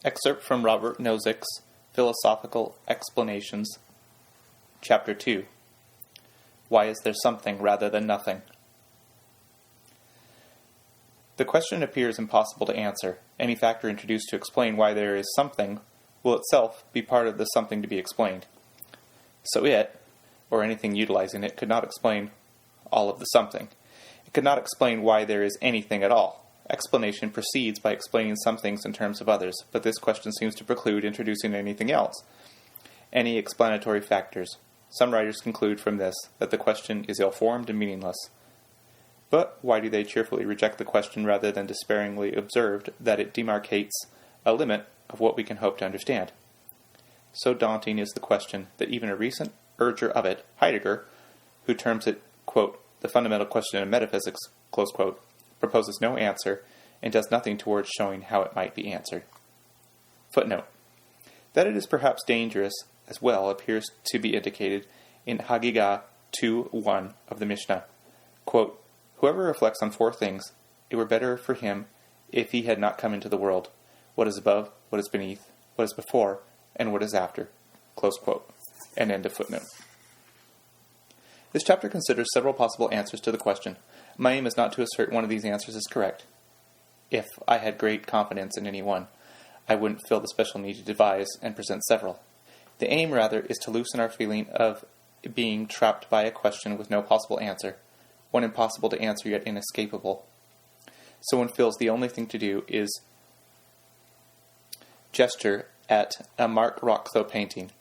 Excerpt from Robert Nozick's Philosophical Explanations, Chapter 2. Why is there something rather than nothing? The question appears impossible to answer. Any factor introduced to explain why there is something will itself be part of the something to be explained. So it, or anything utilizing it, could not explain all of the something. It could not explain why there is anything at all. Explanation proceeds by explaining some things in terms of others, but this question seems to preclude introducing anything else, any explanatory factors. Some writers conclude from this that the question is ill-formed and meaningless. But why do they cheerfully reject the question rather than despairingly observe that it demarcates a limit of what we can hope to understand? So daunting is the question that even a recent urger of it, Heidegger, who terms it, quote, the fundamental question of metaphysics, close quote, proposes no answer and does nothing towards showing how it might be answered. Footnote. That it is perhaps dangerous as well appears to be indicated in Hagigah 2:1 of the Mishnah. Quote, whoever reflects on four things, it were better for him if he had not come into the world. What is above, what is beneath, what is before, and what is after. Close quote. And end of footnote. This chapter considers several possible answers to the question. My aim is not to assert one of these answers is correct. If I had great confidence in any one, I wouldn't feel the special need to devise and present several. The aim, rather, is to loosen our feeling of being trapped by a question with no possible answer, one impossible to answer yet inescapable. So one feels the only thing to do is gesture at a Mark Rothko painting.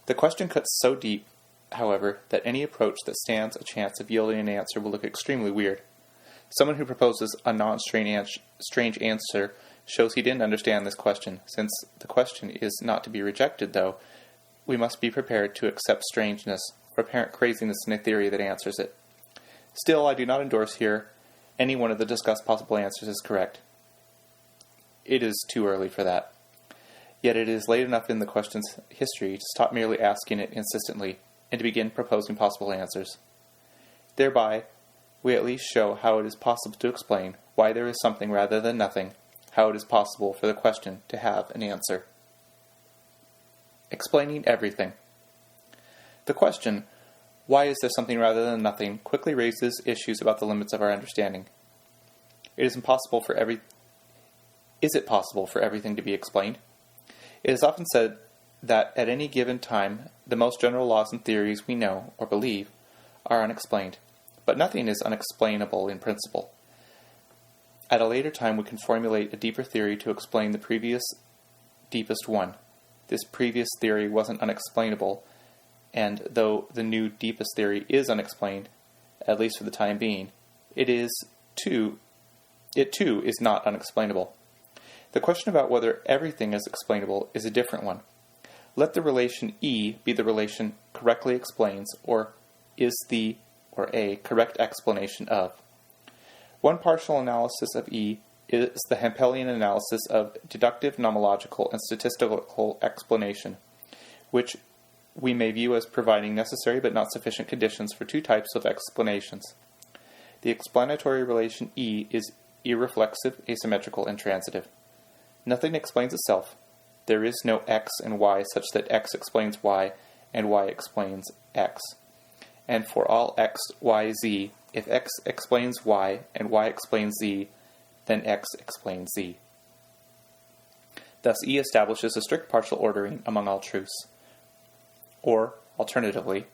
The question cuts so deep, however, that any approach that stands a chance of yielding an answer will look extremely weird. Someone who proposes a non-strange answer shows he didn't understand this question. Since the question is not to be rejected, though, we must be prepared to accept strangeness or apparent craziness in a theory that answers it. Still, I do not endorse here any one of the discussed possible answers as correct. It is too early for that. Yet it is late enough in the question's history to stop merely asking it insistently and to begin proposing possible answers. Thereby, we at least show how it is possible to explain why there is something rather than nothing, how it is possible for the question to have an answer. Explaining everything. The question, why is there something rather than nothing, quickly raises issues about the limits of our understanding. Is it possible for everything to be explained? It is often said that at any given time, the most general laws and theories we know, or believe, are unexplained. But nothing is unexplainable in principle. At a later time, we can formulate a deeper theory to explain the previous deepest one. This previous theory wasn't unexplainable, and though the new deepest theory is unexplained, at least for the time being, it too is not unexplainable. The question about whether everything is explainable is a different one. Let the relation E be the relation correctly explains, or is the, or a, correct explanation of. One partial analysis of E is the Hempelian analysis of deductive, nomological, and statistical explanation, which we may view as providing necessary but not sufficient conditions for two types of explanations. The explanatory relation E is irreflexive, asymmetrical, and transitive. Nothing explains itself. There is no X and Y such that X explains Y and Y explains X. And for all X, Y, Z, if X explains Y and Y explains Z, then X explains Z. Thus E establishes a strict partial ordering among all truths. Or, alternatively,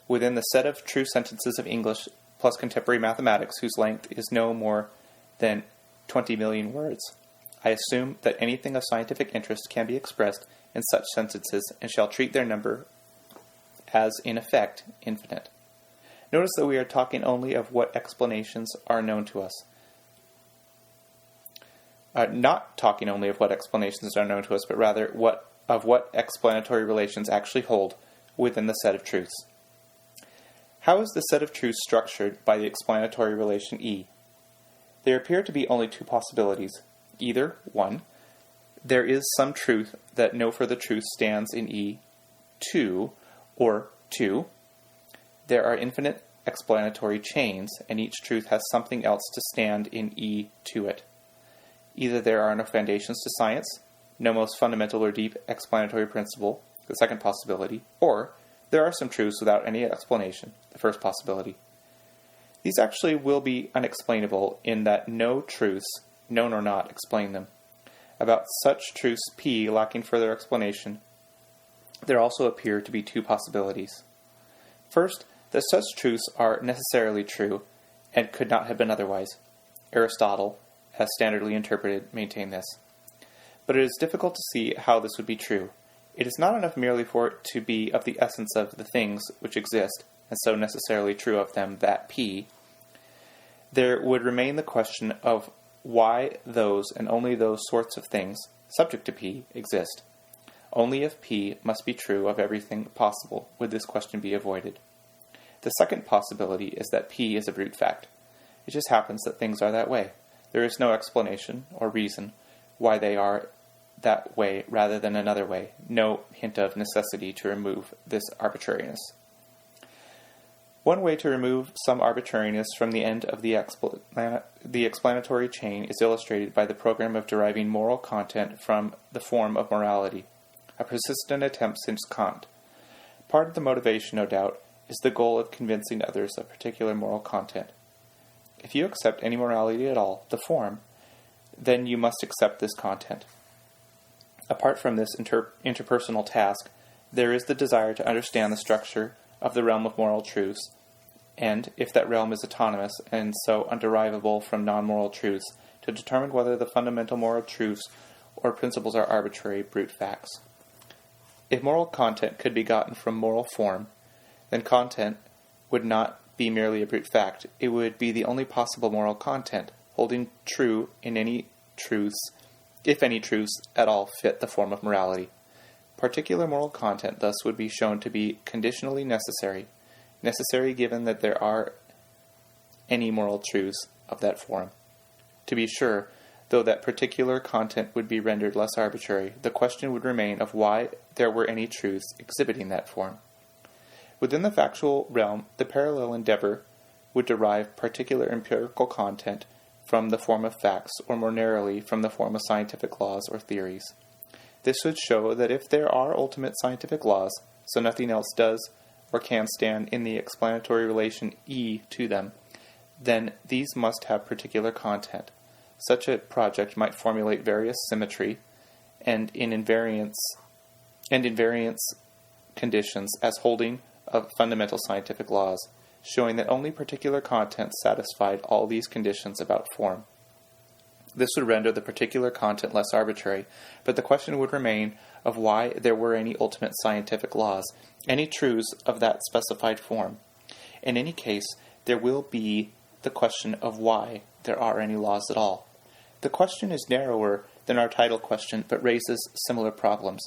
within the set of true sentences of English plus contemporary mathematics whose length is no more than 20 million words, I assume that anything of scientific interest can be expressed in such sentences and shall treat their number as, in effect, infinite. Notice that we are talking only of what explanations are known to us. Not talking only of what explanations are known to us, but rather of what explanatory relations actually hold within the set of truths. How is the set of truths structured by the explanatory relation E? There appear to be only two possibilities. Either, 1, there is some truth that no further truth stands in E, 2, or 2, there are infinite explanatory chains, and each truth has something else to stand in E to it. Either there are no foundations to science, no most fundamental or deep explanatory principle, the second possibility, or there are some truths without any explanation, the first possibility. These actually will be unexplainable in that no truths, known or not, explain them. About such truths P lacking further explanation, there also appear to be two possibilities. First, that such truths are necessarily true and could not have been otherwise. Aristotle, as standardly interpreted, maintained this. But it is difficult to see how this would be true. It is not enough merely for it to be of the essence of the things which exist, and so necessarily true of them that P. There would remain the question of why those and only those sorts of things, subject to P, exist. Only if P must be true of everything possible would this question be avoided. The second possibility is that P is a brute fact. It just happens that things are that way. There is no explanation or reason why they are that way rather than another way, no hint of necessity to remove this arbitrariness. One way to remove some arbitrariness from the end of the explanatory chain is illustrated by the program of deriving moral content from the form of morality, a persistent attempt since Kant. Part of the motivation, no doubt, is the goal of convincing others of particular moral content. If you accept any morality at all, the form, then you must accept this content. Apart from this interpersonal task, there is the desire to understand the structure of the realm of moral truths, and, if that realm is autonomous and so underivable from non-moral truths, to determine whether the fundamental moral truths or principles are arbitrary, brute facts. If moral content could be gotten from moral form, then content would not be merely a brute fact. It would be the only possible moral content, holding true in any truths, if any truths at all fit the form of morality. Particular moral content thus would be shown to be conditionally necessary given that there are any moral truths of that form. To be sure, though that particular content would be rendered less arbitrary, the question would remain of why there were any truths exhibiting that form. Within the factual realm, the parallel endeavor would derive particular empirical content from the form of facts, or more narrowly, from the form of scientific laws or theories. This would show that if there are ultimate scientific laws, so nothing else does or can stand in the explanatory relation E to them, then these must have particular content. Such a project might formulate various symmetry and invariance conditions as holding of fundamental scientific laws, showing that only particular content satisfied all these conditions about form. This would render the particular content less arbitrary, but the question would remain of why there were any ultimate scientific laws, any truths of that specified form. In any case, there will be the question of why there are any laws at all. The question is narrower than our title question, but raises similar problems.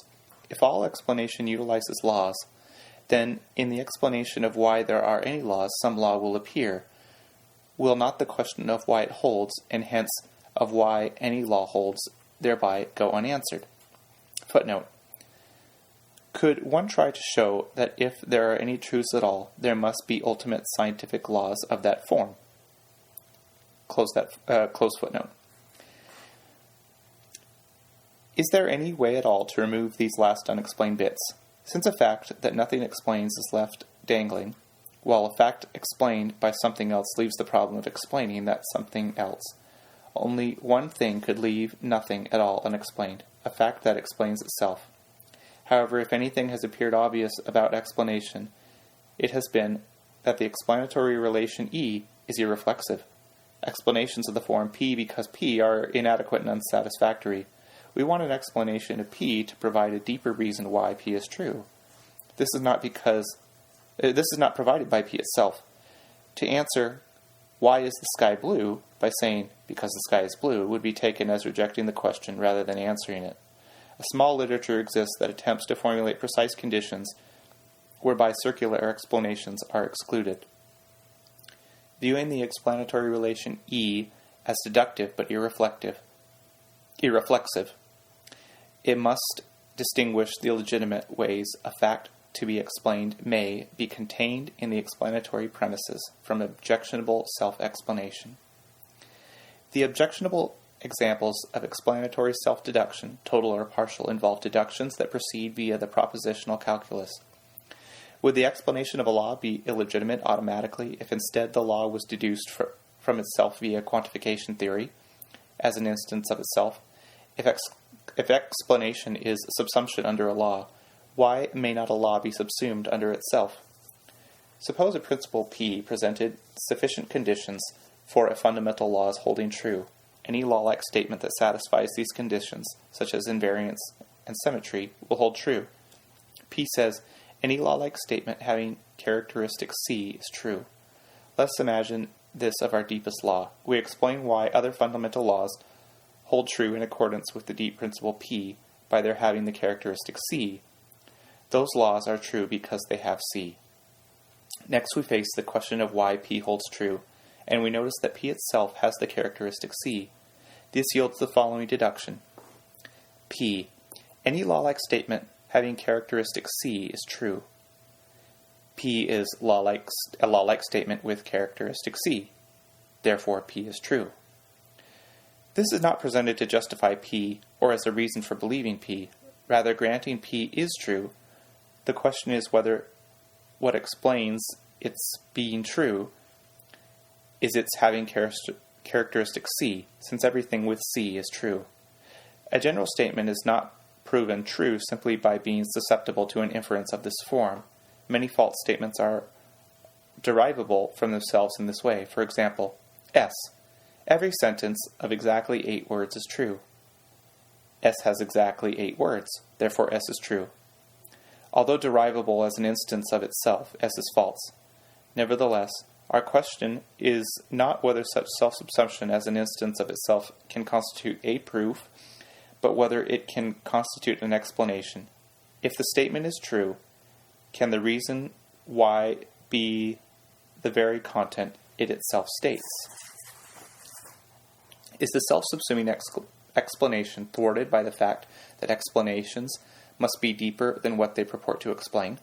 If all explanation utilizes laws, then in the explanation of why there are any laws, some law will appear. Will not the question of why it holds, and hence of why any law holds, thereby go unanswered? Footnote. Could one try to show that if there are any truths at all, there must be ultimate scientific laws of that form? Close footnote. Is there any way at all to remove these last unexplained bits? Since a fact that nothing explains is left dangling, while a fact explained by something else leaves the problem of explaining that something else, only one thing could leave nothing at all unexplained, a fact that explains itself. However, if anything has appeared obvious about explanation, it has been that the explanatory relation E is irreflexive. Explanations of the form P because P are inadequate and unsatisfactory. We want an explanation of P to provide a deeper reason why P is true. This is not provided by P itself. To answer, why is the sky blue, by saying, because the sky is blue, would be taken as rejecting the question rather than answering it. A small literature exists that attempts to formulate precise conditions whereby circular explanations are excluded. Viewing the explanatory relation E as deductive but irreflexive, it must distinguish the legitimate ways a fact to be explained may be contained in the explanatory premises from objectionable self-explanation. The objectionable examples of explanatory self-deduction, total or partial, involve deductions that proceed via the propositional calculus. Would the explanation of a law be illegitimate automatically if instead the law was deduced from itself via quantification theory, as an instance of itself? If explanation is subsumption under a law, why may not a law be subsumed under itself? Suppose a principle P presented sufficient conditions for a fundamental law's holding true. Any law-like statement that satisfies these conditions, such as invariance and symmetry, will hold true. P says, any law-like statement having characteristic C is true. Let's imagine this of our deepest law. We explain why other fundamental laws hold true in accordance with the deep principle P by their having the characteristic C. Those laws are true because they have C. Next we face the question of why P holds true, and we notice that P itself has the characteristic C. This yields the following deduction. P. Any law-like statement having characteristic C is true. P is a law-like statement with characteristic C. Therefore, P is true. This is not presented to justify P or as a reason for believing P. Rather, granting P is true, the question is whether what explains its being true is its having characteristic C, since everything with C is true. A general statement is not proven true simply by being susceptible to an inference of this form. Many false statements are derivable from themselves in this way. For example, S. Every sentence of exactly 8 words is true. S has exactly 8 words, therefore S is true. Although derivable as an instance of itself, S is false. Nevertheless, our question is not whether such self-subsumption as an instance of itself can constitute a proof, but whether it can constitute an explanation. If the statement is true, can the reason why be the very content it itself states? Is the self-subsuming explanation thwarted by the fact that explanations must be deeper than what they purport to explain?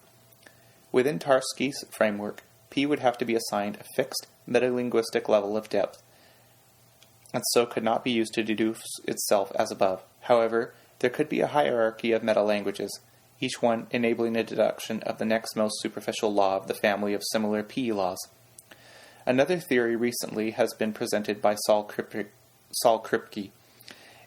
Within Tarski's framework, P would have to be assigned a fixed metalinguistic level of depth, and so could not be used to deduce itself as above. However, there could be a hierarchy of metalanguages, each one enabling a deduction of the next most superficial law of the family of similar P laws. Another theory recently has been presented by Saul Kripke,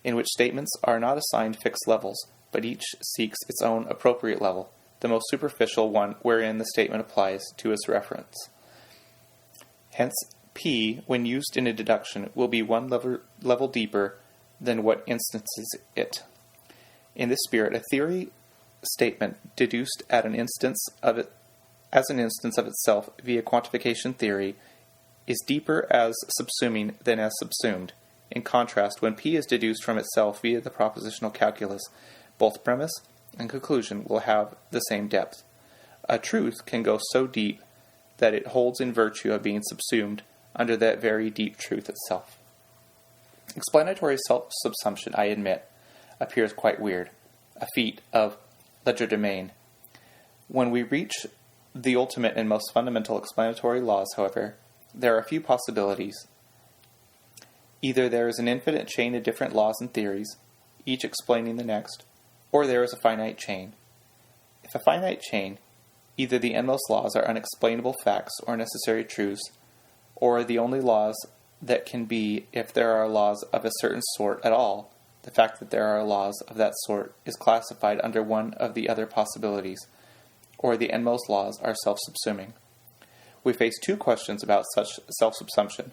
in which statements are not assigned fixed levels, but each seeks its own appropriate level, the most superficial one wherein the statement applies to its reference. Hence, P, when used in a deduction, will be one level deeper than what instances it. In this spirit, a theory statement deduced as an instance of itself via quantification theory is deeper as subsuming than as subsumed. In contrast, when P is deduced from itself via the propositional calculus, both premise and conclusion will have the same depth. A truth can go so deep that it holds in virtue of being subsumed under that very deep truth itself. Explanatory self-subsumption, I admit, appears quite weird, a feat of legerdemain. When we reach the ultimate and most fundamental explanatory laws, however, there are a few possibilities. Either there is an infinite chain of different laws and theories, each explaining the next, or there is a finite chain. If a finite chain, either the endmost laws are unexplainable facts or necessary truths, or the only laws that can be if there are laws of a certain sort at all, the fact that there are laws of that sort is classified under one of the other possibilities, or the endmost laws are self-subsuming. We face two questions about such self-subsumption.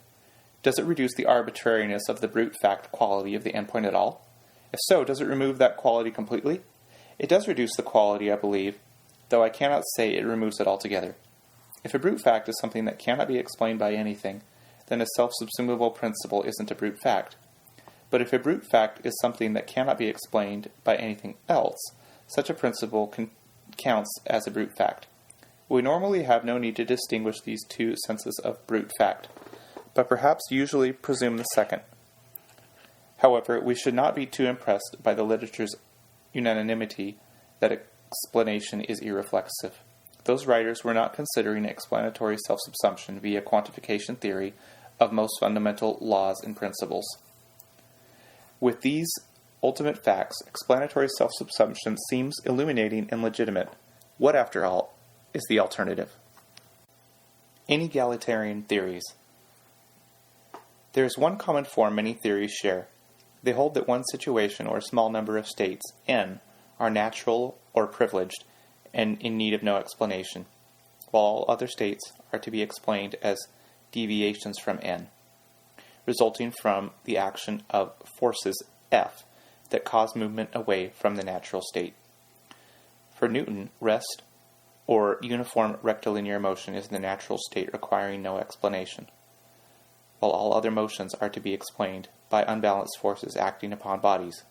Does it reduce the arbitrariness of the brute fact quality of the endpoint at all? If so, does it remove that quality completely? It does reduce the quality, I believe, though I cannot say it removes it altogether. If a brute fact is something that cannot be explained by anything, then a self-subsumable principle isn't a brute fact. But if a brute fact is something that cannot be explained by anything else, such a principle counts as a brute fact. We normally have no need to distinguish these two senses of brute fact, but perhaps usually presume the second. However, we should not be too impressed by the literature's unanimity that explanation is irreflexive. Those writers were not considering explanatory self-subsumption via quantification theory of most fundamental laws and principles. With these ultimate facts, explanatory self-subsumption seems illuminating and legitimate. What, after all, is the alternative? Inegalitarian theories. There is one common form many theories share. They hold that one situation or a small number of states, n, are natural or privileged and in need of no explanation, while all other states are to be explained as deviations from n, resulting from the action of forces F that cause movement away from the natural state. For Newton, rest or uniform rectilinear motion is the natural state requiring no explanation, while all other motions are to be explained by unbalanced forces acting upon bodies.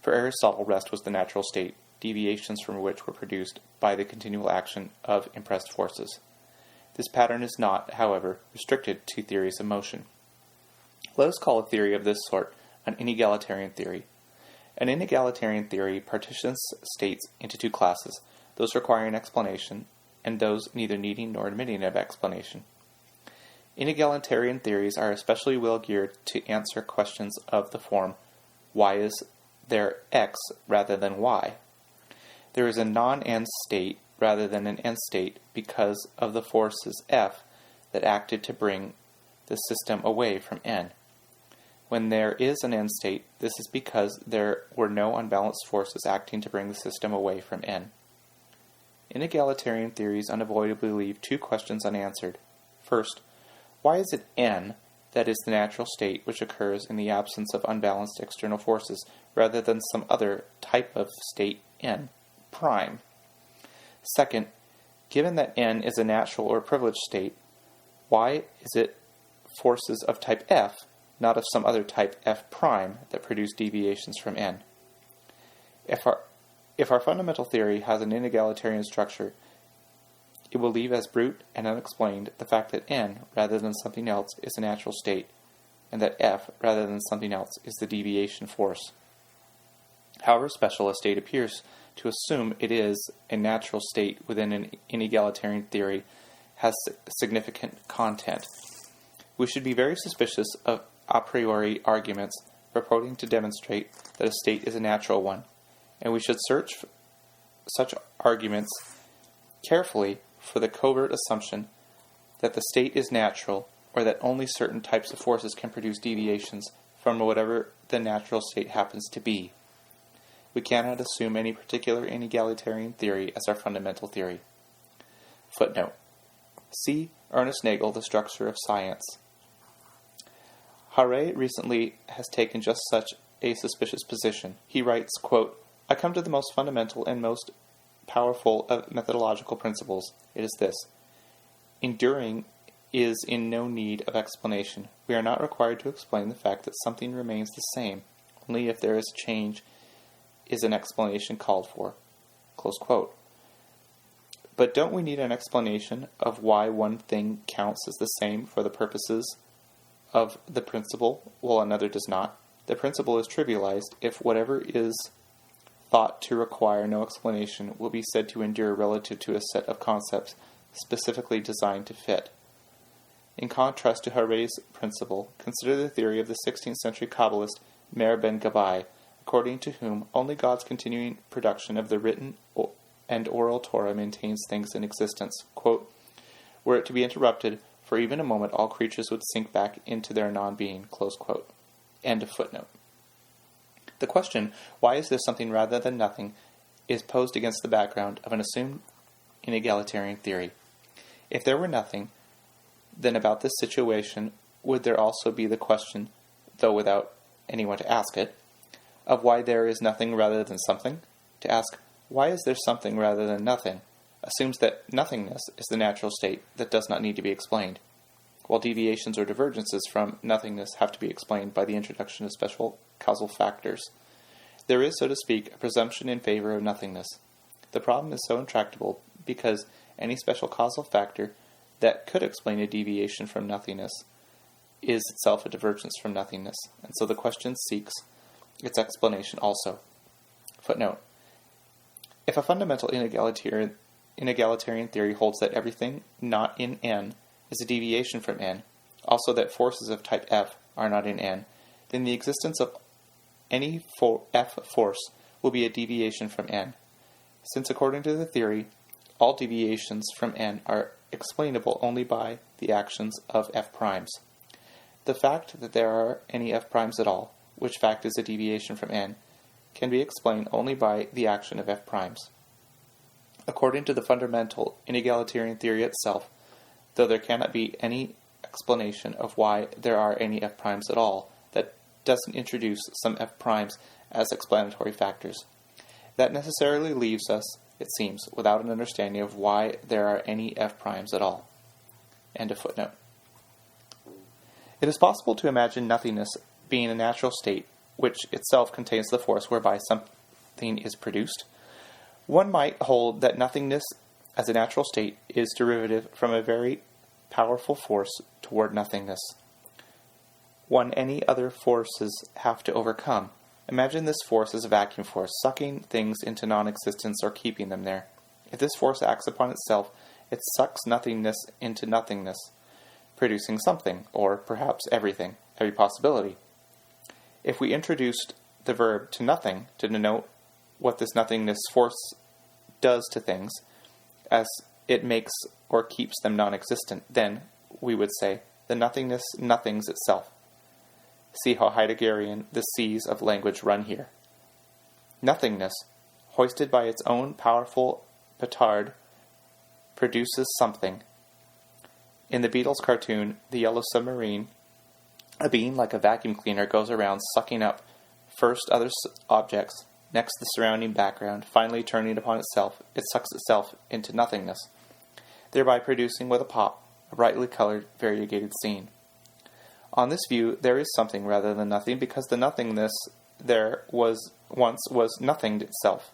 For Aristotle, rest was the natural state, deviations from which were produced by the continual action of impressed forces. This pattern is not, however, restricted to theories of motion. Let us call a theory of this sort an inegalitarian theory. An inegalitarian theory partitions states into two classes, those requiring explanation and those neither needing nor admitting of explanation. Inegalitarian theories are especially well geared to answer questions of the form, why is there X rather than Y? There is a non-n state rather than an n state because of the forces F that acted to bring the system away from n. When there is an n state, this is because there were no unbalanced forces acting to bring the system away from n. Inegalitarian theories unavoidably leave two questions unanswered. First, why is it n that is the natural state which occurs in the absence of unbalanced external forces rather than some other type of state n prime? Second, given that n is a natural or privileged state, why is it forces of type F, not of some other type F prime, that produce deviations from n? If our fundamental theory has an inegalitarian structure, it will leave as brute and unexplained the fact that n, rather than something else, is a natural state, and that F, rather than something else, is the deviation force. However special a state appears to assume it is a natural state within an inegalitarian theory has significant content. We should be very suspicious of a priori arguments purporting to demonstrate that a state is a natural one, and we should search such arguments carefully for the covert assumption that the state is natural or that only certain types of forces can produce deviations from whatever the natural state happens to be. We cannot assume any particular inegalitarian theory as our fundamental theory. Footnote. See Ernest Nagel, The Structure of Science. Harre recently has taken just such a suspicious position. He writes, quote, I come to the most fundamental and most powerful of methodological principles. It is this. Enduring is in no need of explanation. We are not required to explain the fact that something remains the same. Only if there is change is an explanation called for. Close quote. But don't we need an explanation of why one thing counts as the same for the purposes of the principle, while another does not? The principle is trivialized if whatever is thought to require no explanation will be said to endure relative to a set of concepts specifically designed to fit. In contrast to Harre's principle, consider the theory of the 16th century Kabbalist Meir ben Gabbai, according to whom only God's continuing production of the written and oral Torah maintains things in existence. Quote, were it to be interrupted for even a moment, all creatures would sink back into their non-being. Close quote. End of footnote. The question, why is there something rather than nothing, is posed against the background of an assumed inegalitarian theory. If there were nothing, then about this situation would there also be the question, though without anyone to ask it, of why there is nothing rather than something? To ask, why is there something rather than nothing, assumes that nothingness is the natural state that does not need to be explained, while deviations or divergences from nothingness have to be explained by the introduction of special causal factors. There is, so to speak, a presumption in favor of nothingness. The problem is so intractable because any special causal factor that could explain a deviation from nothingness is itself a divergence from nothingness, and so the question seeks its explanation also. Footnote. If a fundamental inegalitarian theory holds that everything not in N is a deviation from N, also that forces of type F are not in N, then the existence of any F force will be a deviation from n, since according to the theory, all deviations from n are explainable only by the actions of f primes. The fact that there are any f primes at all, which fact is a deviation from n, can be explained only by the action of f primes. According to the fundamental inegalitarian theory itself, though there cannot be any explanation of why there are any f primes at all that doesn't introduce some f primes as explanatory factors, that necessarily leaves us, it seems, without an understanding of why there are any f primes at all. End of footnote. It is possible to imagine nothingness being a natural state which itself contains the force whereby something is produced. One might hold that nothingness as a natural state is derivative from a very powerful force toward nothingness, one any other forces have to overcome. Imagine this force as a vacuum force, sucking things into non-existence or keeping them there. If this force acts upon itself, it sucks nothingness into nothingness, producing something, or perhaps everything, every possibility. If we introduced the verb to nothing to denote what this nothingness force does to things, as it makes or keeps them non-existent, then we would say the nothingness nothings itself. See how Heideggerian the seas of language run here. Nothingness, hoisted by its own powerful petard, produces something. In the Beatles cartoon, The Yellow Submarine, a being like a vacuum cleaner goes around sucking up first other objects, next the surrounding background, finally turning upon itself, it sucks itself into nothingness, thereby producing with a pop a brightly colored, variegated scene. On this view, there is something rather than nothing, because the nothingness there was once nothinged itself,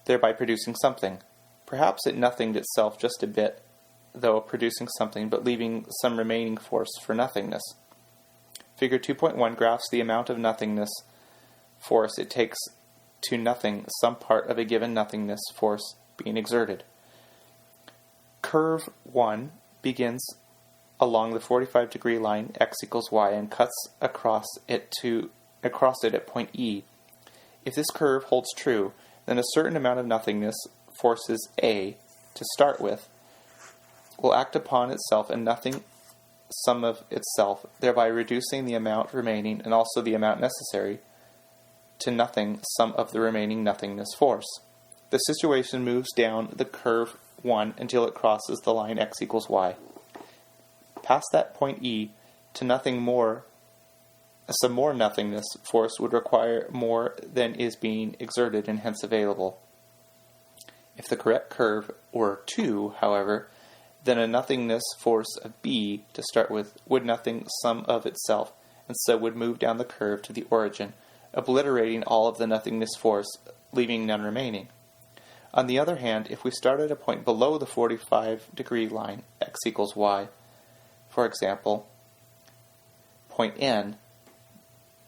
thereby producing something. Perhaps it nothinged itself just a bit, though producing something, but leaving some remaining force for nothingness. Figure 2.1 graphs the amount of nothingness force it takes to nothing some part of a given nothingness force being exerted. Curve 1 begins along the 45-degree line x equals y and cuts across it at point E. If this curve holds true, then a certain amount of nothingness forces A, to start with, will act upon itself and nothing sum of itself, thereby reducing the amount remaining and also the amount necessary to nothing sum of the remaining nothingness force. The situation moves down the curve 1 until it crosses the line x equals y. Past that point E, to nothing more, some more nothingness force would require more than is being exerted and hence available. If the correct curve were 2, however, then a nothingness force of B, to start with, would nothing sum of itself, and so would move down the curve to the origin, obliterating all of the nothingness force, leaving none remaining. On the other hand, if we start at a point below the 45-degree line, x equals y, for example, point N,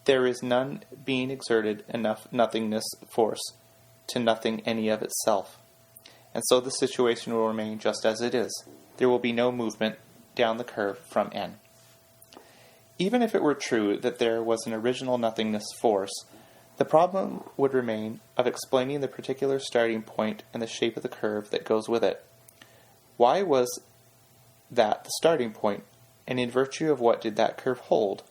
there is none being exerted enough nothingness force to nothing any of itself, and so the situation will remain just as it is. There will be no movement down the curve from N. Even if it were true that there was an original nothingness force, the problem would remain of explaining the particular starting point and the shape of the curve that goes with it. Why was that the starting point, and in virtue of what did that curve hold?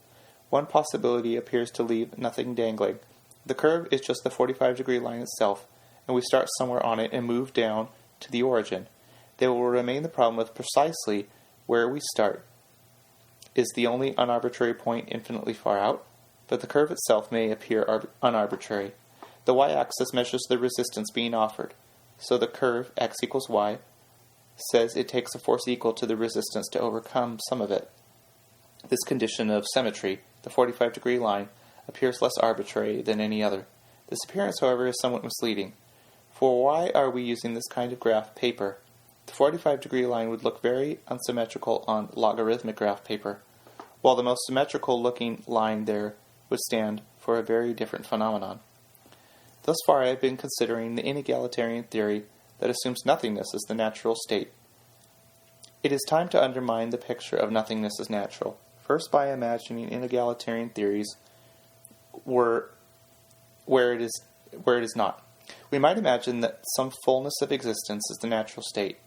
One possibility appears to leave nothing dangling. The curve is just the 45-degree line itself, and we start somewhere on it and move down to the origin. There will remain the problem of precisely where we start. Is the only unarbitrary point infinitely far out? But the curve itself may appear unarbitrary. The y-axis measures the resistance being offered, so the curve x equals y says it takes a force equal to the resistance to overcome some of it. This condition of symmetry, the 45-degree line, appears less arbitrary than any other. This appearance, however, is somewhat misleading. For why are we using this kind of graph paper? The 45-degree line would look very unsymmetrical on logarithmic graph paper, while the most symmetrical-looking line there would stand for a very different phenomenon. Thus far I have been considering the inegalitarian theory that assumes nothingness as the natural state. It is time to undermine the picture of nothingness as natural, first by imagining inegalitarian theories were where it is not. We might imagine that some fullness of existence is the natural state,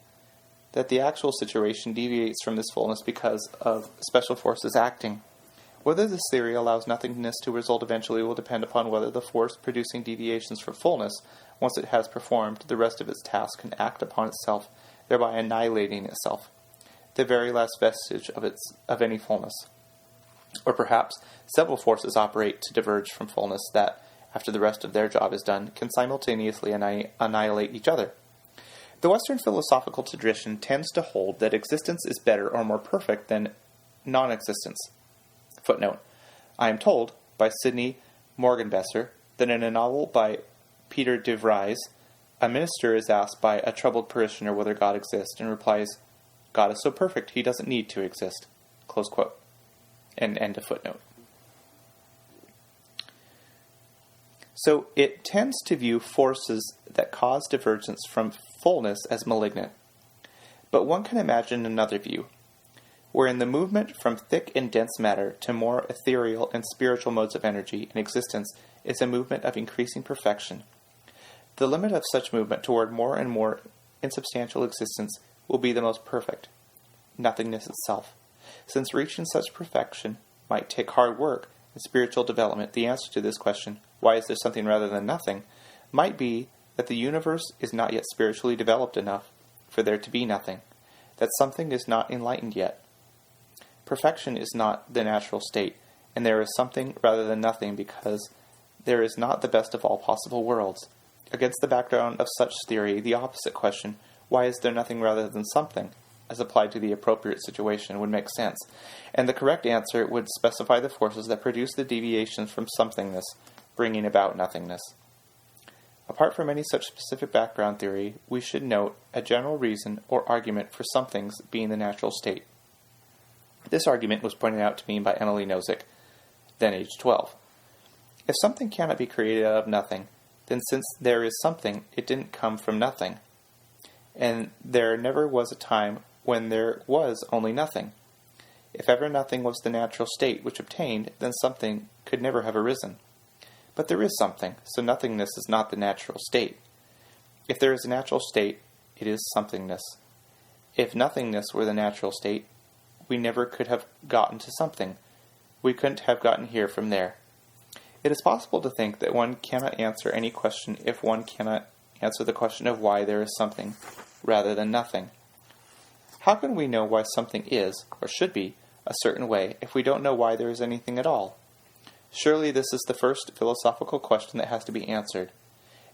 that the actual situation deviates from this fullness because of special forces acting. Whether this theory allows nothingness to result eventually will depend upon whether the force producing deviations from fullness, once it has performed the rest of its task, can act upon itself, thereby annihilating itself, the very last vestige of any fullness. Or perhaps several forces operate to diverge from fullness that, after the rest of their job is done, can simultaneously annihilate each other. The Western philosophical tradition tends to hold that existence is better or more perfect than non-existence. Footnote: I am told by Sidney Morgenbesser that in a novel by Peter de Vries, a minister is asked by a troubled parishioner whether God exists, and replies, "God is so perfect, he doesn't need to exist." Close quote. And end of footnote. So it tends to view forces that cause divergence from fullness as malignant. But one can imagine another view, wherein the movement from thick and dense matter to more ethereal and spiritual modes of energy and existence is a movement of increasing perfection. The limit of such movement toward more and more insubstantial existence will be the most perfect, nothingness itself. Since reaching such perfection might take hard work and spiritual development, the answer to this question, why is there something rather than nothing, might be that the universe is not yet spiritually developed enough for there to be nothing, that something is not enlightened yet. Perfection is not the natural state, and there is something rather than nothing because there is not the best of all possible worlds. Against the background of such theory, the opposite question, why is there nothing rather than something, as applied to the appropriate situation, would make sense, and the correct answer would specify the forces that produce the deviations from somethingness, bringing about nothingness. Apart from any such specific background theory, we should note a general reason or argument for somethings being the natural state. This argument was pointed out to me by Emily Nozick, then aged 12. If something cannot be created out of nothing, then since there is something, it didn't come from nothing. And there never was a time when there was only nothing. If ever nothing was the natural state which obtained, then something could never have arisen. But there is something, so nothingness is not the natural state. If there is a natural state, it is somethingness. If nothingness were the natural state, we never could have gotten to something. We couldn't have gotten here from there. It is possible to think that one cannot answer any question if one cannot answer the question of why there is something rather than nothing. How can we know why something is, or should be, a certain way if we don't know why there is anything at all? Surely this is the first philosophical question that has to be answered.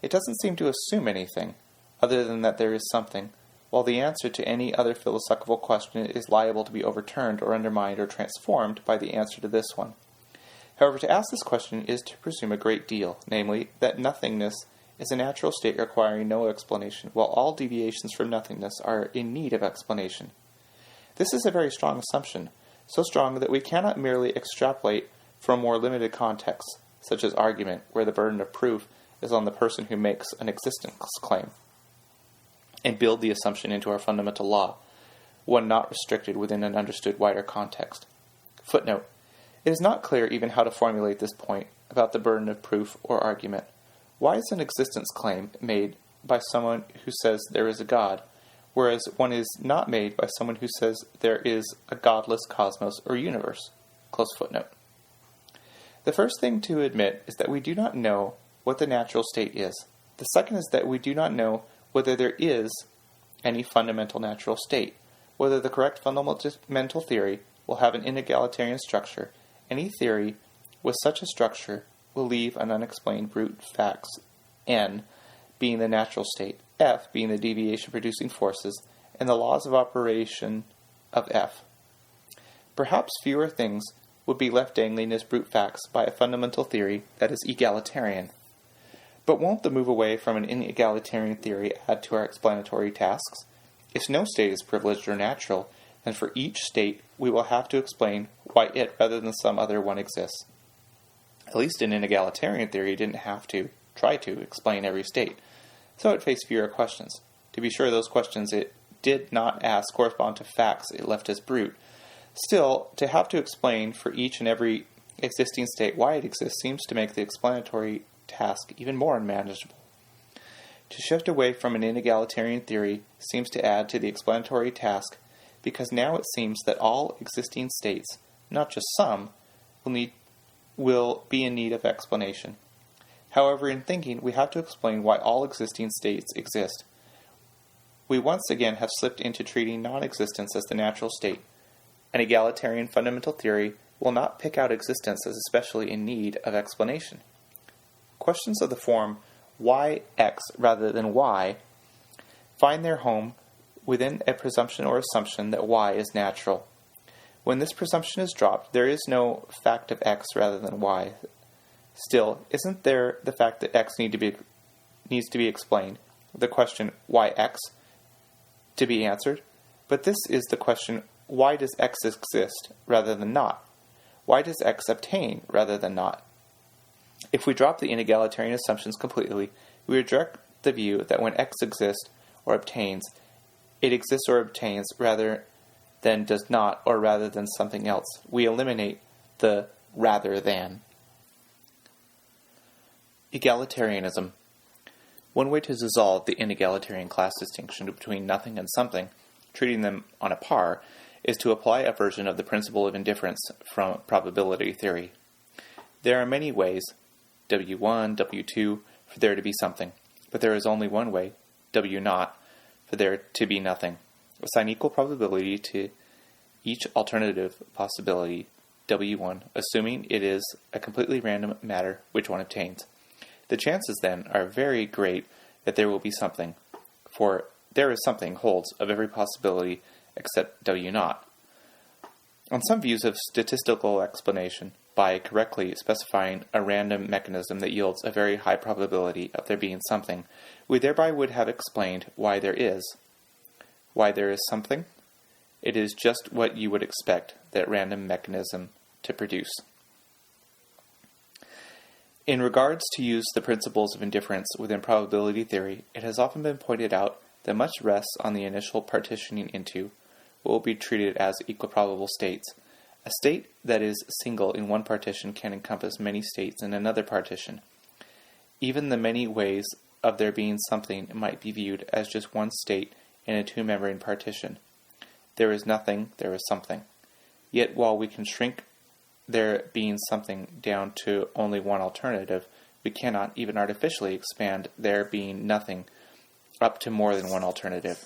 It doesn't seem to assume anything, other than that there is something, while the answer to any other philosophical question is liable to be overturned or undermined or transformed by the answer to this one. However, to ask this question is to presume a great deal, namely, that nothingness is a natural state requiring no explanation, while all deviations from nothingness are in need of explanation. This is a very strong assumption, so strong that we cannot merely extrapolate from more limited contexts, such as argument, where the burden of proof is on the person who makes an existence claim, and build the assumption into our fundamental law, one not restricted within an understood wider context. Footnote: it is not clear even how to formulate this point about the burden of proof or argument. Why is an existence claim made by someone who says there is a God, whereas one is not made by someone who says there is a godless cosmos or universe? Close footnote. The first thing to admit is that we do not know what the natural state is. The second is that we do not know whether there is any fundamental natural state, whether the correct fundamental theory will have an inegalitarian structure. Any theory with such a structure will leave an unexplained brute facts, N being the natural state, F being the deviation-producing forces, and the laws of operation of F. Perhaps fewer things would be left dangling as brute facts by a fundamental theory that is egalitarian. But won't the move away from an inegalitarian theory add to our explanatory tasks? If no state is privileged or natural, then for each state we will have to explain why it rather than some other one exists. At least an inegalitarian theory didn't have to try to explain every state, so it faced fewer questions. To be sure, those questions it did not ask correspond to facts it left as brute. Still, to have to explain for each and every existing state why it exists seems to make the explanatory task even more unmanageable. To shift away from an inegalitarian theory seems to add to the explanatory task, because now it seems that all existing states, not just some, will be in need of explanation. However, in thinking, we have to explain why all existing states exist. We once again have slipped into treating non-existence as the natural state. An egalitarian fundamental theory will not pick out existence as especially in need of explanation. Questions of the form, why X rather than Y, find their home within a presumption or assumption that Y is natural. When this presumption is dropped, there is no fact of X rather than Y. Still, isn't there the fact that X needs to be explained, the question, why X, to be answered? But this is the question, why does X exist rather than not? Why does X obtain rather than not? If we drop the inegalitarian assumptions completely, we reject the view that when X exists or obtains, it exists or obtains rather than does not, or rather than something else. We eliminate the rather than. Egalitarianism. One way to dissolve the inegalitarian class distinction between nothing and something, treating them on a par, is to apply a version of the principle of indifference from probability theory. There are many ways, W1, W2, for there to be something, but there is only one way, W0, for there to be nothing. Assign equal probability to each alternative possibility, W1, assuming it is a completely random matter which one obtains. The chances, then, are very great that there will be something, for there is something holds of every possibility except W0. On some views of statistical explanation, by correctly specifying a random mechanism that yields a very high probability of there being something, we thereby would have explained why there is. Why there is something? It is just what you would expect that random mechanism to produce. In regards to use the principles of indifference within probability theory, it has often been pointed out that much rests on the initial partitioning into what will be treated as equiprobable states. A state that is single in one partition can encompass many states in another partition. Even the many ways of there being something might be viewed as just one state in a two-membrane partition. There is nothing, there is something. Yet while we can shrink there being something down to only one alternative, we cannot even artificially expand there being nothing up to more than one alternative.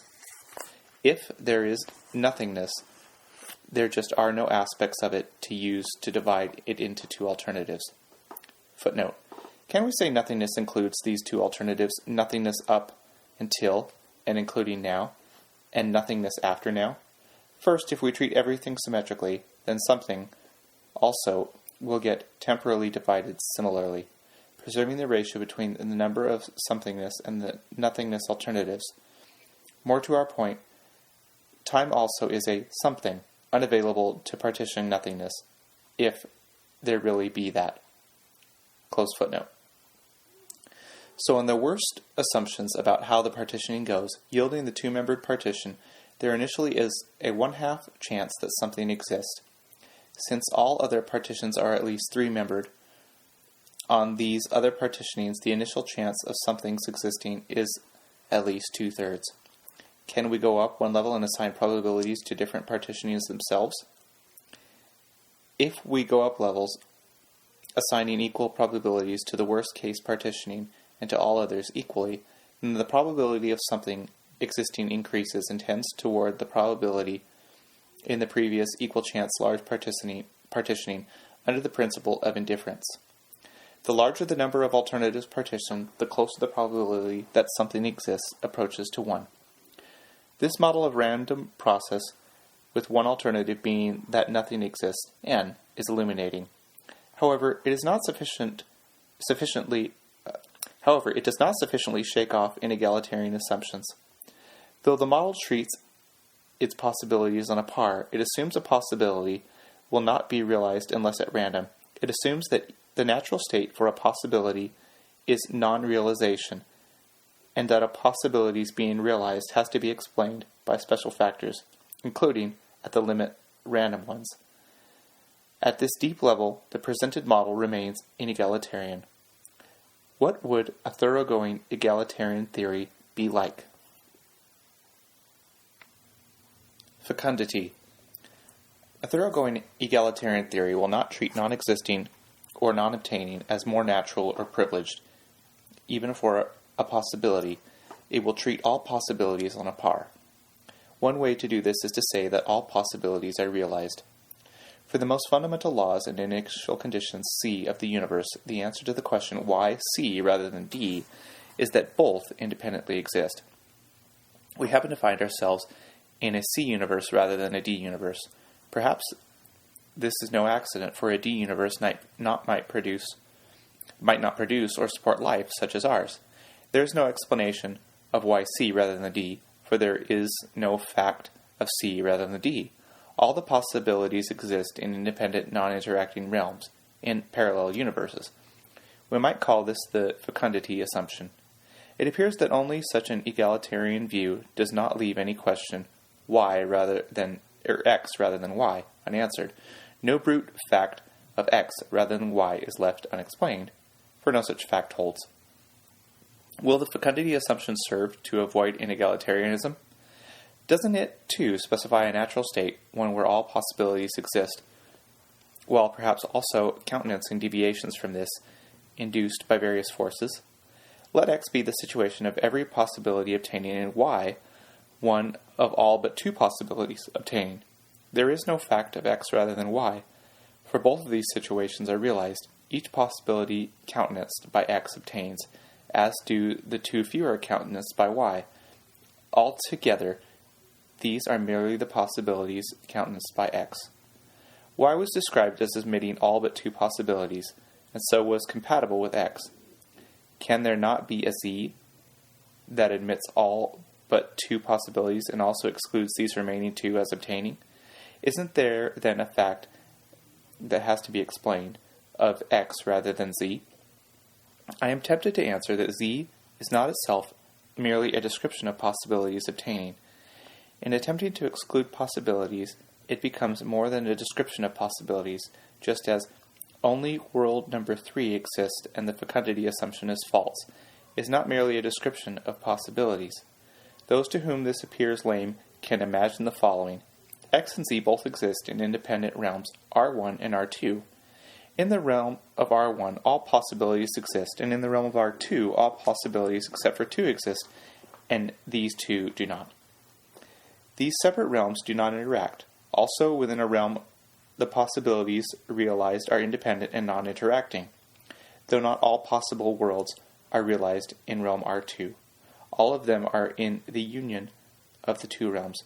If there is nothingness, there just are no aspects of it to use to divide it into two alternatives. Footnote. Can we say nothingness includes these two alternatives, nothingness up until and including now, and nothingness after now? First, if we treat everything symmetrically, then something also will get temporally divided similarly, preserving the ratio between the number of somethingness and the nothingness alternatives. More to our point, time also is a something, unavailable to partition nothingness, if there really be that. Close footnote. So in the worst assumptions about how the partitioning goes, yielding the two-membered partition, there initially is a 1/2 chance that something exists. Since all other partitions are at least three-membered, on these other partitionings, the initial chance of something's existing is at least 2/3. Can we go up one level and assign probabilities to different partitionings themselves? If we go up levels, assigning equal probabilities to the worst-case partitioning and to all others equally, then the probability of something existing increases and tends toward the probability in the previous equal chance large partitioning under the principle of indifference. The larger the number of alternatives partitioned, the closer the probability that something exists approaches to 1. This model of random process, with one alternative being that nothing exists, n, is illuminating. However, it does not sufficiently shake off inegalitarian assumptions. Though the model treats its possibilities on a par, it assumes a possibility will not be realized unless at random. It assumes that the natural state for a possibility is non-realization, and that a possibility's being realized has to be explained by special factors, including, at the limit, random ones. At this deep level, the presented model remains inegalitarian. What would a thoroughgoing egalitarian theory be like? Fecundity. A thoroughgoing egalitarian theory will not treat non-existing or non-obtaining as more natural or privileged. Even for a possibility, it will treat all possibilities on a par. One way to do this is to say that all possibilities are realized. For the most fundamental laws and initial conditions C of the universe, the answer to the question why C rather than D is that both independently exist. We happen to find ourselves in a C universe rather than a D universe. Perhaps this is no accident, for a D universe might not produce or support life such as ours. There is no explanation of why C rather than D, for there is no fact of C rather than D. All the possibilities exist in independent, non-interacting realms, in parallel universes. We might call this the fecundity assumption. It appears that only such an egalitarian view does not leave any question X rather than Y unanswered. No brute fact of X rather than Y is left unexplained, for no such fact holds. Will the fecundity assumption serve to avoid inegalitarianism? Doesn't it, too, specify a natural state, one where all possibilities exist, while perhaps also countenancing deviations from this, induced by various forces? Let X be the situation of every possibility obtaining, and Y one of all but two possibilities obtaining. There is no fact of X rather than Y, for both of these situations are realized. Each possibility countenanced by X obtains, as do the two fewer countenanced by Y. Altogether, these are merely the possibilities countenanced by X. Y was described as admitting all but two possibilities, and so was compatible with X. Can there not be a Z that admits all but two possibilities and also excludes these remaining two as obtaining? Isn't there then a fact that has to be explained of X rather than Z? I am tempted to answer that Z is not itself merely a description of possibilities obtaining. In attempting to exclude possibilities, it becomes more than a description of possibilities, just as only world number 3 exists and the fecundity assumption is false, is not merely a description of possibilities. Those to whom this appears lame can imagine the following. X and Z both exist in independent realms R1 and R2. In the realm of R1, all possibilities exist, and in the realm of R2, all possibilities except for 2 exist, and these two do not. These separate realms do not interact. Also, within a realm, the possibilities realized are independent and non-interacting, though not all possible worlds are realized in realm R2. All of them are in the union of the two realms,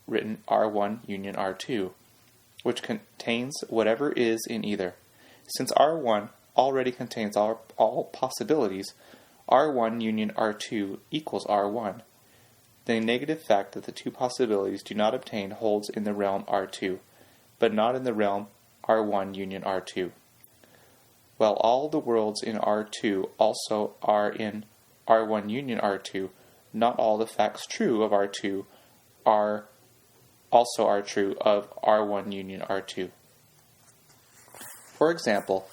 written R1 union R2, which contains whatever is in either. Since R1 already contains all possibilities, R1 union R2 equals R1. The negative fact that the two possibilities do not obtain holds in the realm R2, but not in the realm R1 union R2. While all the worlds in R2 also are in R1 union R2, not all the facts true of R2 are true of R1 union R2. For example,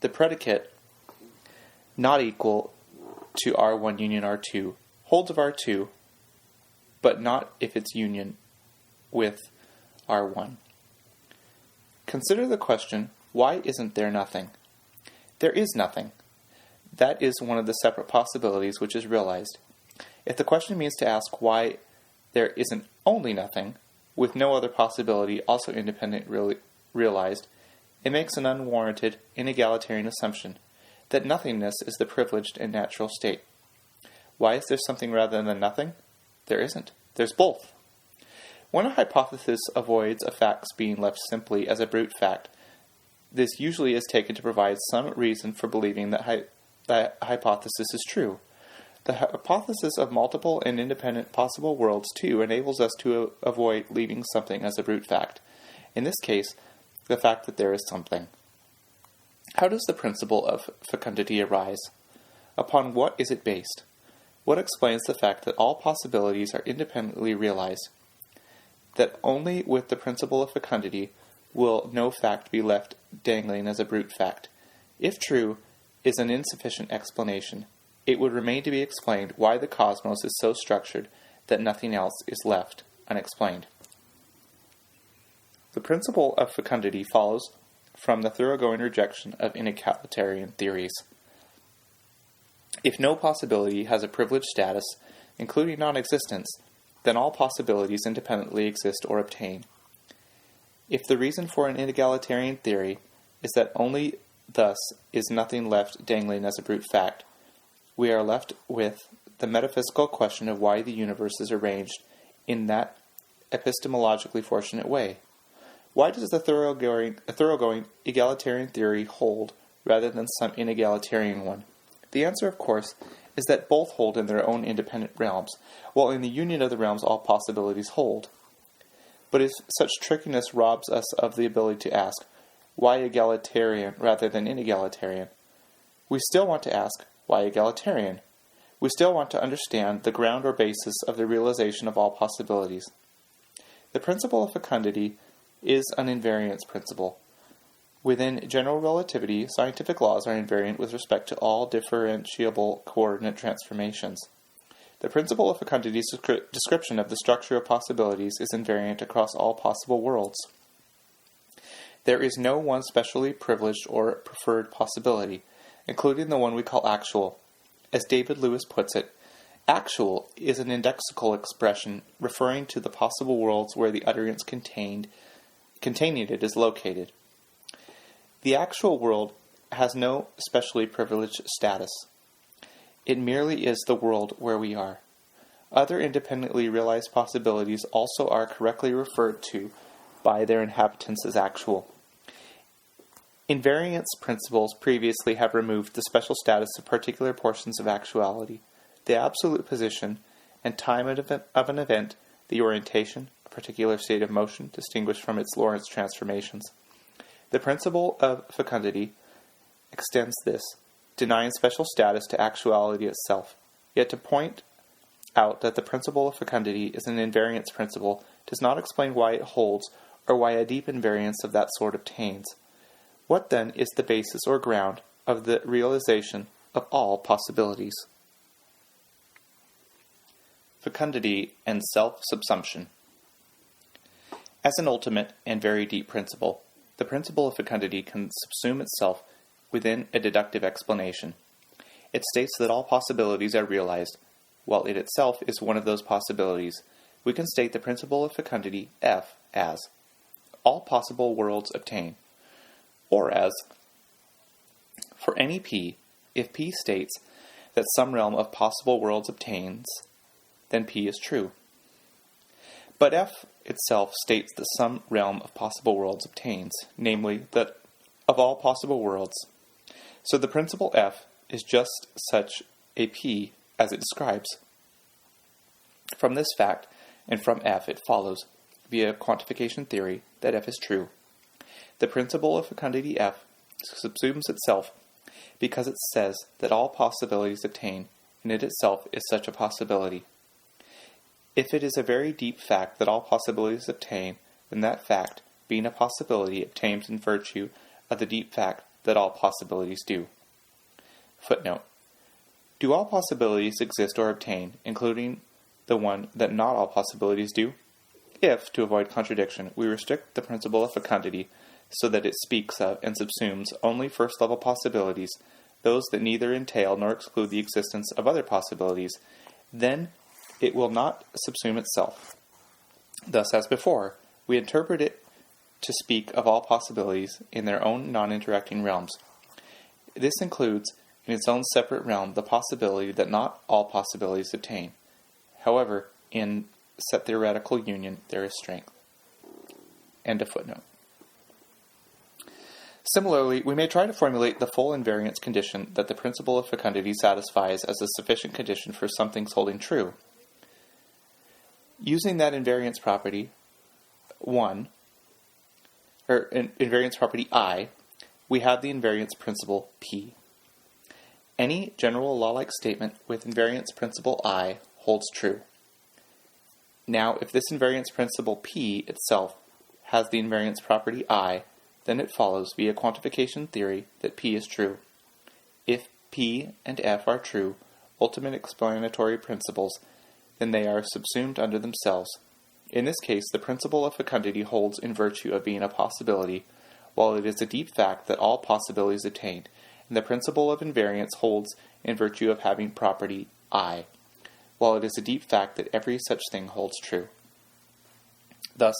the predicate not equal to R1 union R2 holds of R2, but not if its union with R1. Consider the question, why isn't there nothing? There is nothing. That is one of the separate possibilities which is realized. If the question means to ask why there isn't only nothing, with no other possibility also independently realized, it makes an unwarranted, inegalitarian assumption that nothingness is the privileged and natural state. Why is there something rather than nothing? There isn't. There's both. When a hypothesis avoids a fact being left simply as a brute fact, this usually is taken to provide some reason for believing that that hypothesis is true. The hypothesis of multiple and independent possible worlds, too, enables us to avoid leaving something as a brute fact. In this case, the fact that there is something. How does the principle of fecundity arise? Upon what is it based? What explains the fact that all possibilities are independently realized? That only with the principle of fecundity will no fact be left dangling as a brute fact. If true, is an insufficient explanation. It would remain to be explained why the cosmos is so structured that nothing else is left unexplained. The principle of fecundity follows from the thoroughgoing rejection of inegalitarian theories. If no possibility has a privileged status, including non-existence, then all possibilities independently exist or obtain. If the reason for an inegalitarian theory is that only thus is nothing left dangling as a brute fact, we are left with the metaphysical question of why the universe is arranged in that epistemologically fortunate way. Why does the thoroughgoing egalitarian theory hold rather than some inegalitarian one? The answer, of course, is that both hold in their own independent realms, while in the union of the realms all possibilities hold. But if such trickiness robs us of the ability to ask, why egalitarian rather than inegalitarian? We still want to ask, why egalitarian? We still want to understand the ground or basis of the realization of all possibilities. The principle of fecundity is an invariance principle. Within general relativity, scientific laws are invariant with respect to all differentiable coordinate transformations. The principle of fecundity's description of the structure of possibilities is invariant across all possible worlds. There is no one specially privileged or preferred possibility, including the one we call actual. As David Lewis puts it, actual is an indexical expression referring to the possible worlds where the utterance containing it is located. The actual world has no specially privileged status. It merely is the world where we are. Other independently realized possibilities also are correctly referred to by their inhabitants as actual. Invariance principles previously have removed the special status of particular portions of actuality, the absolute position and time of an event, the orientation, a particular state of motion distinguished from its Lorentz transformations. The principle of fecundity extends this, denying special status to actuality itself. Yet to point out that the principle of fecundity is an invariance principle does not explain why it holds or why a deep invariance of that sort obtains. What then is the basis or ground of the realization of all possibilities? Fecundity and self-subsumption. As an ultimate and very deep principle, the principle of fecundity can subsume itself within a deductive explanation. It states that all possibilities are realized, while it itself is one of those possibilities. We can state the principle of fecundity F as all possible worlds obtain, or as for any P, if P states that some realm of possible worlds obtains, then P is true. But F itself states that some realm of possible worlds obtains, namely that of all possible worlds. So the principle F is just such a P as it describes. From this fact, and from F it follows, via quantification theory, that F is true. The principle of fecundity F subsumes itself because it says that all possibilities obtain, and it itself is such a possibility. If it is a very deep fact that all possibilities obtain, then that fact, being a possibility, obtains in virtue of the deep fact that all possibilities do. Footnote. Do all possibilities exist or obtain, including the one that not all possibilities do? If, to avoid contradiction, we restrict the principle of fecundity so that it speaks of and subsumes only first-level possibilities, those that neither entail nor exclude the existence of other possibilities, then it will not subsume itself. Thus, as before, we interpret it to speak of all possibilities in their own non-interacting realms. This includes, in its own separate realm, the possibility that not all possibilities obtain. However, in set theoretical union, there is strength. End of footnote. Similarly, we may try to formulate the full invariance condition that the principle of fecundity satisfies as a sufficient condition for some things holding true. Using that invariance property, invariance property I, we have the invariance principle P. Any general law-like statement with invariance principle I holds true. Now, if this invariance principle P itself has the invariance property I, then it follows via quantification theory that P is true. If P and F are true, ultimate explanatory principles, then they are subsumed under themselves. In this case, the principle of fecundity holds in virtue of being a possibility, while it is a deep fact that all possibilities attain, and the principle of invariance holds in virtue of having property I, while it is a deep fact that every such thing holds true. Thus,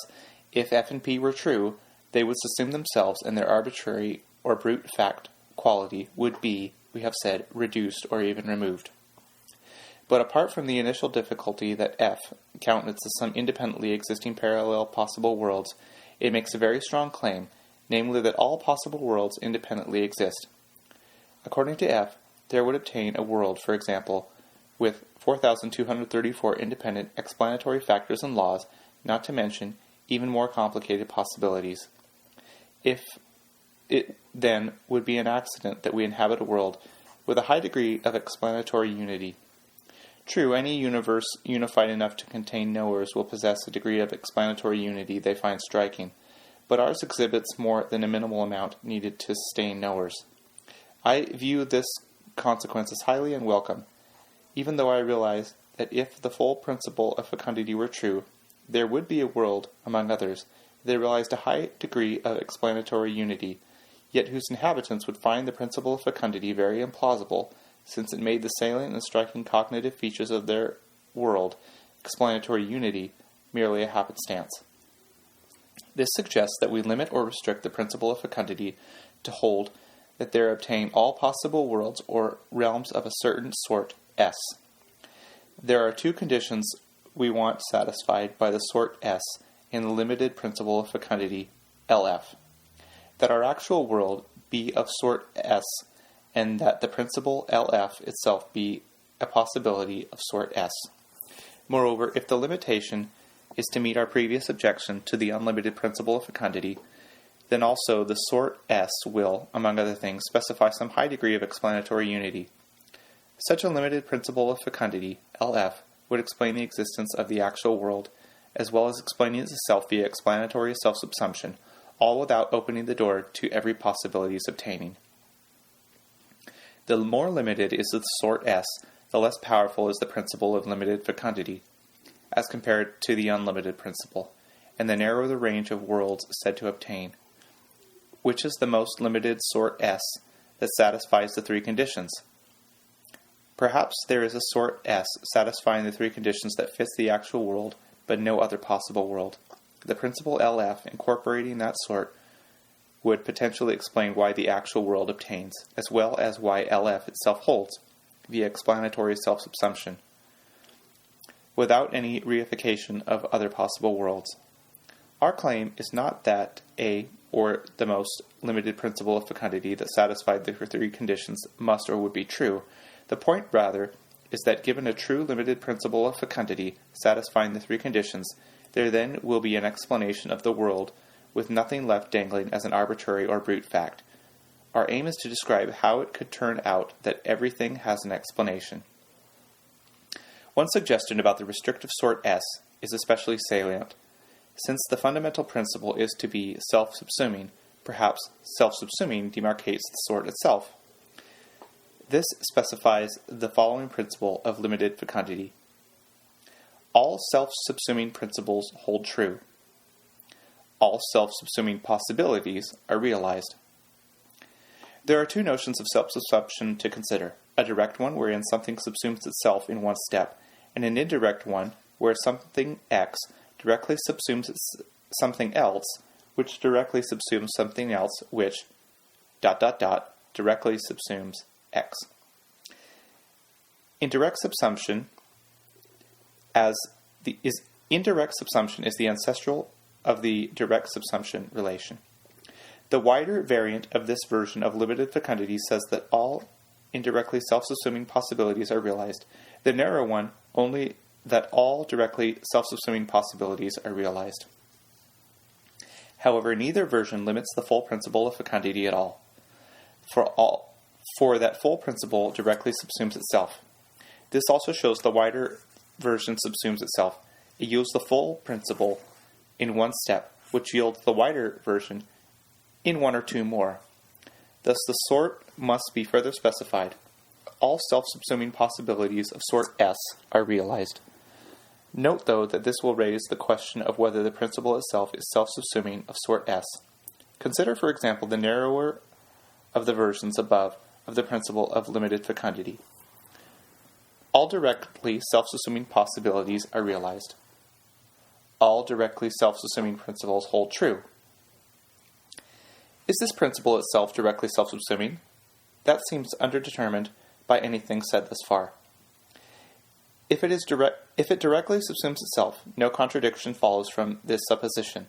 if F and P were true, they would subsume themselves, and their arbitrary or brute fact quality would be, we have said, reduced or even removed. But apart from the initial difficulty that F countenance as some independently existing parallel possible worlds, it makes a very strong claim, namely that all possible worlds independently exist. According to F, there would obtain a world, for example, with 4,234 independent explanatory factors and laws, not to mention even more complicated possibilities. If it then would be an accident that we inhabit a world with a high degree of explanatory unity. True, any universe unified enough to contain knowers will possess a degree of explanatory unity they find striking, but ours exhibits more than a minimal amount needed to sustain knowers. I view this consequence as highly unwelcome, even though I realize that if the full principle of fecundity were true, there would be a world, among others, that realized a high degree of explanatory unity, yet whose inhabitants would find the principle of fecundity very implausible, since it made the salient and striking cognitive features of their world, explanatory unity, merely a happenstance. This suggests that we limit or restrict the principle of fecundity to hold that there obtain all possible worlds or realms of a certain sort S. There are two conditions we want satisfied by the sort S in the limited principle of fecundity, LF. That our actual world be of sort S, and that the principle LF itself be a possibility of sort S. Moreover, if the limitation is to meet our previous objection to the unlimited principle of fecundity, then also the sort S will, among other things, specify some high degree of explanatory unity. Such a limited principle of fecundity, LF, would explain the existence of the actual world, as well as explaining itself via explanatory self-subsumption, all without opening the door to every possibility's obtaining. The more limited is the sort S, the less powerful is the principle of limited fecundity, as compared to the unlimited principle, and the narrower the range of worlds said to obtain. Which is the most limited sort S that satisfies the three conditions? Perhaps there is a sort S satisfying the three conditions that fits the actual world, but no other possible world. The principle LF, incorporating that sort, would potentially explain why the actual world obtains, as well as why LF itself holds, via explanatory self-subsumption, without any reification of other possible worlds. Our claim is not that A, or the most limited principle of fecundity that satisfied the three conditions, must or would be true. The point, rather, is that given a true limited principle of fecundity satisfying the three conditions, there then will be an explanation of the world, with nothing left dangling as an arbitrary or brute fact. Our aim is to describe how it could turn out that everything has an explanation. One suggestion about the restrictive sort S is especially salient. Since the fundamental principle is to be self-subsuming, perhaps self-subsuming demarcates the sort itself. This specifies the following principle of limited fecundity. All self-subsuming principles hold true. All self-subsuming possibilities are realized. There are two notions of self-subsumption to consider, a direct one wherein something subsumes itself in one step, and an indirect one where something X directly subsumes something else, which directly subsumes something else, which ... directly subsumes X. Indirect subsumption is the ancestral of the direct subsumption relation. The wider variant of this version of limited fecundity says that all indirectly self-subsuming possibilities are realized. The narrow one, only that all directly self-subsuming possibilities are realized. However, neither version limits the full principle of fecundity at all. For that full principle directly subsumes itself. This also shows the wider version subsumes itself. It yields the full principle in one step, which yields the wider version in one or two more. Thus the sort must be further specified. all self-subsuming possibilities of sort S are realized. Note, though, that this will raise the question of whether the principle itself is self-subsuming of sort S. Consider, for example, the narrower of the versions above of the principle of limited fecundity. All directly self-subsuming possibilities are realized. All directly self-subsuming principles hold true. Is this principle itself directly self-subsuming? That seems underdetermined by anything said thus far. If it directly subsumes itself, no contradiction follows from this supposition.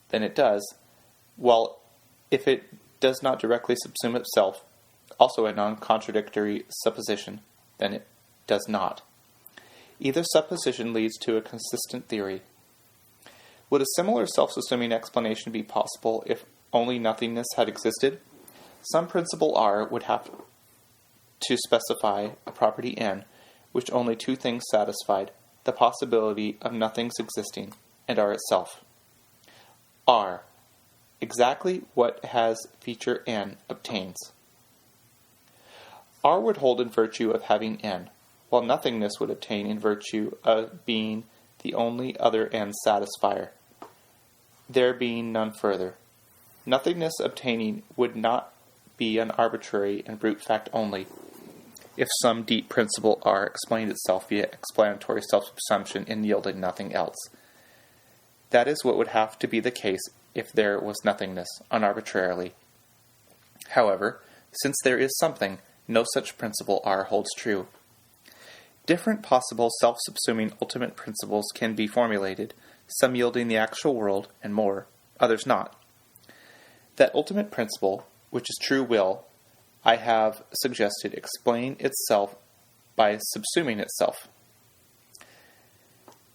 Then it does, while if it does not directly subsume itself, also a non-contradictory supposition, then it does not. Either supposition leads to a consistent theory. Would a similar self-subsuming explanation be possible if only nothingness had existed? Some principle R would have to specify a property N, which only two things satisfied, the possibility of nothing's existing, and R itself. R, exactly what has feature N obtains. R would hold in virtue of having N, while nothingness would obtain in virtue of being the only other N satisfier, there being none further. Nothingness obtaining would not be an arbitrary and brute fact only, if some deep principle R explained itself via explanatory self-subsumption in yielding nothing else. That is what would have to be the case if there was nothingness, unarbitrarily. However, since there is something, no such principle R holds true. Different possible self-subsuming ultimate principles can be formulated, some yielding the actual world, and more, others not. That ultimate principle, which is true will, I have suggested explain itself by subsuming itself.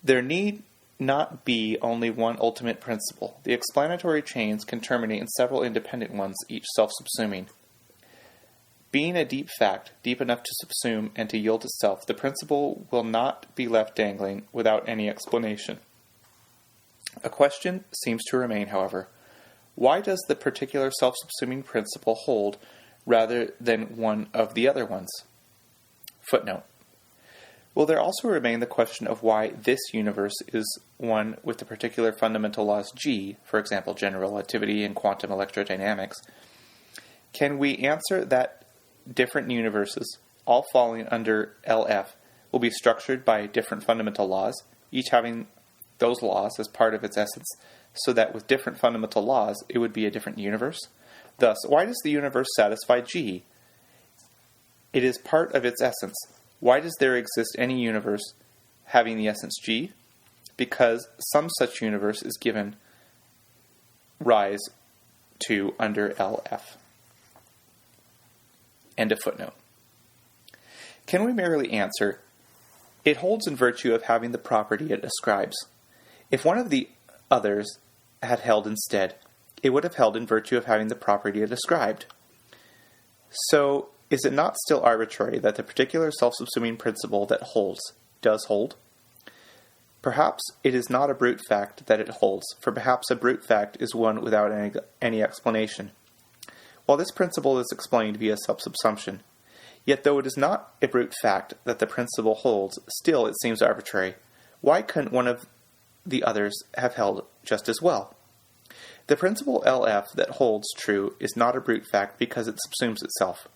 There need not be only one ultimate principle. The explanatory chains can terminate in several independent ones, each self-subsuming. Being a deep fact, deep enough to subsume and to yield itself, the principle will not be left dangling without any explanation. A question seems to remain, however. Why does the particular self-subsuming principle hold rather than one of the other ones? Footnote. Will there also remain the question of why this universe is one with the particular fundamental laws G, for example, general relativity and quantum electrodynamics? Can we answer that different universes, all falling under LF, will be structured by different fundamental laws, each having those laws as part of its essence, so that with different fundamental laws it would be a different universe? Thus, why does the universe satisfy G? It is part of its essence. Why does there exist any universe having the essence G? Because some such universe is given rise to under LF. End of footnote. Can we merely answer, it holds in virtue of having the property it ascribes? If one of the others had held instead, it would have held in virtue of having the property it ascribed. So, is it not still arbitrary that the particular self-subsuming principle that holds does hold? Perhaps it is not a brute fact that it holds, for perhaps a brute fact is one without any explanation. While this principle is explained via self-subsumption, yet though it is not a brute fact that the principle holds, still it seems arbitrary. Why couldn't one of the others have held just as well? The principle LF that holds true is not a brute fact because it subsumes itself.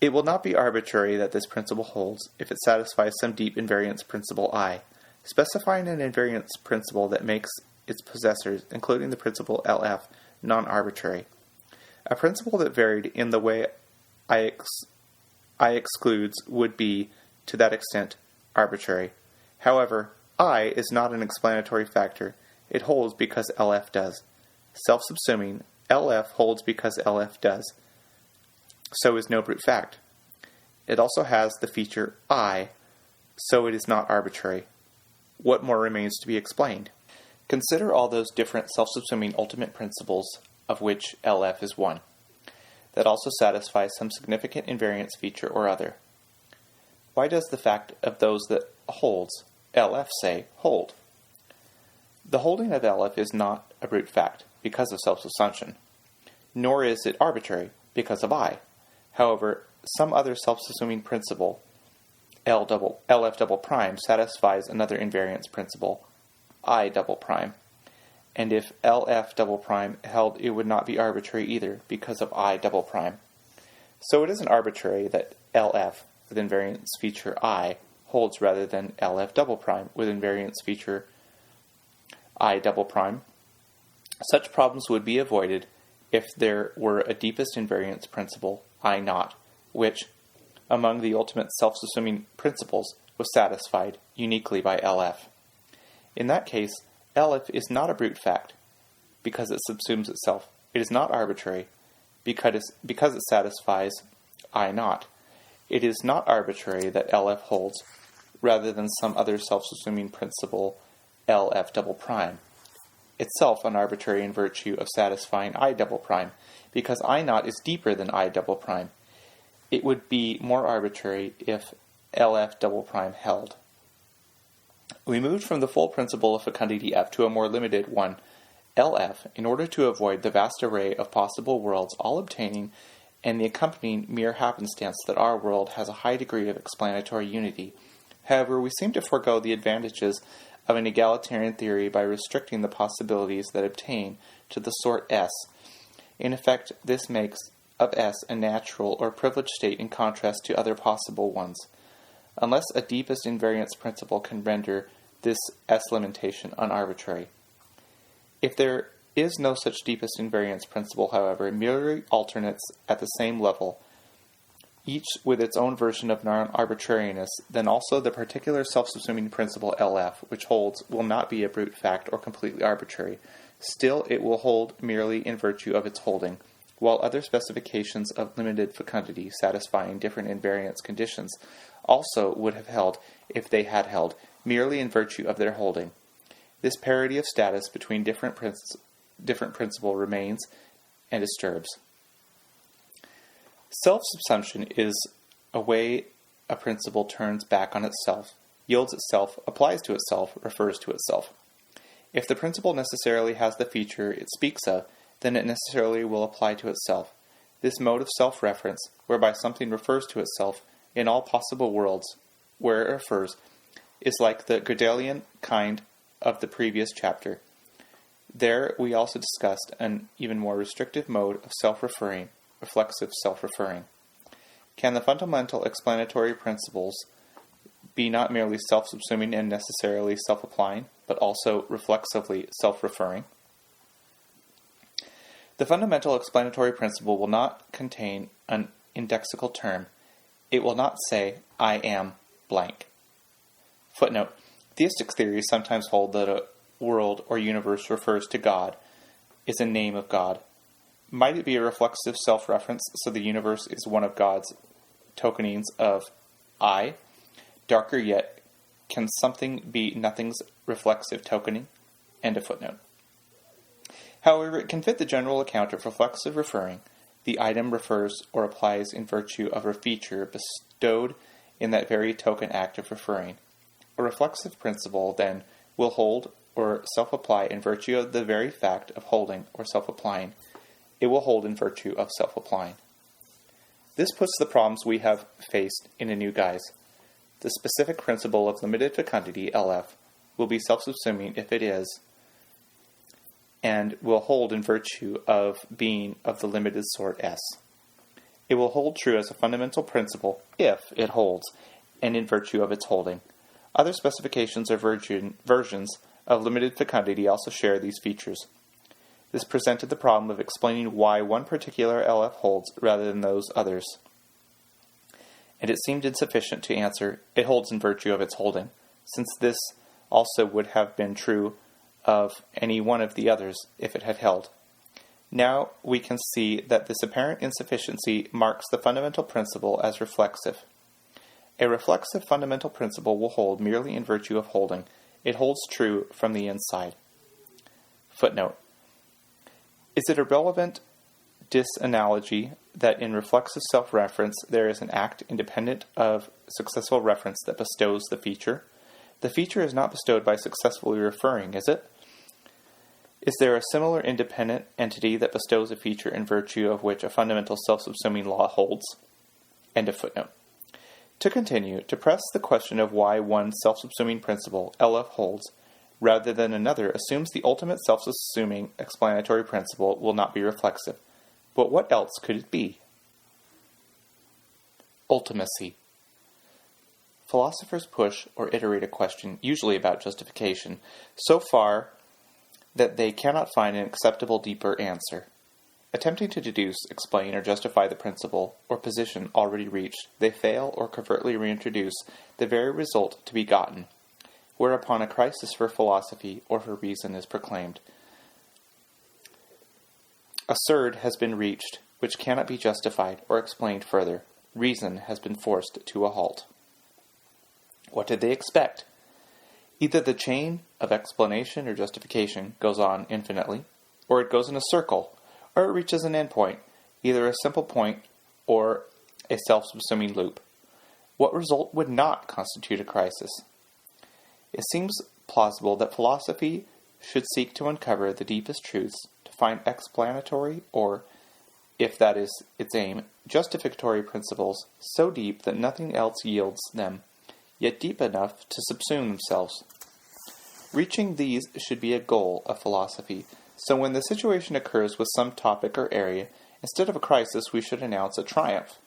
It will not be arbitrary that this principle holds if it satisfies some deep invariance principle I, specifying an invariance principle that makes its possessors, including the principle LF, non-arbitrary. A principle that varied in the way I excludes would be, to that extent, arbitrary. However, I is not an explanatory factor. It holds because LF does. Self-subsuming, LF holds because LF does. So is no brute fact. It also has the feature I, so it is not arbitrary. What more remains to be explained? Consider all those different self-subsuming ultimate principles of which LF is one, that also satisfy some significant invariance feature or other. Why does the fact of those that holds, LF say, hold? The holding of LF is not a brute fact, because of self-subsumption, nor is it arbitrary, because of I. However, some other self-subsuming principle, LF double prime, satisfies another invariance principle, I double prime. And if LF double prime held, it would not be arbitrary either, because of I double prime. So it isn't arbitrary that LF with invariance feature I holds rather than LF double prime with invariance feature I double prime. Such problems would be avoided if there were a deepest invariance principle, I naught, which, among the ultimate self-subsuming principles, was satisfied uniquely by LF. In that case, LF is not a brute fact, because it subsumes itself. It is not arbitrary, because it satisfies I naught. It is not arbitrary that LF holds, rather than some other self-subsuming principle, LF double prime. Itself unarbitrary in virtue of satisfying I double prime, because I naught is deeper than I double prime. It would be more arbitrary if LF double prime held. We moved from the full principle of fecundity F to a more limited one, LF, in order to avoid the vast array of possible worlds all obtaining and the accompanying mere happenstance that our world has a high degree of explanatory unity. However, we seem to forego the advantages of an egalitarian theory by restricting the possibilities that obtain to the sort S. In effect, this makes of S a natural or privileged state in contrast to other possible ones, unless a deepest invariance principle can render this S limitation unarbitrary. If there is no such deepest invariance principle, however, merely alternates at the same level, each with its own version of non-arbitrariness, then also the particular self-subsuming principle LF, which holds, will not be a brute fact or completely arbitrary. Still, it will hold merely in virtue of its holding, while other specifications of limited fecundity satisfying different invariance conditions also would have held, if they had held, merely in virtue of their holding. This parity of status between different principle remains and disturbs. Self-subsumption is a way a principle turns back on itself, yields itself, applies to itself, refers to itself. If the principle necessarily has the feature it speaks of, then it necessarily will apply to itself. This mode of self-reference, whereby something refers to itself in all possible worlds where it refers, is like the Gödelian kind of the previous chapter. There we also discussed an even more restrictive mode of self-referring, reflexive self-referring. Can the fundamental explanatory principles be not merely self-subsuming and necessarily self-applying, but also reflexively self-referring? The fundamental explanatory principle will not contain an indexical term. It will not say, I am blank. Footnote: theistic theories sometimes hold that a world or universe refers to God, is a name of God. Might it be a reflexive self-reference, so the universe is one of God's tokenings of I? Darker yet, can something be nothing's reflexive tokening? End of footnote. However, it can fit the general account of reflexive referring. The item refers or applies in virtue of a feature bestowed in that very token act of referring. A reflexive principle, then, will hold or self-apply in virtue of the very fact of holding or self-applying. It will hold in virtue of self-applying. This puts the problems we have faced in a new guise. The specific principle of limited fecundity, LF, will be self-subsuming if it is, and will hold in virtue of being of the limited sort S. It will hold true as a fundamental principle if it holds, and in virtue of its holding. Other specifications or versions of limited fecundity also share these features. This presented the problem of explaining why one particular LF holds rather than those others. And it seemed insufficient to answer, it holds in virtue of its holding, since this also would have been true of any one of the others if it had held. Now we can see that this apparent insufficiency marks the fundamental principle as reflexive. A reflexive fundamental principle will hold merely in virtue of holding. It holds true from the inside. Footnote: is it a relevant disanalogy that in reflexive self-reference there is an act independent of successful reference that bestows the feature? The feature is not bestowed by successfully referring, is it? Is there a similar independent entity that bestows a feature in virtue of which a fundamental self-subsuming law holds? End of footnote. To continue, to press the question of why one self-subsuming principle, LF, holds, rather than another, assumes the ultimate self-subsuming explanatory principle will not be reflexive. But what else could it be? Ultimacy. Philosophers push or iterate a question, usually about justification, so far that they cannot find an acceptable deeper answer. Attempting to deduce, explain, or justify the principle or position already reached, they fail or covertly reintroduce the very result to be gotten, whereupon a crisis for philosophy or for reason is proclaimed. A surd has been reached, which cannot be justified or explained further. Reason has been forced to a halt. What did they expect? Either the chain of explanation or justification goes on infinitely, or it goes in a circle, or it reaches an endpoint, either a simple point or a self-subsuming loop. What result would not constitute a crisis? It seems plausible that philosophy should seek to uncover the deepest truths, to find explanatory or, if that is its aim, justificatory principles so deep that nothing else yields them, yet deep enough to subsume themselves. Reaching these should be a goal of philosophy, so when the situation occurs with some topic or area, instead of a crisis, we should announce a triumph.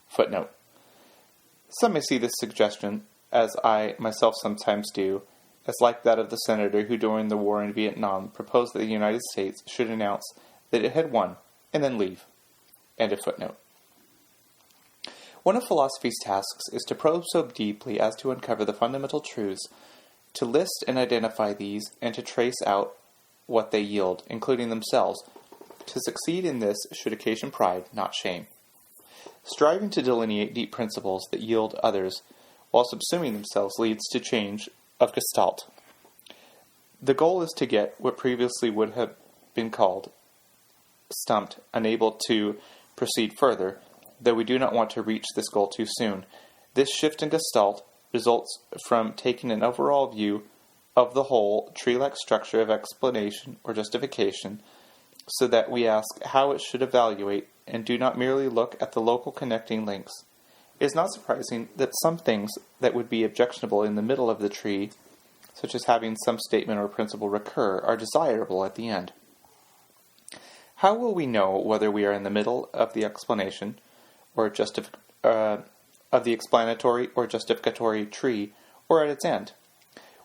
Footnote. Some may see this suggestion, as I myself sometimes do, as like that of the senator who during the war in Vietnam proposed that the United States should announce that it had won, and then leave. End of footnote. One of philosophy's tasks is to probe so deeply as to uncover the fundamental truths, to list and identify these, and to trace out what they yield, including themselves. To succeed in this should occasion pride, not shame. Striving to delineate deep principles that yield others, while subsuming themselves, leads to change of gestalt. The goal is to get what previously would have been called stumped, unable to proceed further, though we do not want to reach this goal too soon. This shift in gestalt results from taking an overall view of the whole tree-like structure of explanation or justification, so that we ask how it should evaluate and do not merely look at the local connecting links. It is not surprising that some things that would be objectionable in the middle of the tree, such as having some statement or principle recur, are desirable at the end. How will we know whether we are in the middle of the explanation or of the explanatory or justificatory tree, or at its end?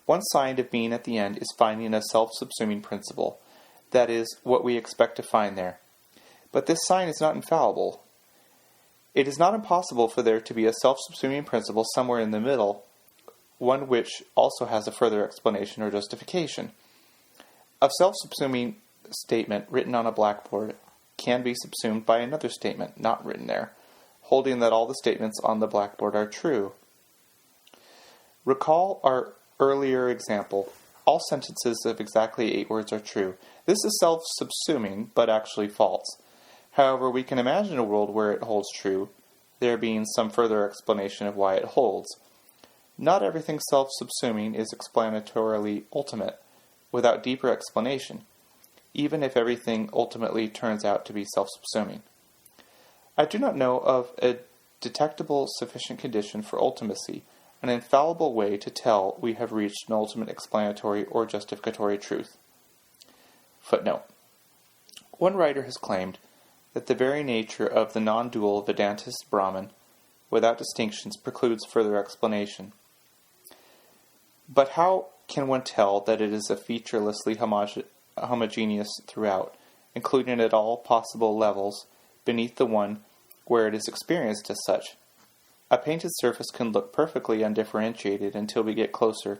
One sign of being at the end is finding a self-subsuming principle. That is what we expect to find there. But this sign is not infallible. It is not impossible for there to be a self-subsuming principle somewhere in the middle, one which also has a further explanation or justification. A self-subsuming statement written on a blackboard can be subsumed by another statement not written there, holding that all the statements on the blackboard are true. Recall our earlier example. All sentences of exactly 8 words are true. This is self-subsuming, but actually false. However, we can imagine a world where it holds true, there being some further explanation of why it holds. Not everything self-subsuming is explanatorily ultimate, without deeper explanation, even if everything ultimately turns out to be self-subsuming. I do not know of a detectable sufficient condition for ultimacy, an infallible way to tell we have reached an ultimate explanatory or justificatory truth. Footnote. One writer has claimed that the very nature of the non-dual Vedantist Brahman, without distinctions, precludes further explanation. But how can one tell that it is a featurelessly homogeneous throughout, including at all possible levels, beneath the one where it is experienced as such? A painted surface can look perfectly undifferentiated until we get closer,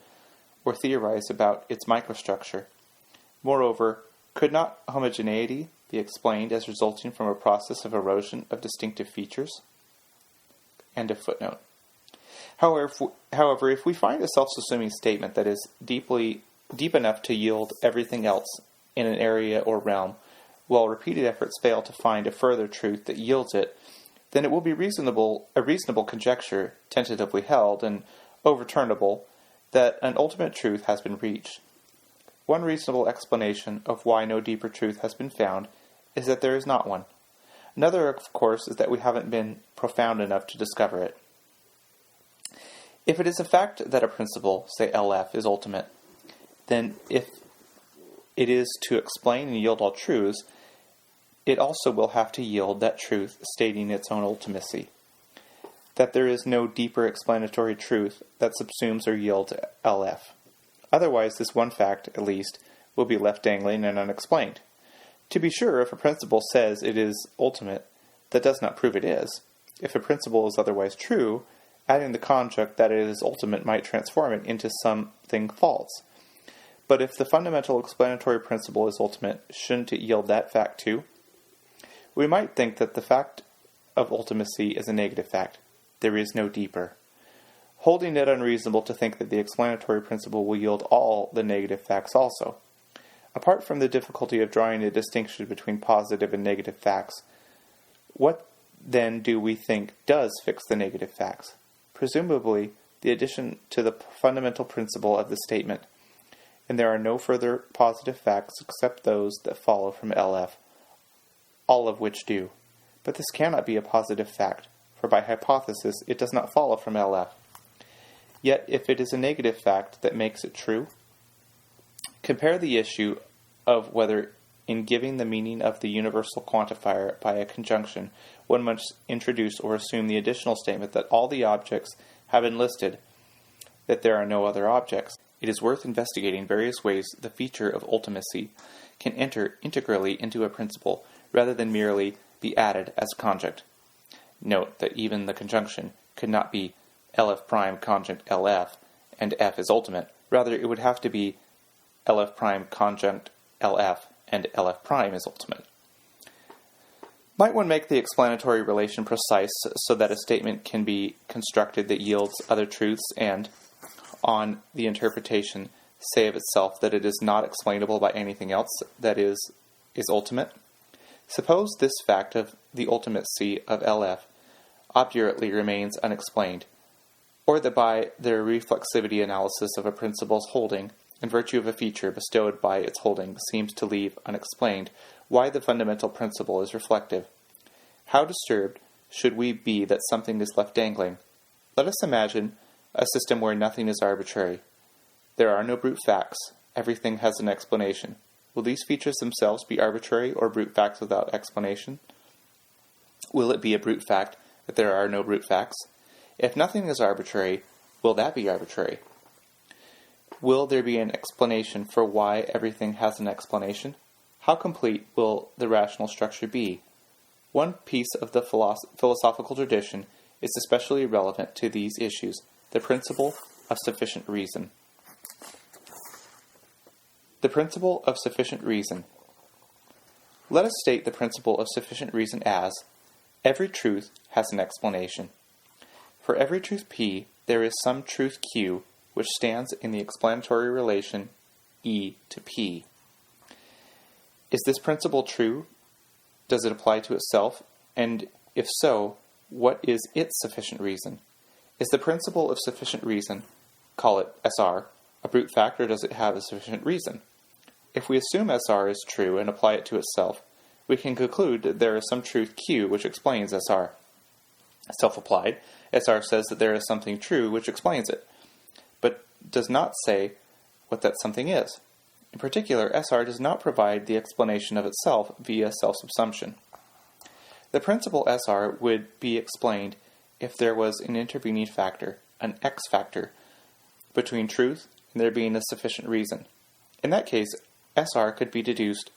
or theorize about its microstructure. Moreover, could not homogeneity be explained as resulting from a process of erosion of distinctive features? End of footnote. However, if we find a self-subsuming statement that is deep enough to yield everything else in an area or realm, while repeated efforts fail to find a further truth that yields it, then it will be a reasonable conjecture, tentatively held and overturnable, that an ultimate truth has been reached. One reasonable explanation of why no deeper truth has been found is that there is not one. Another, of course, is that we haven't been profound enough to discover it. If it is a fact that a principle, say LF, is ultimate, then if it is to explain and yield all truths, it also will have to yield that truth stating its own ultimacy. That there is no deeper explanatory truth that subsumes or yields LF. Otherwise, this one fact, at least, will be left dangling and unexplained. To be sure, if a principle says it is ultimate, that does not prove it is. If a principle is otherwise true, adding the conjunct that it is ultimate might transform it into something false. But if the fundamental explanatory principle is ultimate, shouldn't it yield that fact too? We might think that the fact of ultimacy is a negative fact. There is no deeper. Holding it unreasonable to think that the explanatory principle will yield all the negative facts also. Apart from the difficulty of drawing a distinction between positive and negative facts, what then do we think does fix the negative facts? Presumably, the addition to the fundamental principle of the statement, and there are no further positive facts except those that follow from LF, all of which do. But this cannot be a positive fact, for by hypothesis it does not follow from LF. Yet if it is a negative fact that makes it true, compare the issue of whether in giving the meaning of the universal quantifier by a conjunction, one must introduce or assume the additional statement that all the objects have been listed, that there are no other objects. It is worth investigating various ways the feature of ultimacy can enter integrally into a principle, rather than merely be added as a conjunct. Note that even the conjunction could not be LF prime conjunct LF and F is ultimate. Rather, it would have to be LF prime conjunct LF and LF prime is ultimate. Might one make the explanatory relation precise so that a statement can be constructed that yields other truths and, on the interpretation, say of itself that it is not explainable by anything else that is ultimate? Suppose this fact of the ultimacy of LF obdurately remains unexplained, or that by the reflexivity analysis of a principle's holding, in virtue of a feature bestowed by its holding, seems to leave unexplained why the fundamental principle is reflective. How disturbed should we be that something is left dangling? Let us imagine a system where nothing is arbitrary. There are no brute facts. Everything has an explanation. Will these features themselves be arbitrary or brute facts without explanation? Will it be a brute fact that there are no brute facts? If nothing is arbitrary, will that be arbitrary? Will there be an explanation for why everything has an explanation? How complete will the rational structure be? One piece of the philosophical tradition is especially relevant to these issues, the principle of sufficient reason. The principle of sufficient reason. Let us state the principle of sufficient reason as, every truth has an explanation. For every truth P, there is some truth Q which stands in the explanatory relation E to P. Is this principle true? Does it apply to itself? And if so, what is its sufficient reason? Is the principle of sufficient reason, call it SR, a brute fact, or does it have a sufficient reason? If we assume SR is true and apply it to itself, we can conclude that there is some truth Q which explains SR. Self-applied, SR says that there is something true which explains it, but does not say what that something is. In particular, SR does not provide the explanation of itself via self-subsumption. The principle SR would be explained if there was an intervening factor, an X factor, between truth and there being a sufficient reason. In that case, SR could be deduced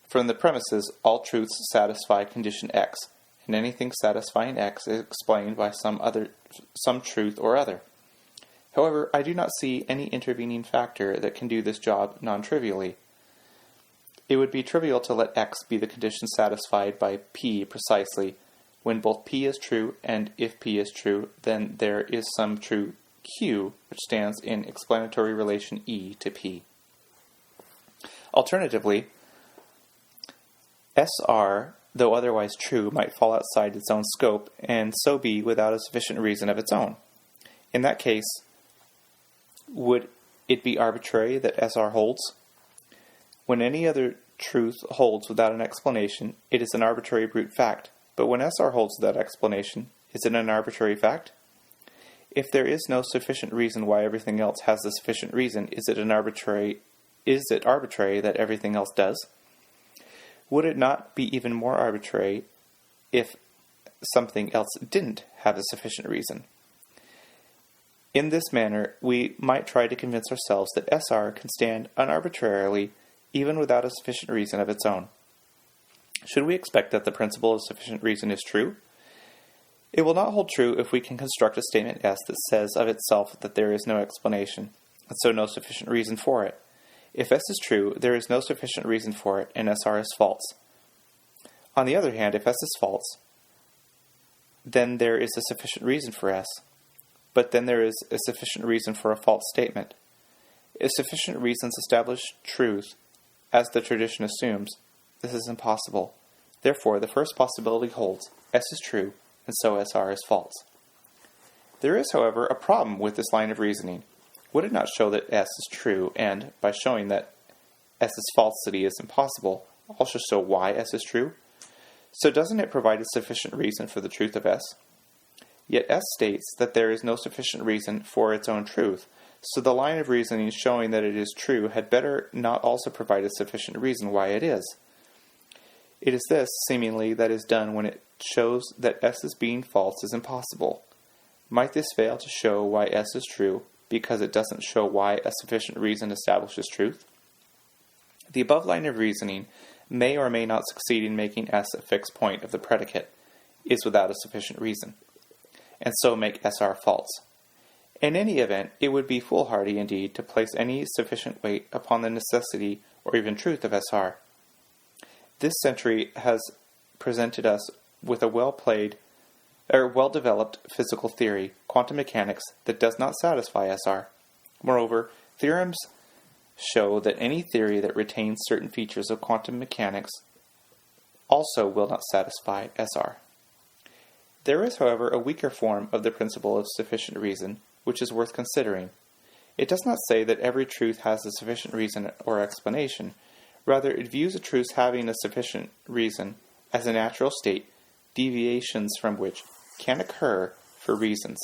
from the premises all truths satisfy condition X, and anything satisfying X is explained by some truth or other. However, I do not see any intervening factor that can do this job non-trivially. It would be trivial to let X be the condition satisfied by P precisely, when both P is true, and if P is true, then there is some true Q which stands in explanatory relation E to P. Alternatively, SR, though otherwise true, might fall outside its own scope, and so be without a sufficient reason of its own. In that case, would it be arbitrary that SR holds? When any other truth holds without an explanation, it is an arbitrary brute fact. But when SR holds without explanation, is it an arbitrary fact? If there is no sufficient reason why everything else has a sufficient reason, is it arbitrary that everything else does? Would it not be even more arbitrary if something else didn't have a sufficient reason? In this manner, we might try to convince ourselves that SR can stand unarbitrarily even without a sufficient reason of its own. Should we expect that the principle of sufficient reason is true? It will not hold true if we can construct a statement S that says of itself that there is no explanation, and so no sufficient reason for it. If S is true, there is no sufficient reason for it, and SR is false. On the other hand, if S is false, then there is a sufficient reason for S, but then there is a sufficient reason for a false statement. If sufficient reasons establish truth, as the tradition assumes, this is impossible. Therefore, the first possibility holds, S is true, and so SR is false. There is, however, a problem with this line of reasoning. Would it not show that S is true, and, by showing that S's falsity is impossible, also show why S is true? So doesn't it provide a sufficient reason for the truth of S? Yet S states that there is no sufficient reason for its own truth, so the line of reasoning showing that it is true had better not also provide a sufficient reason why it is. It is this, seemingly, that is done when it shows that S's being false is impossible. Might this fail to show why S is true, because it doesn't show why a sufficient reason establishes truth? The above line of reasoning may or may not succeed in making S a fixed point of the predicate, is without a sufficient reason, and so make SR false. In any event, it would be foolhardy indeed to place any sufficient weight upon the necessity or even truth of SR. This century has presented us with a well-developed physical theory, quantum mechanics, that does not satisfy SR. Moreover, theorems show that any theory that retains certain features of quantum mechanics also will not satisfy SR. There is, however, a weaker form of the principle of sufficient reason, which is worth considering. It does not say that every truth has a sufficient reason or explanation. Rather, it views a truth having a sufficient reason as a natural state, deviations from which can occur for reasons.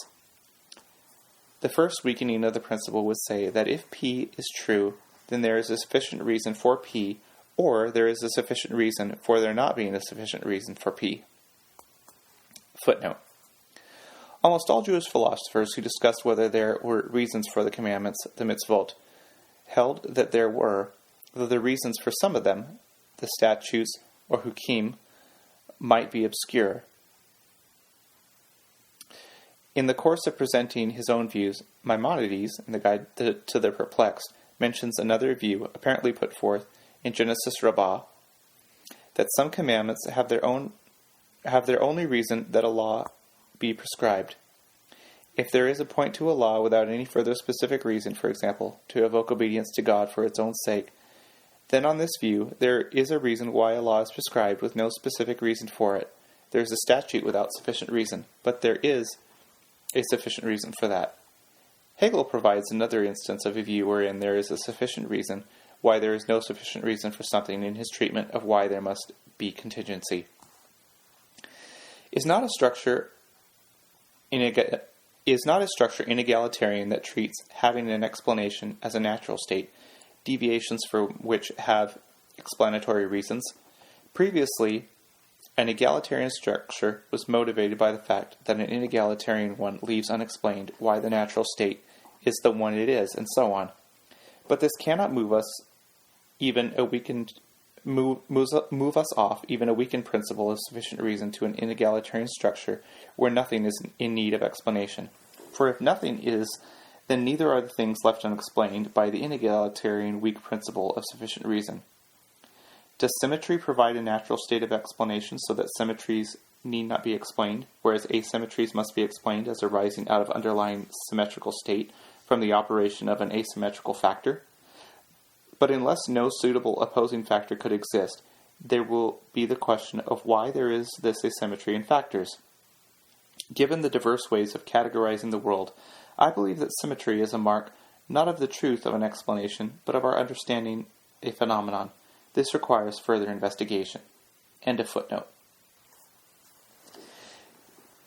The first weakening of the principle would say that if P is true, then there is a sufficient reason for P, or there is a sufficient reason for there not being a sufficient reason for P. Footnote. Almost all Jewish philosophers who discussed whether there were reasons for the commandments, the mitzvot, held that there were, though the reasons for some of them, the statutes or hukim, might be obscure. In the course of presenting his own views, Maimonides, in the Guide to the Perplexed, mentions another view, apparently put forth in Genesis Rabbah, that some commandments have their only reason that a law be prescribed. If there is a point to a law without any further specific reason, for example, to evoke obedience to God for its own sake, then on this view, there is a reason why a law is prescribed with no specific reason for it. There is a statute without sufficient reason, but there is a sufficient reason for that. Hegel provides another instance of a view wherein there is a sufficient reason why there is no sufficient reason for something in his treatment of why there must be contingency. Is not a structure inegalitarian that treats having an explanation as a natural state, deviations for which have explanatory reasons? Previously, an egalitarian structure was motivated by the fact that an inegalitarian one leaves unexplained why the natural state is the one it is, and so on. But this cannot move us off even a weakened principle of sufficient reason to an inegalitarian structure where nothing is in need of explanation. For if nothing is, then neither are the things left unexplained by the inegalitarian weak principle of sufficient reason. Does symmetry provide a natural state of explanation so that symmetries need not be explained, whereas asymmetries must be explained as arising out of underlying symmetrical state from the operation of an asymmetrical factor? But unless no suitable opposing factor could exist, there will be the question of why there is this asymmetry in factors. Given the diverse ways of categorizing the world, I believe that symmetry is a mark not of the truth of an explanation, but of our understanding a phenomenon. This requires further investigation. End of footnote.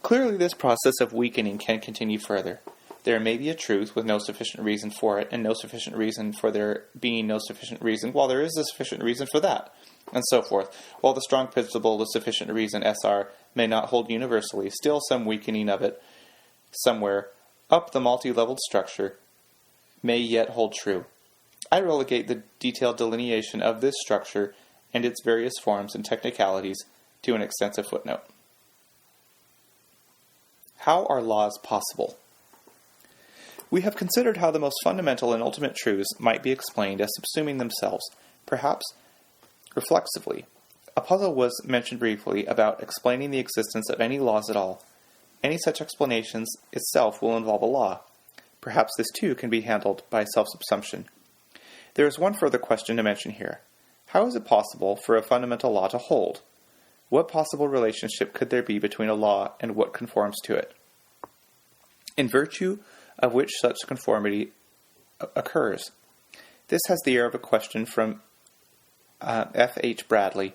Clearly, this process of weakening can continue further. There may be a truth with no sufficient reason for it, and no sufficient reason for there being no sufficient reason, while there is a sufficient reason for that, and so forth. While the strong principle of sufficient reason, SR, may not hold universally, still some weakening of it somewhere up the multi-leveled structure may yet hold true. I relegate the detailed delineation of this structure and its various forms and technicalities to an extensive footnote. How are laws possible? We have considered how the most fundamental and ultimate truths might be explained as subsuming themselves, perhaps reflexively. A puzzle was mentioned briefly about explaining the existence of any laws at all. Any such explanations itself will involve a law. Perhaps this too can be handled by self-subsumption. There is one further question to mention here. How is it possible for a fundamental law to hold? What possible relationship could there be between a law and what conforms to it? In virtue of which such conformity occurs. This has the air of a question from F. H. Bradley,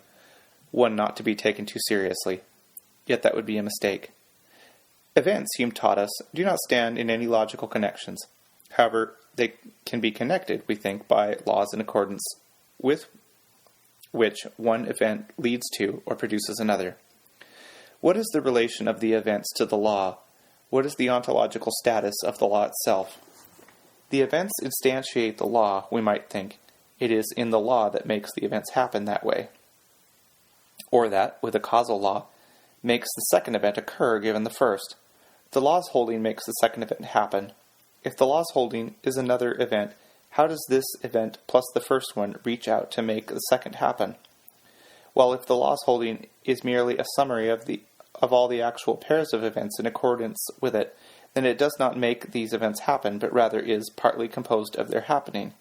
one not to be taken too seriously. Yet that would be a mistake. Events, Hume taught us, do not stand in any logical connections. However, they can be connected, we think, by laws in accordance with which one event leads to or produces another. What is the relation of the events to the law? What is the ontological status of the law itself? The events instantiate the law, we might think. It is in the law that makes the events happen that way. Or that, with a causal law, makes the second event occur given the first. The law's holding makes the second event happen. If the law's holding is another event, how does this event plus the first one reach out to make the second happen? While if the law's holding is merely a summary of all the actual pairs of events in accordance with it, then it does not make these events happen, but rather is partly composed of their happening.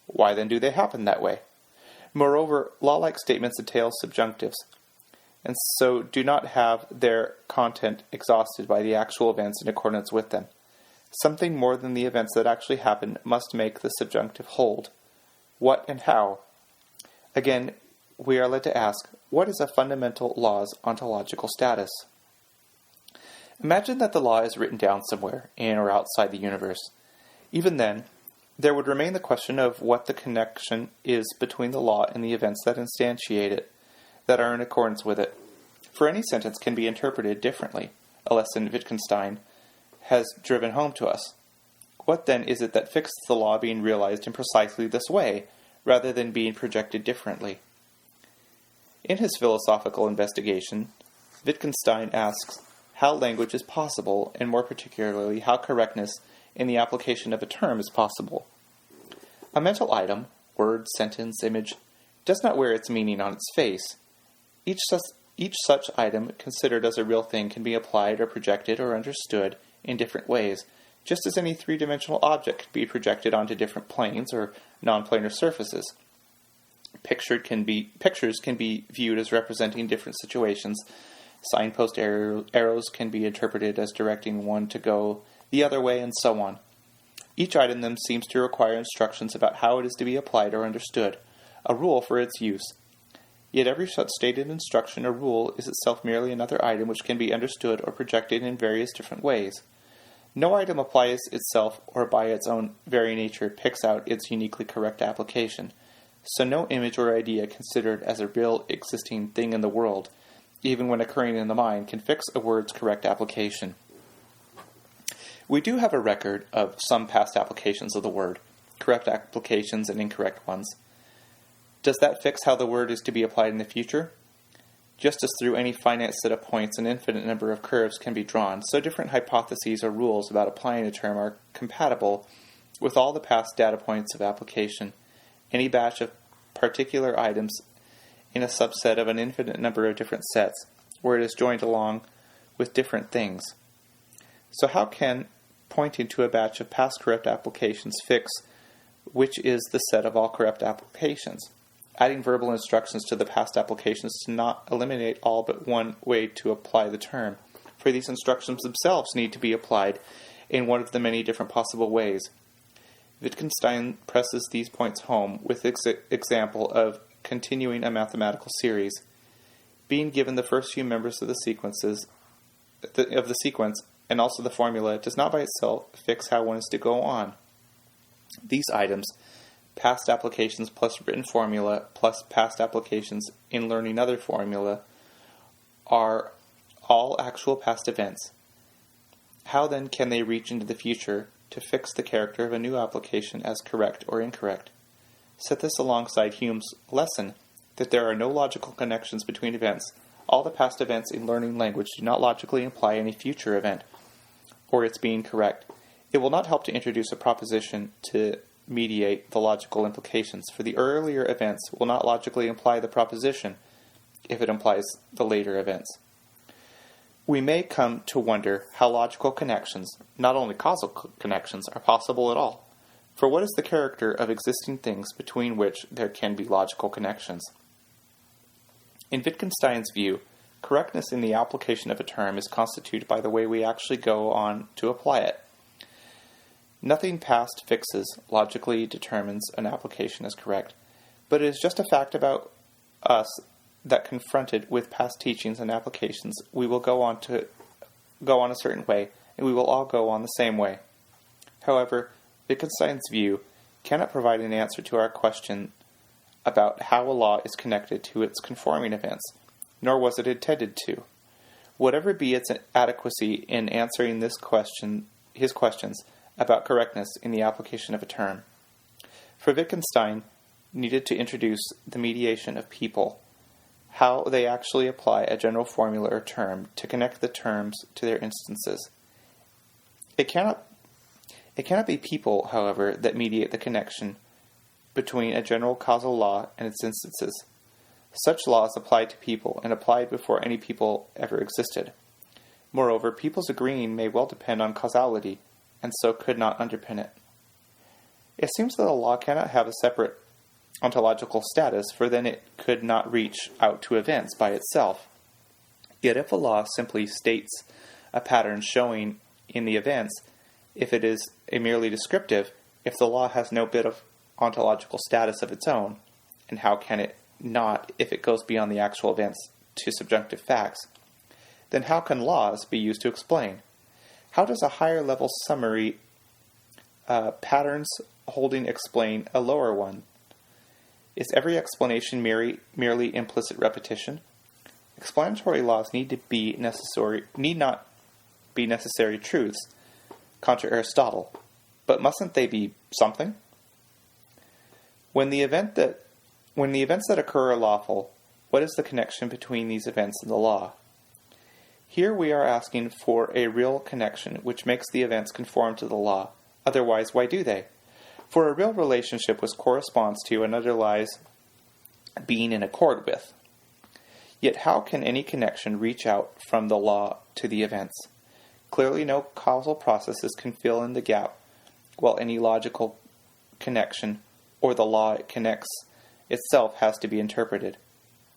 Why then do they happen that way? Moreover, law-like statements entail subjunctives, and so do not have their content exhausted by the actual events in accordance with them. Something more than the events that actually happen must make the subjunctive hold. What and how? Again, we are led to ask, what is a fundamental law's ontological status? Imagine that the law is written down somewhere, in or outside the universe. Even then, there would remain the question of what the connection is between the law and the events that instantiate it, that are in accordance with it. For any sentence can be interpreted differently, a lesson Wittgenstein has driven home to us. What then is it that fixes the law being realized in precisely this way, rather than being projected differently? In his philosophical investigation, Wittgenstein asks how language is possible, and more particularly how correctness in the application of a term is possible. A mental item, word, sentence, image, does not wear its meaning on its face. Each such item considered as a real thing can be applied or projected or understood in different ways, just as any three-dimensional object can be projected onto different planes or non-planar surfaces. Pictures can be viewed as representing different situations. Signpost arrows can be interpreted as directing one to go the other way, and so on. Each item then seems to require instructions about how it is to be applied or understood, a rule for its use. Yet every such stated instruction or rule is itself merely another item which can be understood or projected in various different ways. No item applies itself or by its own very nature picks out its uniquely correct application. So no image or idea considered as a real existing thing in the world, even when occurring in the mind, can fix a word's correct application. We do have a record of some past applications of the word, correct applications and incorrect ones. Does that fix how the word is to be applied in the future? Just as through any finite set of points an infinite number of curves can be drawn, so different hypotheses or rules about applying a term are compatible with all the past data points of application. Any batch of particular items in a subset of an infinite number of different sets, where it is joined along with different things. So how can pointing to a batch of past correct applications fix which is the set of all correct applications? Adding verbal instructions to the past applications does not eliminate all but one way to apply the term, for these instructions themselves need to be applied in one of the many different possible ways. Wittgenstein presses these points home with example of continuing a mathematical series. Being given the first few members of the sequence and also the formula does not by itself fix how one is to go on. These items, past applications plus written formula plus past applications in learning other formula, are all actual past events. How then can they reach into the future to fix the character of a new application as correct or incorrect? Set this alongside Hume's lesson that there are no logical connections between events. All the past events in learning language do not logically imply any future event, or its being correct. It will not help to introduce a proposition to mediate the logical implications, for the earlier events will not logically imply the proposition if it implies the later events. We may come to wonder how logical connections, not only causal connections, are possible at all. For what is the character of existing things between which there can be logical connections? In Wittgenstein's view, correctness in the application of a term is constituted by the way we actually go on to apply it. Nothing past fixes logically determines an application as correct, but it is just a fact about us that confronted with past teachings and applications, we will go on a certain way, and we will all go on the same way. However, Wittgenstein's view cannot provide an answer to our question about how a law is connected to its conforming events, nor was it intended to. Whatever be its adequacy in answering his questions about correctness in the application of a term. For Wittgenstein needed to introduce the mediation of people, how they actually apply a general formula or term to connect the terms to their instances. It cannot be people, however, that mediate the connection between a general causal law and its instances. Such laws apply to people and applied before any people ever existed. Moreover, people's agreeing may well depend on causality, and so could not underpin it. It seems that a law cannot have a separate ontological status, for then it could not reach out to events by itself. Yet if a law simply states a pattern showing in the events, if it is a merely descriptive, if the law has no bit of ontological status of its own, and how can it not if it goes beyond the actual events to subjunctive facts, then how can laws be used to explain? How does a higher level summary patterns holding explain a lower one? Is every explanation merely implicit repetition? Explanatory laws need not be necessary truths, contra Aristotle, but mustn't they be something? When the events that occur are lawful, what is the connection between these events and the law? Here we are asking for a real connection which makes the events conform to the law. Otherwise, why do they? For a real relationship which corresponds to and underlies being in accord with. Yet how can any connection reach out from the law to the events? Clearly no causal processes can fill in the gap, while any logical connection, or the law it connects itself, has to be interpreted.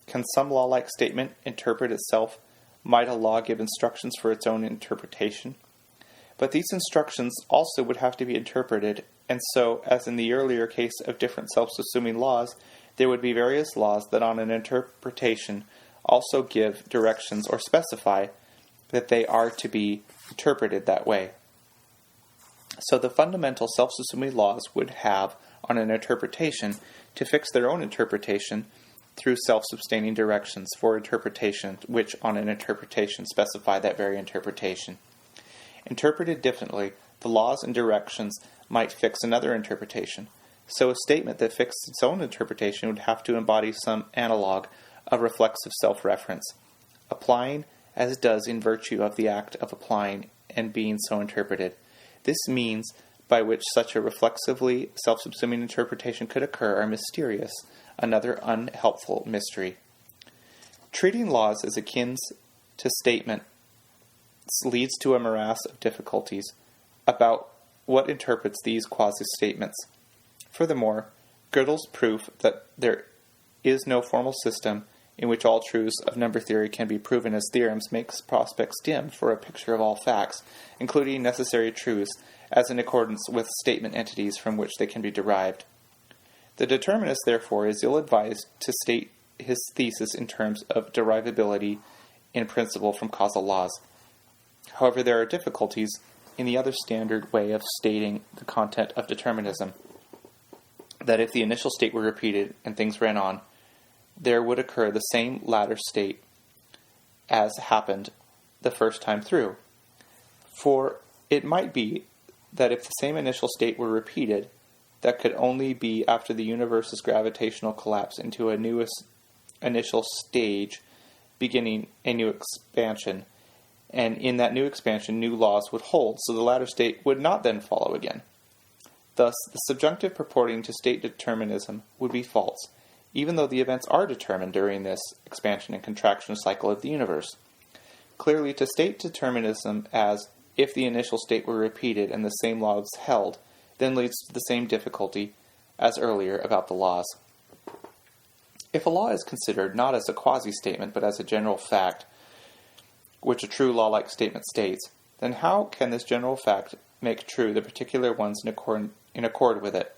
Can some law-like statement interpret itself? Might a law give instructions for its own interpretation? But these instructions also would have to be interpreted, and so, as in the earlier case of different self-subsuming laws, there would be various laws that on an interpretation also give directions or specify that they are to be interpreted that way. So the fundamental self-subsuming laws would have, on an interpretation, to fix their own interpretation through self-sustaining directions for interpretation, which on an interpretation specify that very interpretation. Interpreted differently, the laws and directions might fix another interpretation. So a statement that fixed its own interpretation would have to embody some analog of reflexive self-reference, applying as it does in virtue of the act of applying and being so interpreted. This means by which such a reflexively self-subsuming interpretation could occur are mysterious, another unhelpful mystery. Treating laws as akin to statements leads to a morass of difficulties about what interprets these quasi-statements. Furthermore, Gödel's proof that there is no formal system in which all truths of number theory can be proven as theorems makes prospects dim for a picture of all facts, including necessary truths, as in accordance with statement entities from which they can be derived. The determinist, therefore, is ill-advised to state his thesis in terms of derivability in principle from causal laws. However, there are difficulties in the other standard way of stating the content of determinism, that if the initial state were repeated and things ran on, there would occur the same latter state as happened the first time through. For it might be that if the same initial state were repeated, that could only be after the universe's gravitational collapse into a newest initial stage, beginning a new expansion, and in that new expansion new laws would hold, so the latter state would not then follow again. Thus, the subjunctive purporting to state determinism would be false, even though the events are determined during this expansion and contraction cycle of the universe. Clearly, to state determinism as if the initial state were repeated and the same laws held, then leads to the same difficulty as earlier about the laws. If a law is considered not as a quasi-statement but as a general fact, which a true law-like statement states, then how can this general fact make true the particular ones in accord with it?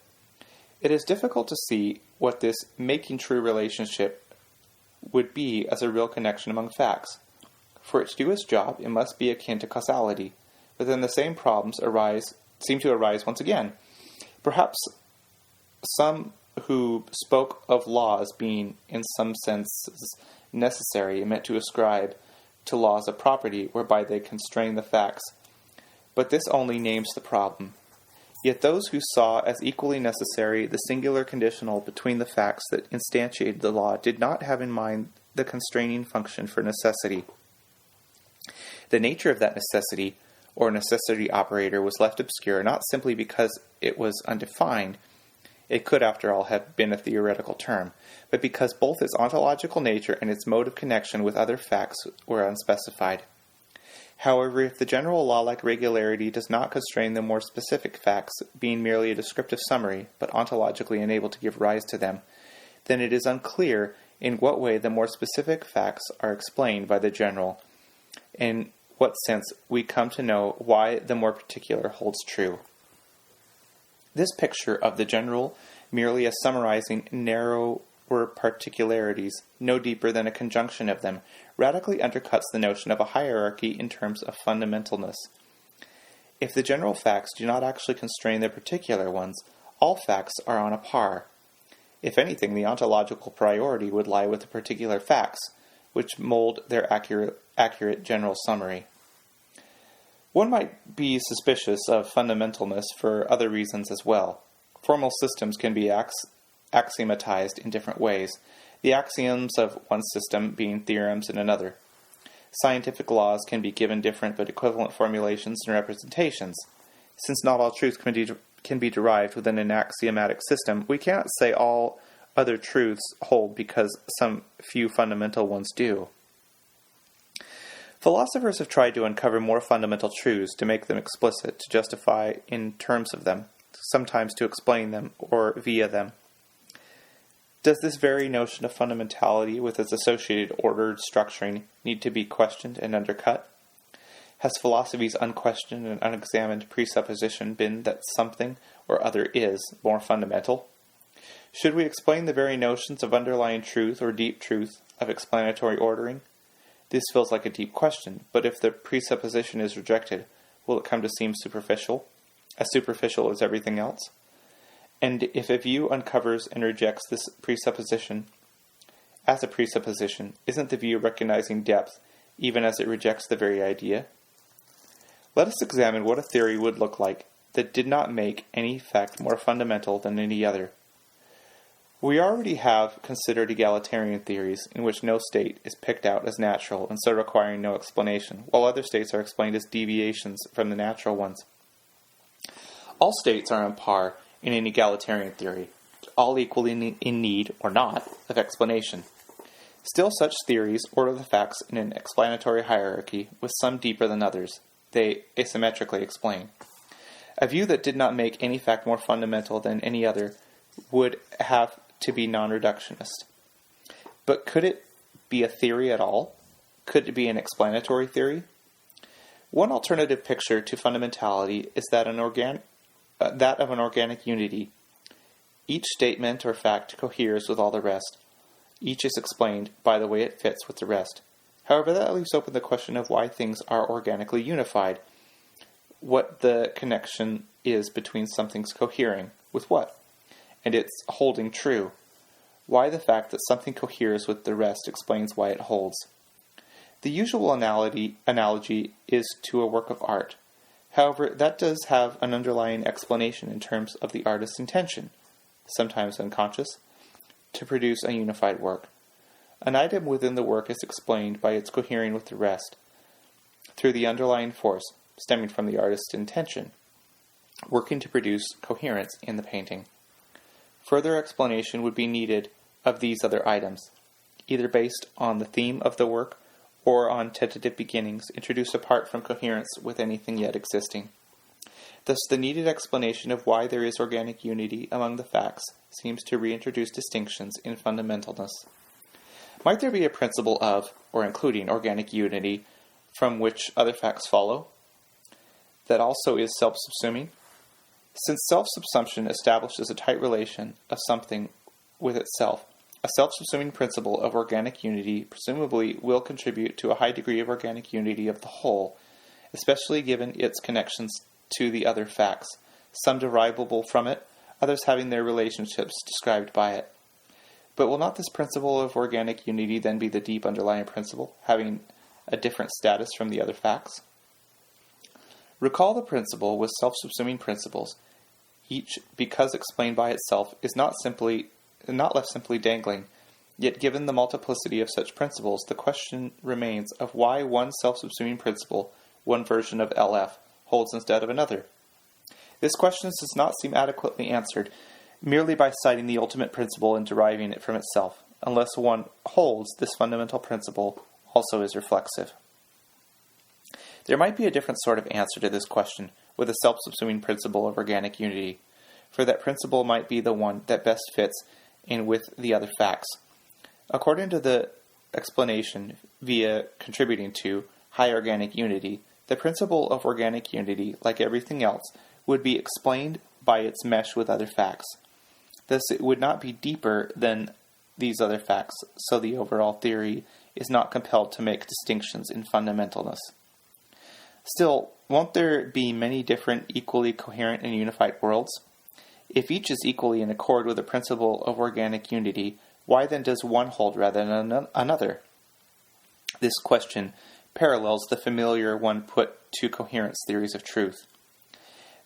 It is difficult to see what this making true relationship would be as a real connection among facts. For it to do its job, it must be akin to causality, but then the same problems seem to arise once again. Perhaps some who spoke of laws being in some senses necessary meant to ascribe to laws a property whereby they constrain the facts, but this only names the problem. Yet those who saw as equally necessary the singular conditional between the facts that instantiated the law did not have in mind the constraining function for necessity. The nature of that necessity, or necessity operator, was left obscure not simply because it was undefined, it could after all have been a theoretical term, but because both its ontological nature and its mode of connection with other facts were unspecified. However, if the general law-like regularity does not constrain the more specific facts, being merely a descriptive summary, but ontologically unable to give rise to them, then it is unclear in what way the more specific facts are explained by the general, in what sense we come to know why the more particular holds true. This picture of the general merely as summarizing narrower particularities, no deeper than a conjunction of them, radically undercuts the notion of a hierarchy in terms of fundamentalness. If the general facts do not actually constrain the particular ones, all facts are on a par. If anything, the ontological priority would lie with the particular facts, which mold their accurate general summary. One might be suspicious of fundamentalness for other reasons as well. Formal systems can be axiomatized in different ways, the axioms of one system being theorems in another. Scientific laws can be given different but equivalent formulations and representations. Since not all truths can be derived within an axiomatic system, we cannot say all other truths hold because some few fundamental ones do. Philosophers have tried to uncover more fundamental truths, to make them explicit, to justify in terms of them, sometimes to explain them, or via them. Does this very notion of fundamentality, with its associated ordered structuring, need to be questioned and undercut? Has philosophy's unquestioned and unexamined presupposition been that something or other is more fundamental? Should we explain the very notions of underlying truth or deep truth of explanatory ordering? This feels like a deep question, but if the presupposition is rejected, will it come to seem superficial as everything else? And if a view uncovers and rejects this presupposition as a presupposition, isn't the view recognizing depth even as it rejects the very idea? Let us examine what a theory would look like that did not make any fact more fundamental than any other. We already have considered egalitarian theories in which no state is picked out as natural and so requiring no explanation, while other states are explained as deviations from the natural ones. All states are on par in an egalitarian theory, all equally in need, or not, of explanation. Still, such theories order the facts in an explanatory hierarchy, with some deeper than others. They asymmetrically explain. A view that did not make any fact more fundamental than any other would have to be non-reductionist. But could it be a theory at all? Could it be an explanatory theory? One alternative picture to fundamentality is that of an organic unity, Each statement or fact coheres with all the rest. Each is explained by the way it fits with the rest. However, that leaves open the question of why things are organically unified, what the connection is between something's cohering with what, and its holding true. Why the fact that something coheres with the rest explains why it holds. The usual analogy is to a work of art. However, that does have an underlying explanation in terms of the artist's intention, sometimes unconscious, to produce a unified work. An item within the work is explained by its cohering with the rest, through the underlying force stemming from the artist's intention, working to produce coherence in the painting. Further explanation would be needed of these other items, either based on the theme of the work or on tentative beginnings introduced apart from coherence with anything yet existing. Thus, the needed explanation of why there is organic unity among the facts seems to reintroduce distinctions in fundamentalness. Might there be a principle of, or including, organic unity from which other facts follow, that also is self-subsuming? Since self-subsumption establishes a tight relation of something with itself, a self-subsuming principle of organic unity presumably will contribute to a high degree of organic unity of the whole, especially given its connections to the other facts, some derivable from it, others having their relationships described by it. But will not this principle of organic unity then be the deep underlying principle, having a different status from the other facts? Recall the principle with self-subsuming principles. Each, because explained by itself, is not left simply dangling. Yet given the multiplicity of such principles, the question remains of why one self-subsuming principle, one version of LF, holds instead of another. This question does not seem adequately answered merely by citing the ultimate principle and deriving it from itself, unless one holds this fundamental principle also is reflexive. There might be a different sort of answer to this question with a self-subsuming principle of organic unity, for that principle might be the one that best fits in with the other facts. According to the explanation via contributing to high organic unity, the principle of organic unity, like everything else, would be explained by its mesh with other facts. Thus, it would not be deeper than these other facts, so the overall theory is not compelled to make distinctions in fundamentalness. Still, won't there be many different, equally coherent and unified worlds? If each is equally in accord with the principle of organic unity, why then does one hold rather than another? This question parallels the familiar one put to coherence theories of truth.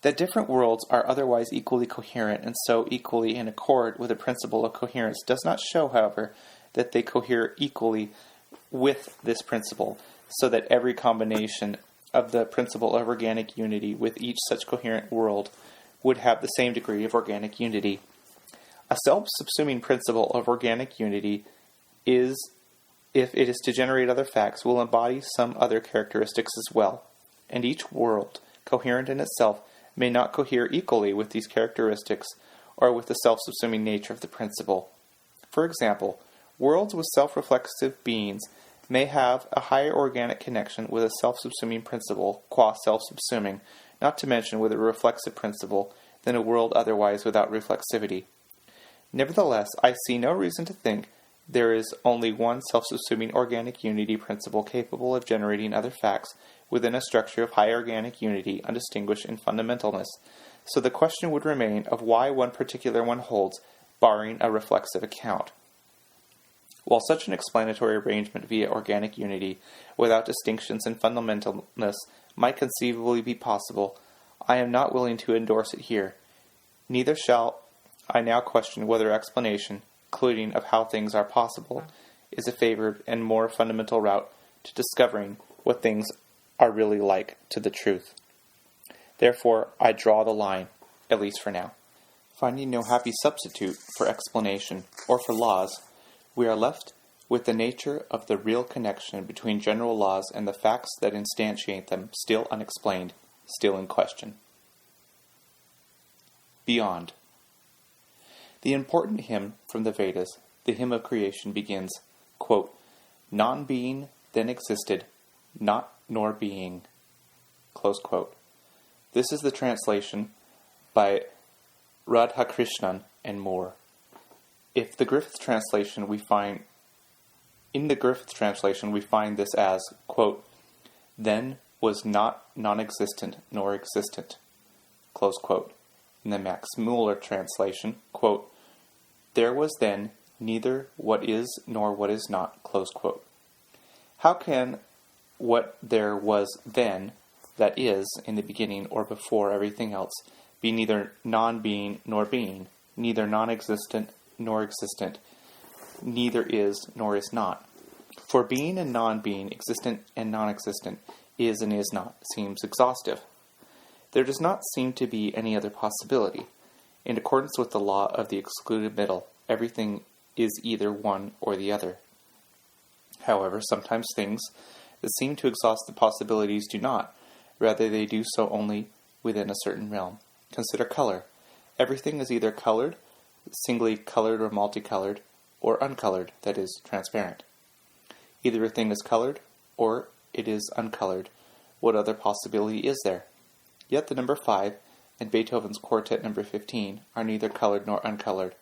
That different worlds are otherwise equally coherent and so equally in accord with the principle of coherence does not show, however, that they cohere equally with this principle, so that every combination of the principle of organic unity with each such coherent world would have the same degree of organic unity. A self-subsuming principle of organic unity is, if it is to generate other facts, will embody some other characteristics as well, and each world, coherent in itself, may not cohere equally with these characteristics or with the self-subsuming nature of the principle. For example, worlds with self-reflexive beings may have a higher organic connection with a self-subsuming principle, qua self-subsuming, not to mention with a reflexive principle, than a world otherwise without reflexivity. Nevertheless, I see no reason to think there is only one self-subsuming organic unity principle capable of generating other facts within a structure of high organic unity undistinguished in fundamentalness, so the question would remain of why one particular one holds, barring a reflexive account. While such an explanatory arrangement via organic unity, without distinctions in fundamentalness, might conceivably be possible, I am not willing to endorse it here. Neither shall I now question whether explanation, including of how things are possible, is a favored and more fundamental route to discovering what things are really like to the truth. Therefore, I draw the line, at least for now. Finding no happy substitute for explanation or for laws, we are left with the nature of the real connection between general laws and the facts that instantiate them, still unexplained, still in question. Beyond. The important hymn from the Vedas, the hymn of creation, begins, quote, "Non-being then existed, not nor being." Close quote. This is the translation by Radhakrishnan and more. In the Griffith translation, we find this as, quote, then was not non-existent nor existent, close quote. In the Max Muller translation, quote, there was then neither what is nor what is not, close quote. How can what there was then, that is, in the beginning or before everything else, be neither non-being nor being, neither non-existent nor existent, neither is nor is not? For being and non-being, existent and non-existent, is and is not, seems exhaustive. There does not seem to be any other possibility. In accordance with the law of the excluded middle, everything is either one or the other. However, sometimes things that seem to exhaust the possibilities do not. Rather, they do so only within a certain realm. Consider color. Everything is either colored, singly colored or multicolored, or uncolored, that is, transparent. Either a thing is colored, or it is uncolored. What other possibility is there? Yet the number 5 and Beethoven's Quartet number 15 are neither colored nor uncolored.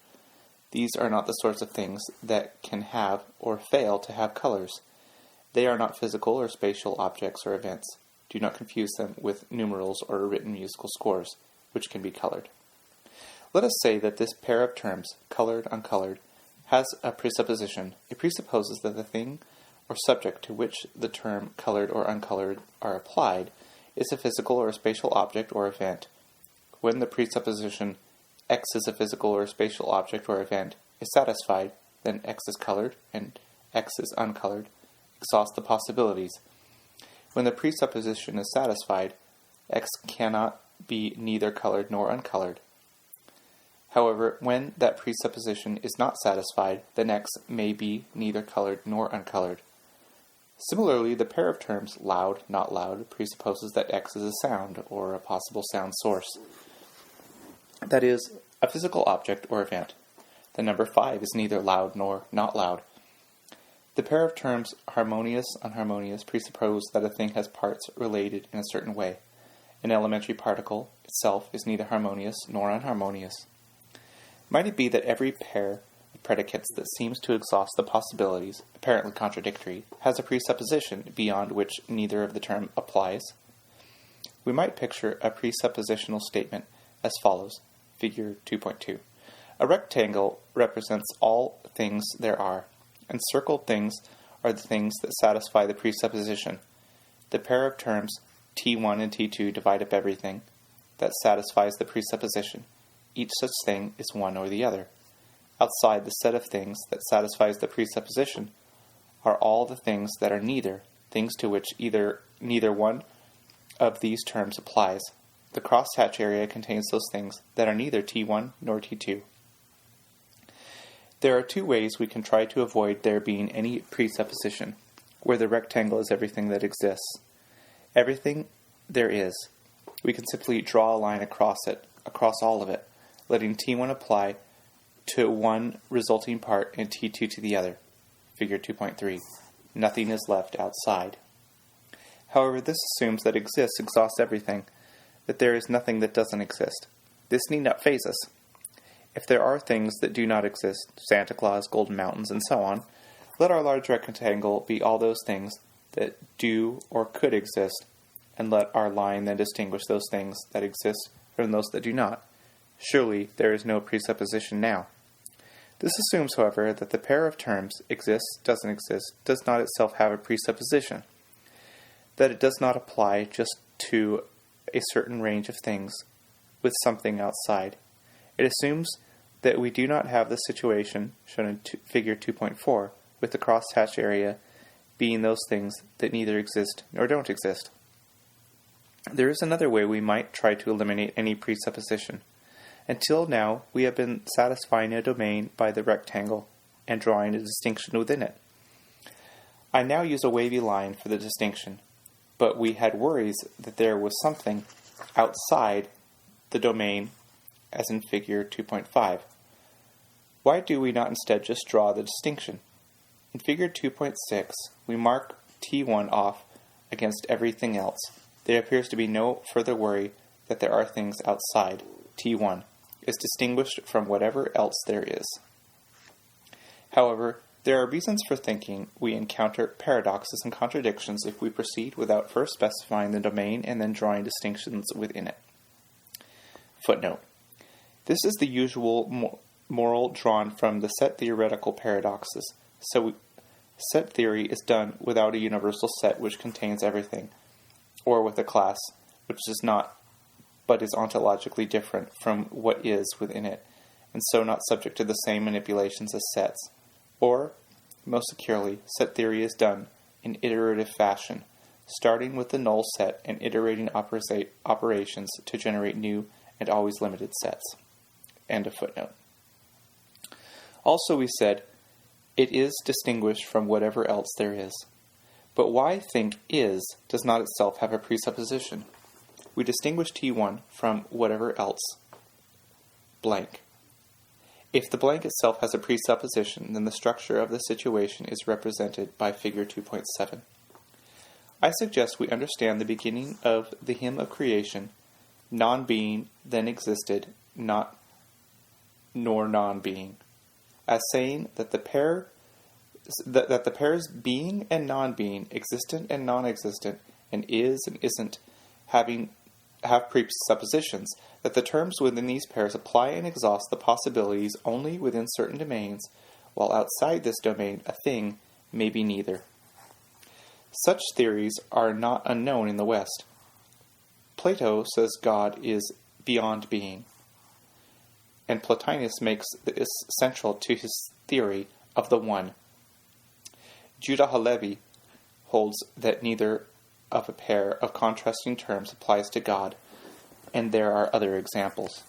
These are not the sorts of things that can have or fail to have colors. They are not physical or spatial objects or events. Do not confuse them with numerals or written musical scores, which can be colored. Let us say that this pair of terms, colored, uncolored, has a presupposition. It presupposes that the thing or subject to which the term colored or uncolored are applied is a physical or a spatial object or event. When the presupposition X is a physical or spatial object or event is satisfied, then X is colored and X is uncolored. Exhaust the possibilities. When the presupposition is satisfied, X cannot be neither colored nor uncolored. However, when that presupposition is not satisfied, then X may be neither colored nor uncolored. Similarly, the pair of terms loud, not loud presupposes that X is a sound or a possible sound source. That is, a physical object or event. The number 5 is neither loud nor not loud. The pair of terms harmonious, unharmonious presuppose that a thing has parts related in a certain way. An elementary particle itself is neither harmonious nor unharmonious. Might it be that every pair of predicates that seems to exhaust the possibilities, apparently contradictory, has a presupposition beyond which neither of the term applies? We might picture a presuppositional statement as follows, figure 2.2. A rectangle represents all things there are, and circled things are the things that satisfy the presupposition. The pair of terms T1 and T2 divide up everything that satisfies the presupposition. Each such thing is one or the other. Outside the set of things that satisfies the presupposition are all the things that are neither, things to which neither one of these terms applies. The crosshatch area contains those things that are neither T1 nor T2. There are two ways we can try to avoid there being any presupposition, where the rectangle is everything that exists. Everything there is. We can simply draw a line across it, across all of it, letting T1 apply to one resulting part and T2 to the other. Figure 2.3. Nothing is left outside. However, this assumes that exists exhausts everything, that there is nothing that doesn't exist. This need not faze us. If there are things that do not exist, Santa Claus, golden mountains, and so on, let our large rectangle be all those things that do or could exist, and let our line then distinguish those things that exist from those that do not. Surely there is no presupposition now. This assumes, however, that the pair of terms exists, doesn't exist, does not itself have a presupposition, that it does not apply just to a certain range of things with something outside. It assumes that we do not have the situation shown in figure 2.4 with the crosshatch area being those things that neither exist nor don't exist. There is another way we might try to eliminate any presupposition. Until now, we have been satisfying a domain by the rectangle and drawing a distinction within it. I now use a wavy line for the distinction, but we had worries that there was something outside the domain as in figure 2.5. Why do we not instead just draw the distinction? In figure 2.6, we mark T1 off against everything else. There appears to be no further worry that there are things outside T1. is distinguished from whatever else there is. However, there are reasons for thinking we encounter paradoxes and contradictions if we proceed without first specifying the domain and then drawing distinctions within it. Footnote. This is the usual moral drawn from the set theoretical paradoxes. So set theory is done without a universal set which contains everything, or with a class which does not, but is ontologically different from what is within it, and so not subject to the same manipulations as sets. Or, most securely, set theory is done in iterative fashion, starting with the null set and iterating operations to generate new and always limited sets. End of footnote. Also we said, it is distinguished from whatever else there is. But why think is does not itself have a presupposition? We distinguish T1 from whatever else, blank. If the blank itself has a presupposition, then the structure of the situation is represented by figure 2.7. I suggest we understand the beginning of the hymn of creation, non-being then existed, not nor non-being, as saying that the pairs being and non-being, existent and non-existent, and is and isn't, have presuppositions, that the terms within these pairs apply and exhaust the possibilities only within certain domains, while outside this domain a thing may be neither. Such theories are not unknown in the West. Plato says God is beyond being, and Plotinus makes this central to his theory of the One. Judah Halevi holds that neither of a pair of contrasting terms applies to God, and there are other examples.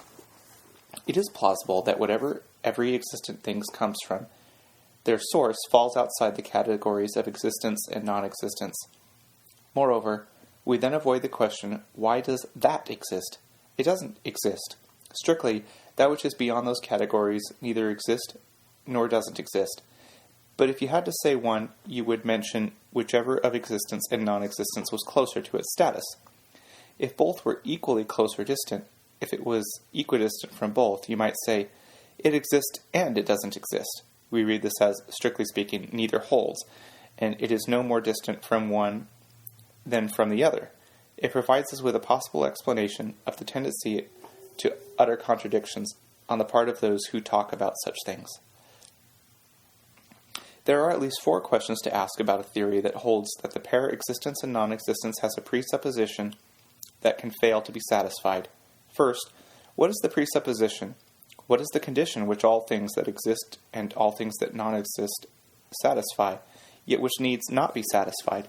It is plausible that whatever every existent thing comes from, their source falls outside the categories of existence and non-existence. Moreover, we then avoid the question, why does that exist? It doesn't exist. Strictly, that which is beyond those categories neither exists nor doesn't exist. But if you had to say one, you would mention whichever of existence and non-existence was closer to its status. If both were equally close or distant, if it was equidistant from both, you might say, it exists and it doesn't exist. We read this as, strictly speaking, neither holds, and it is no more distant from one than from the other. It provides us with a possible explanation of the tendency to utter contradictions on the part of those who talk about such things. There are at least 4 questions to ask about a theory that holds that the pair existence and non-existence has a presupposition that can fail to be satisfied. First, what is the presupposition? What is the condition which all things that exist and all things that non-exist satisfy, yet which needs not be satisfied?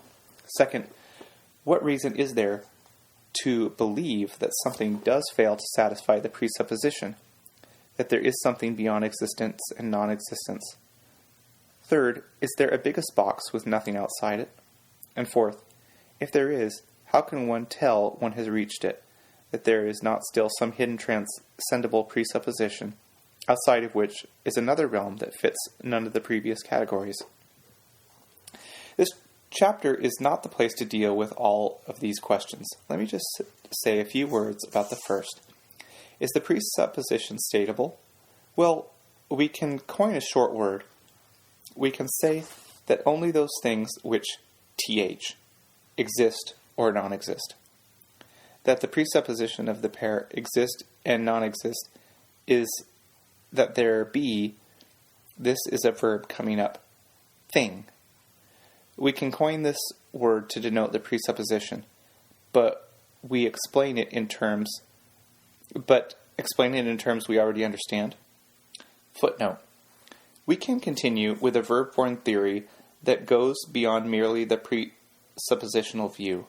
Second, what reason is there to believe that something does fail to satisfy the presupposition, that there is something beyond existence and non-existence? Third, is there a biggest box with nothing outside it? And fourth, if there is, how can one tell one has reached it, that there is not still some hidden transcendible presupposition, outside of which is another realm that fits none of the previous categories? This chapter is not the place to deal with all of these questions. Let me just say a few words about the first. Is the presupposition statable? Well, we can coin a short word. We can say that only those things which th exist or non-exist. That the presupposition of the pair exist and non-exist is that there be, this is a verb coming up, thing. We can coin this word to denote the presupposition, but explain it in terms we already understand. Footnote. We can continue with a verb-form theory that goes beyond merely the presuppositional view.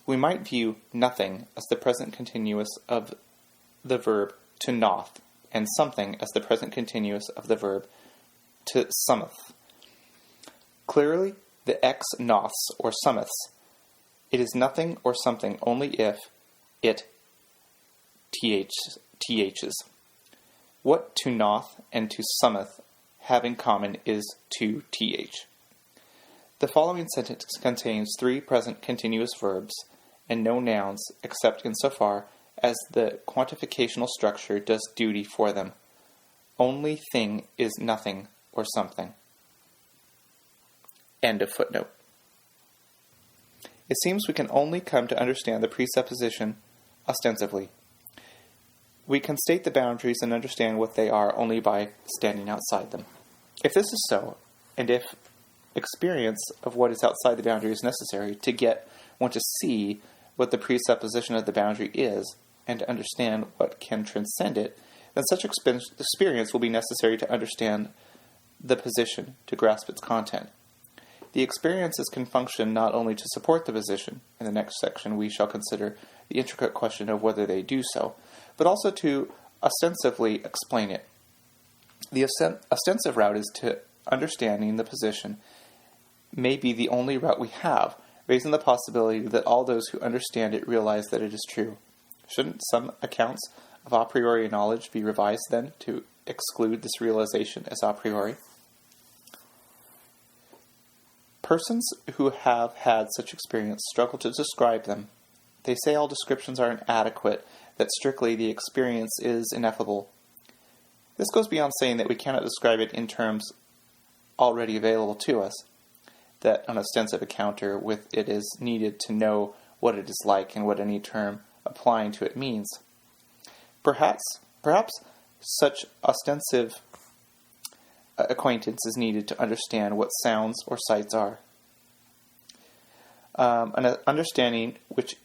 We might view nothing as the present continuous of the verb to noth, and something as the present continuous of the verb to summeth. Clearly, the ex noths or summeths. It is nothing or something only if it ths. What to noth and to summeth have in common is to th. The following sentence contains 3 present continuous verbs and no nouns except insofar as the quantificational structure does duty for them. Only thing is nothing or something. End of footnote. It seems we can only come to understand the presupposition ostensively. We can state the boundaries and understand what they are only by standing outside them. If this is so, and if experience of what is outside the boundary is necessary to get one to see what the presupposition of the boundary is, and to understand what can transcend it, then such experience will be necessary to understand the position, to grasp its content. The experiences can function not only to support the position, in the next section we shall consider the intricate question of whether they do so, but also to ostensively explain it. The ostensive route is to understanding the position may be the only route we have, raising the possibility that all those who understand it realize that it is true. Shouldn't some accounts of a priori knowledge be revised then to exclude this realization as a priori? Persons who have had such experience struggle to describe them. They say all descriptions are inadequate, that strictly the experience is ineffable. This goes beyond saying that we cannot describe it in terms already available to us, that an ostensive encounter with it is needed to know what it is like and what any term applying to it means. Perhaps such ostensive acquaintance is needed to understand what sounds or sights are. An understanding which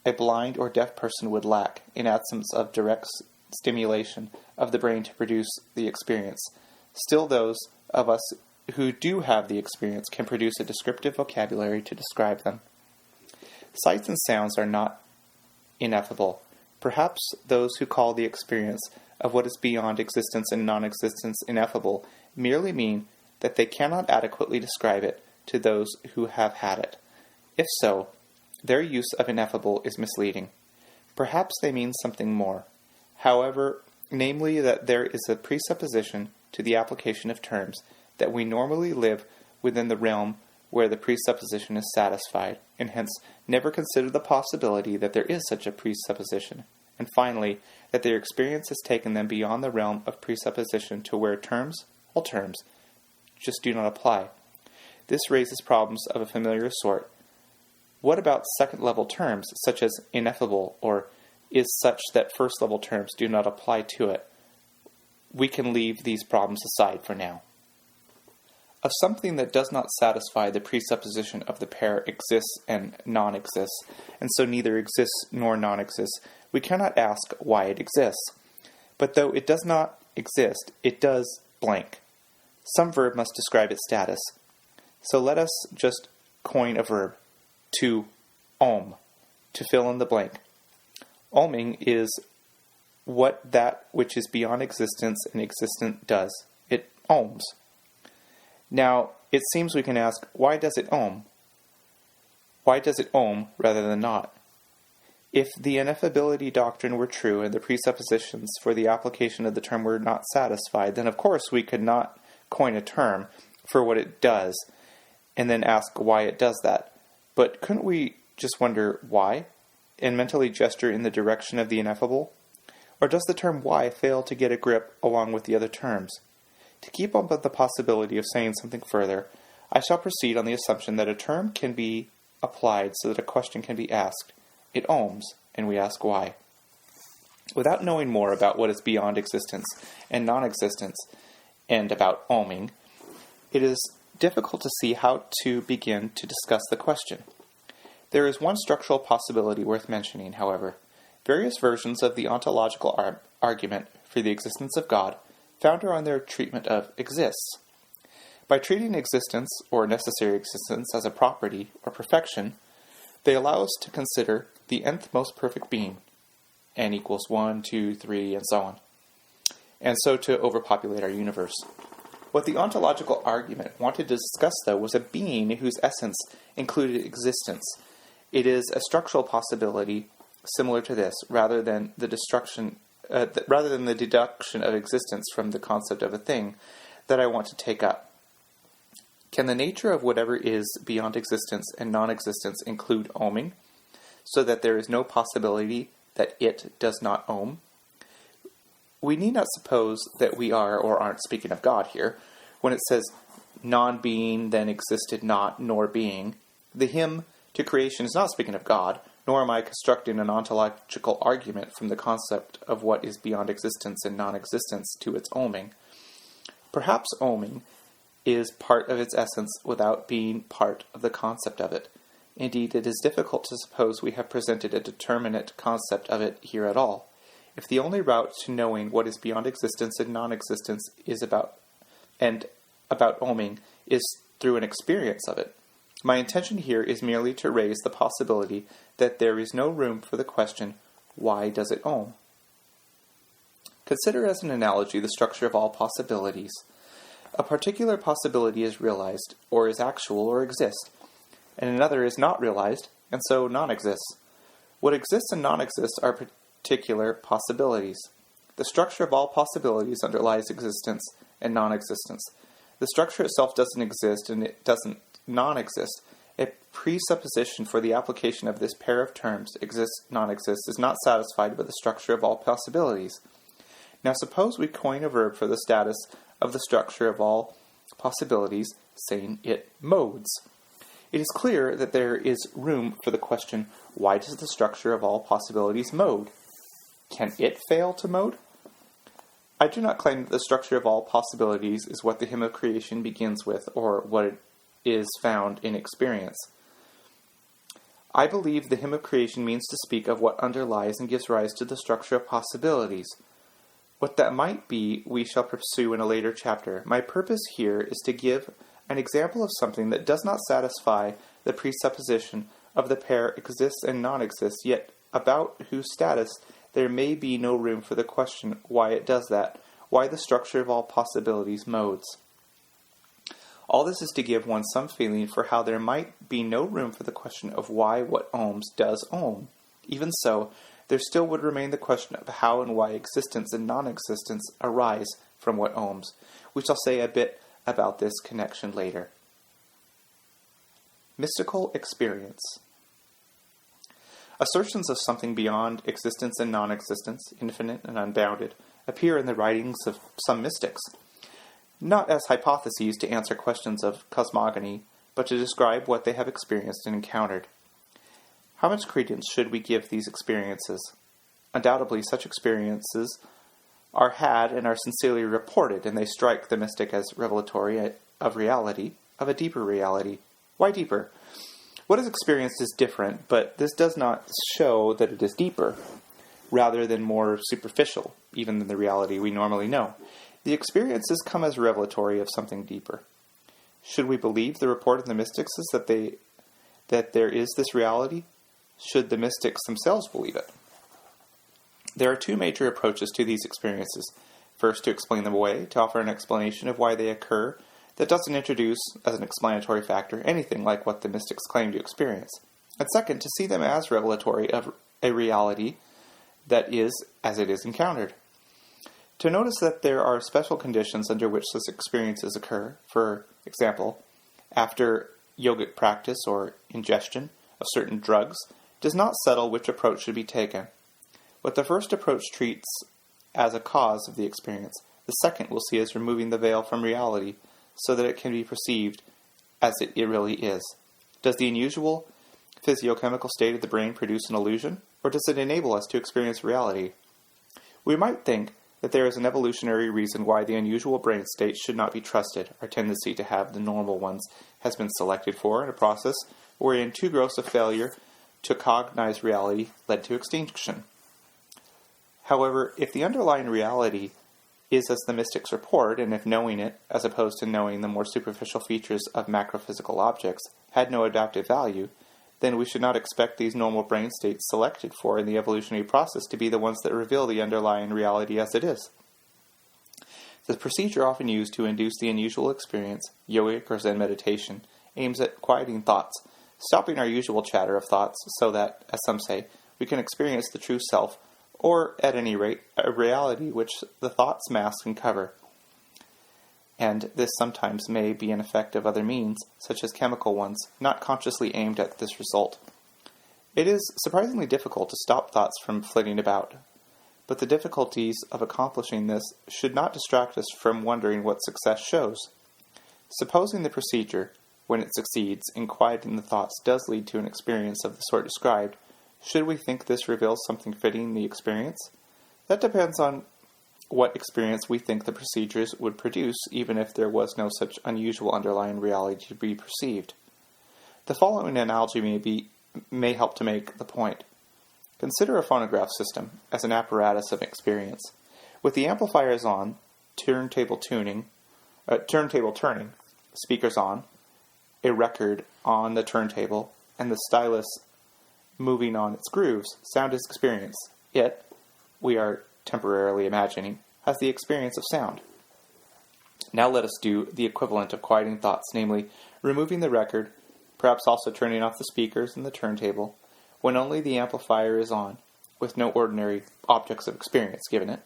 a blind or deaf person would lack in absence of direct stimulation of the brain to produce the experience. Still, those of us who do have the experience can produce a descriptive vocabulary to describe them. Sights and sounds are not ineffable. Perhaps those who call the experience of what is beyond existence and non-existence ineffable merely mean that they cannot adequately describe it to those who have had it. If so, their use of ineffable is misleading. Perhaps they mean something more. However, namely that there is a presupposition to the application of terms, that we normally live within the realm where the presupposition is satisfied, and hence never consider the possibility that there is such a presupposition, and finally, that their experience has taken them beyond the realm of presupposition to where all terms, just do not apply. This raises problems of a familiar sort. What about second-level terms, such as ineffable, or is such that first-level terms do not apply to it? We can leave these problems aside for now. Of something that does not satisfy the presupposition of the pair exists and non-exists, and so neither exists nor non-exists, we cannot ask why it exists. But though it does not exist, it does blank. Some verb must describe its status. So let us just coin a verb, to ohm, to fill in the blank. Ohming is what that which is beyond existence and existent does. It ohms. Now, it seems we can ask, why does it ohm? Why does it ohm rather than not? If the ineffability doctrine were true and the presuppositions for the application of the term were not satisfied, then of course we could not coin a term for what it does and then ask why it does that. But couldn't we just wonder why and mentally gesture in the direction of the ineffable? Or does the term why fail to get a grip along with the other terms? To keep up with the possibility of saying something further, I shall proceed on the assumption that a term can be applied so that a question can be asked. It ohms, and we ask why. Without knowing more about what is beyond existence and non-existence, and about ohming, it is difficult to see how to begin to discuss the question. There is one structural possibility worth mentioning, however. Various versions of the ontological argument for the existence of God founder on their treatment of exists. By treating existence, or necessary existence, as a property or perfection, they allow us to consider the nth most perfect being, n equals 1, 2, 3, and so on, and so to overpopulate our universe. What the ontological argument wanted to discuss, though, was a being whose essence included existence. It is a structural possibility similar to this, rather than the deduction of existence from the concept of a thing, that I want to take up. Can the nature of whatever is beyond existence and non-existence include ohming, so that there is no possibility that it does not ohm? We need not suppose that we are or aren't speaking of God here. When it says, non-being then existed not, nor being, the hymn to creation is not speaking of God, nor am I constructing an ontological argument from the concept of what is beyond existence and non-existence to its ohming. Perhaps ohming is part of its essence without being part of the concept of it. Indeed, it is difficult to suppose we have presented a determinate concept of it here at all. If the only route to knowing what is beyond existence and non-existence is about ohming is through an experience of it, my intention here is merely to raise the possibility that there is no room for the question, why does it ohm? Consider as an analogy the structure of all possibilities. A particular possibility is realized, or is actual, or exists, and another is not realized, and so non-exists. What exists and non-exists are particular possibilities. The structure of all possibilities underlies existence and non-existence. The structure itself doesn't exist, and it doesn't non-exist. A presupposition for the application of this pair of terms, exist, non-exist, is not satisfied by the structure of all possibilities. Now suppose we coin a verb for the status of the structure of all possibilities, saying it modes. It is clear that there is room for the question, why does the structure of all possibilities mode? Can it fail to mode? I do not claim that the structure of all possibilities is what the hymn of creation begins with, or what it is found in experience. I believe the hymn of creation means to speak of what underlies and gives rise to the structure of possibilities. What that might be, we shall pursue in a later chapter. My purpose here is to give an example of something that does not satisfy the presupposition of the pair exists and non-exists, yet about whose status there may be no room for the question why it does that, why the structure of all possibilities modes. All this is to give one some feeling for how there might be no room for the question of why what ohms does ohm. Even so, there still would remain the question of how and why existence and non-existence arise from what ohms. We shall say a bit about this connection later. Mystical experience. Assertions of something beyond existence and non-existence, infinite and unbounded, appear in the writings of some mystics, not as hypotheses to answer questions of cosmogony, but to describe what they have experienced and encountered. How much credence should we give these experiences? Undoubtedly, such experiences are had and are sincerely reported, and they strike the mystic as revelatory of reality, of a deeper reality. Why deeper? What is experienced is different, but this does not show that it is deeper, rather than more superficial, even than the reality we normally know. The experiences come as revelatory of something deeper. Should we believe the report of the mystics is that there is this reality? Should the mystics themselves believe it? There are two major approaches to these experiences. First, to explain them away, to offer an explanation of why they occur that doesn't introduce, as an explanatory factor, anything like what the mystics claim to experience. And second, to see them as revelatory of a reality that is as it is encountered. To notice that there are special conditions under which such experiences occur, for example, after yogic practice or ingestion of certain drugs, does not settle which approach should be taken. What the first approach treats as a cause of the experience, the second will see as removing the veil from reality, so that it can be perceived as it really is. Does the unusual physiochemical state of the brain produce an illusion, or does it enable us to experience reality? We might think that there is an evolutionary reason why the unusual brain state should not be trusted. Our tendency to have the normal ones has been selected for in a process wherein too gross a failure to cognize reality led to extinction. However, if the underlying reality is as the mystics report, and if knowing it, as opposed to knowing the more superficial features of macrophysical objects, had no adaptive value, then we should not expect these normal brain states selected for in the evolutionary process to be the ones that reveal the underlying reality as it is. The procedure often used to induce the unusual experience, yogic or Zen meditation, aims at quieting thoughts, stopping our usual chatter of thoughts so that, as some say, we can experience the true self, or, at any rate, a reality which the thoughts mask and cover. And this sometimes may be an effect of other means, such as chemical ones, not consciously aimed at this result. It is surprisingly difficult to stop thoughts from flitting about, but the difficulties of accomplishing this should not distract us from wondering what success shows. Supposing the procedure, when it succeeds in quieting the thoughts, does lead to an experience of the sort described, should we think this reveals something fitting the experience? That depends on what experience we think the procedures would produce, even if there was no such unusual underlying reality to be perceived. The following analogy may help to make the point. Consider a phonograph system as an apparatus of experience. With the amplifiers on, turntable turning, speakers on, a record on the turntable, and the stylus moving on its grooves, sound is experience. It, we are temporarily imagining, has the experience of sound. Now let us do the equivalent of quieting thoughts, namely, removing the record, perhaps also turning off the speakers and the turntable, when only the amplifier is on, with no ordinary objects of experience given it.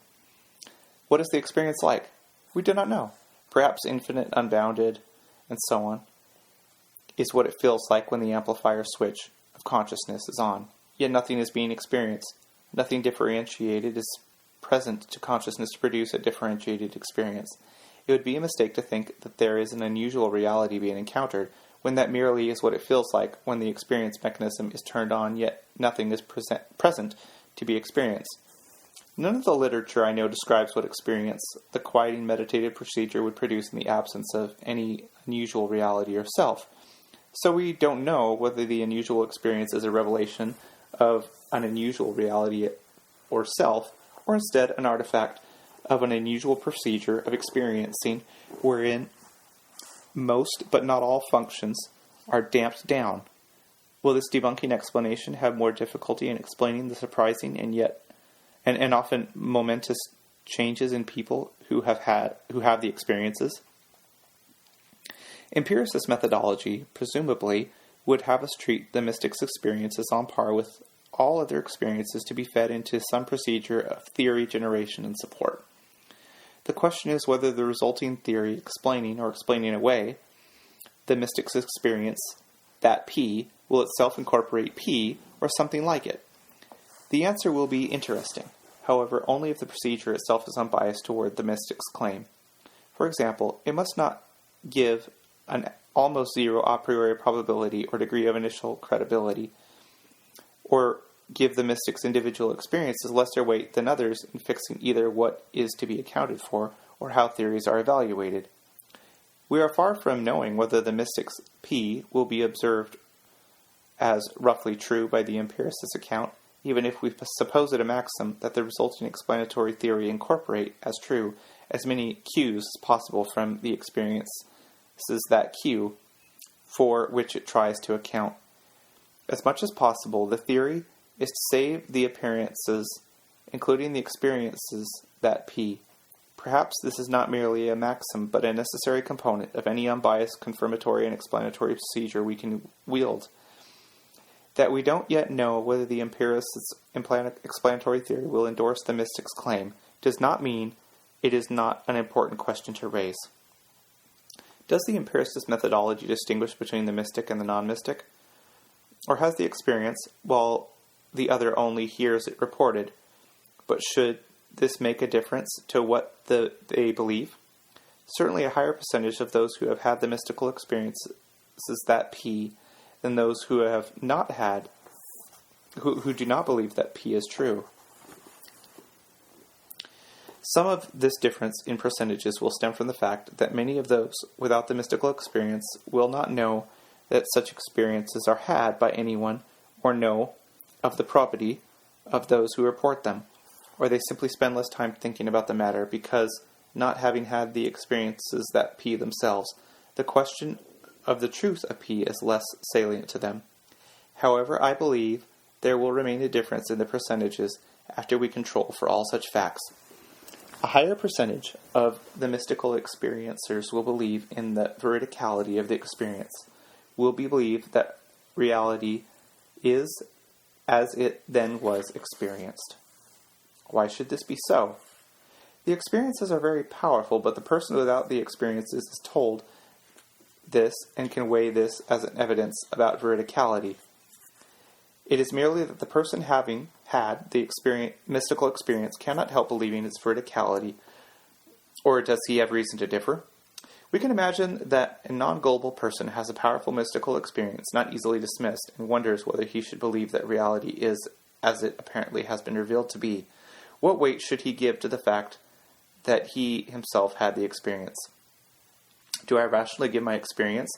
What is the experience like? We do not know. Perhaps infinite, unbounded, and so on, is what it feels like when the amplifier switch of consciousness is on. Yet nothing is being experienced. Nothing differentiated is present to consciousness to produce a differentiated experience. It would be a mistake to think that there is an unusual reality being encountered, when that merely is what it feels like when the experience mechanism is turned on, yet nothing is present to be experienced. None of the literature I know describes what experience the quieting meditative procedure would produce in the absence of any unusual reality or self. So we don't know whether the unusual experience is a revelation of an unusual reality or self, or instead an artifact of an unusual procedure of experiencing wherein most but not all functions are damped down. Will this debunking explanation have more difficulty in explaining the surprising and often momentous changes in people who have the experiences? Empiricist methodology, presumably, would have us treat the mystic's experiences on par with all other experiences to be fed into some procedure of theory generation and support. The question is whether the resulting theory explaining or explaining away the mystic's experience, that P, will itself incorporate P or something like it. The answer will be interesting, however, only if the procedure itself is unbiased toward the mystic's claim. For example, it must not give an almost zero a priori probability or degree of initial credibility, or give the mystic's individual experiences lesser weight than others in fixing either what is to be accounted for or how theories are evaluated. We are far from knowing whether the mystic's P will be observed as roughly true by the empiricist's account, even if we suppose it a maxim that the resulting explanatory theory incorporate as true as many Q's as possible from the experiences that Q for which it tries to account. As much as possible, the theory is to save the appearances, including the experiences that P. Perhaps this is not merely a maxim, but a necessary component of any unbiased confirmatory and explanatory procedure we can wield. That we don't yet know whether the empiricist's explanatory theory will endorse the mystic's claim does not mean it is not an important question to raise. Does the empiricist methodology distinguish between the mystic and the non-mystic? Or has the experience, while the other only hears it reported, but should this make a difference to what they believe? Certainly a higher percentage of those who have had the mystical experiences that P than those who have not had, who do not believe that P is true. Some of this difference in percentages will stem from the fact that many of those without the mystical experience will not know that such experiences are had by anyone or know of the property of those who report them, or they simply spend less time thinking about the matter because, not having had the experiences that P themselves, the question of the truth of P is less salient to them. However, I believe there will remain a difference in the percentages after we control for all such facts. A higher percentage of the mystical experiencers will believe in the veridicality of the experience, will believe that reality is as it then was experienced. Why should this be so? The experiences are very powerful, but the person without the experiences is told this and can weigh this as an evidence about veridicality. It is merely that the person having had the mystical experience cannot help believing its verticality, or does he have reason to differ? We can imagine that a non-gullible person has a powerful mystical experience not easily dismissed and wonders whether he should believe that reality is as it apparently has been revealed to be. What weight should he give to the fact that he himself had the experience? Do I rationally give my experience,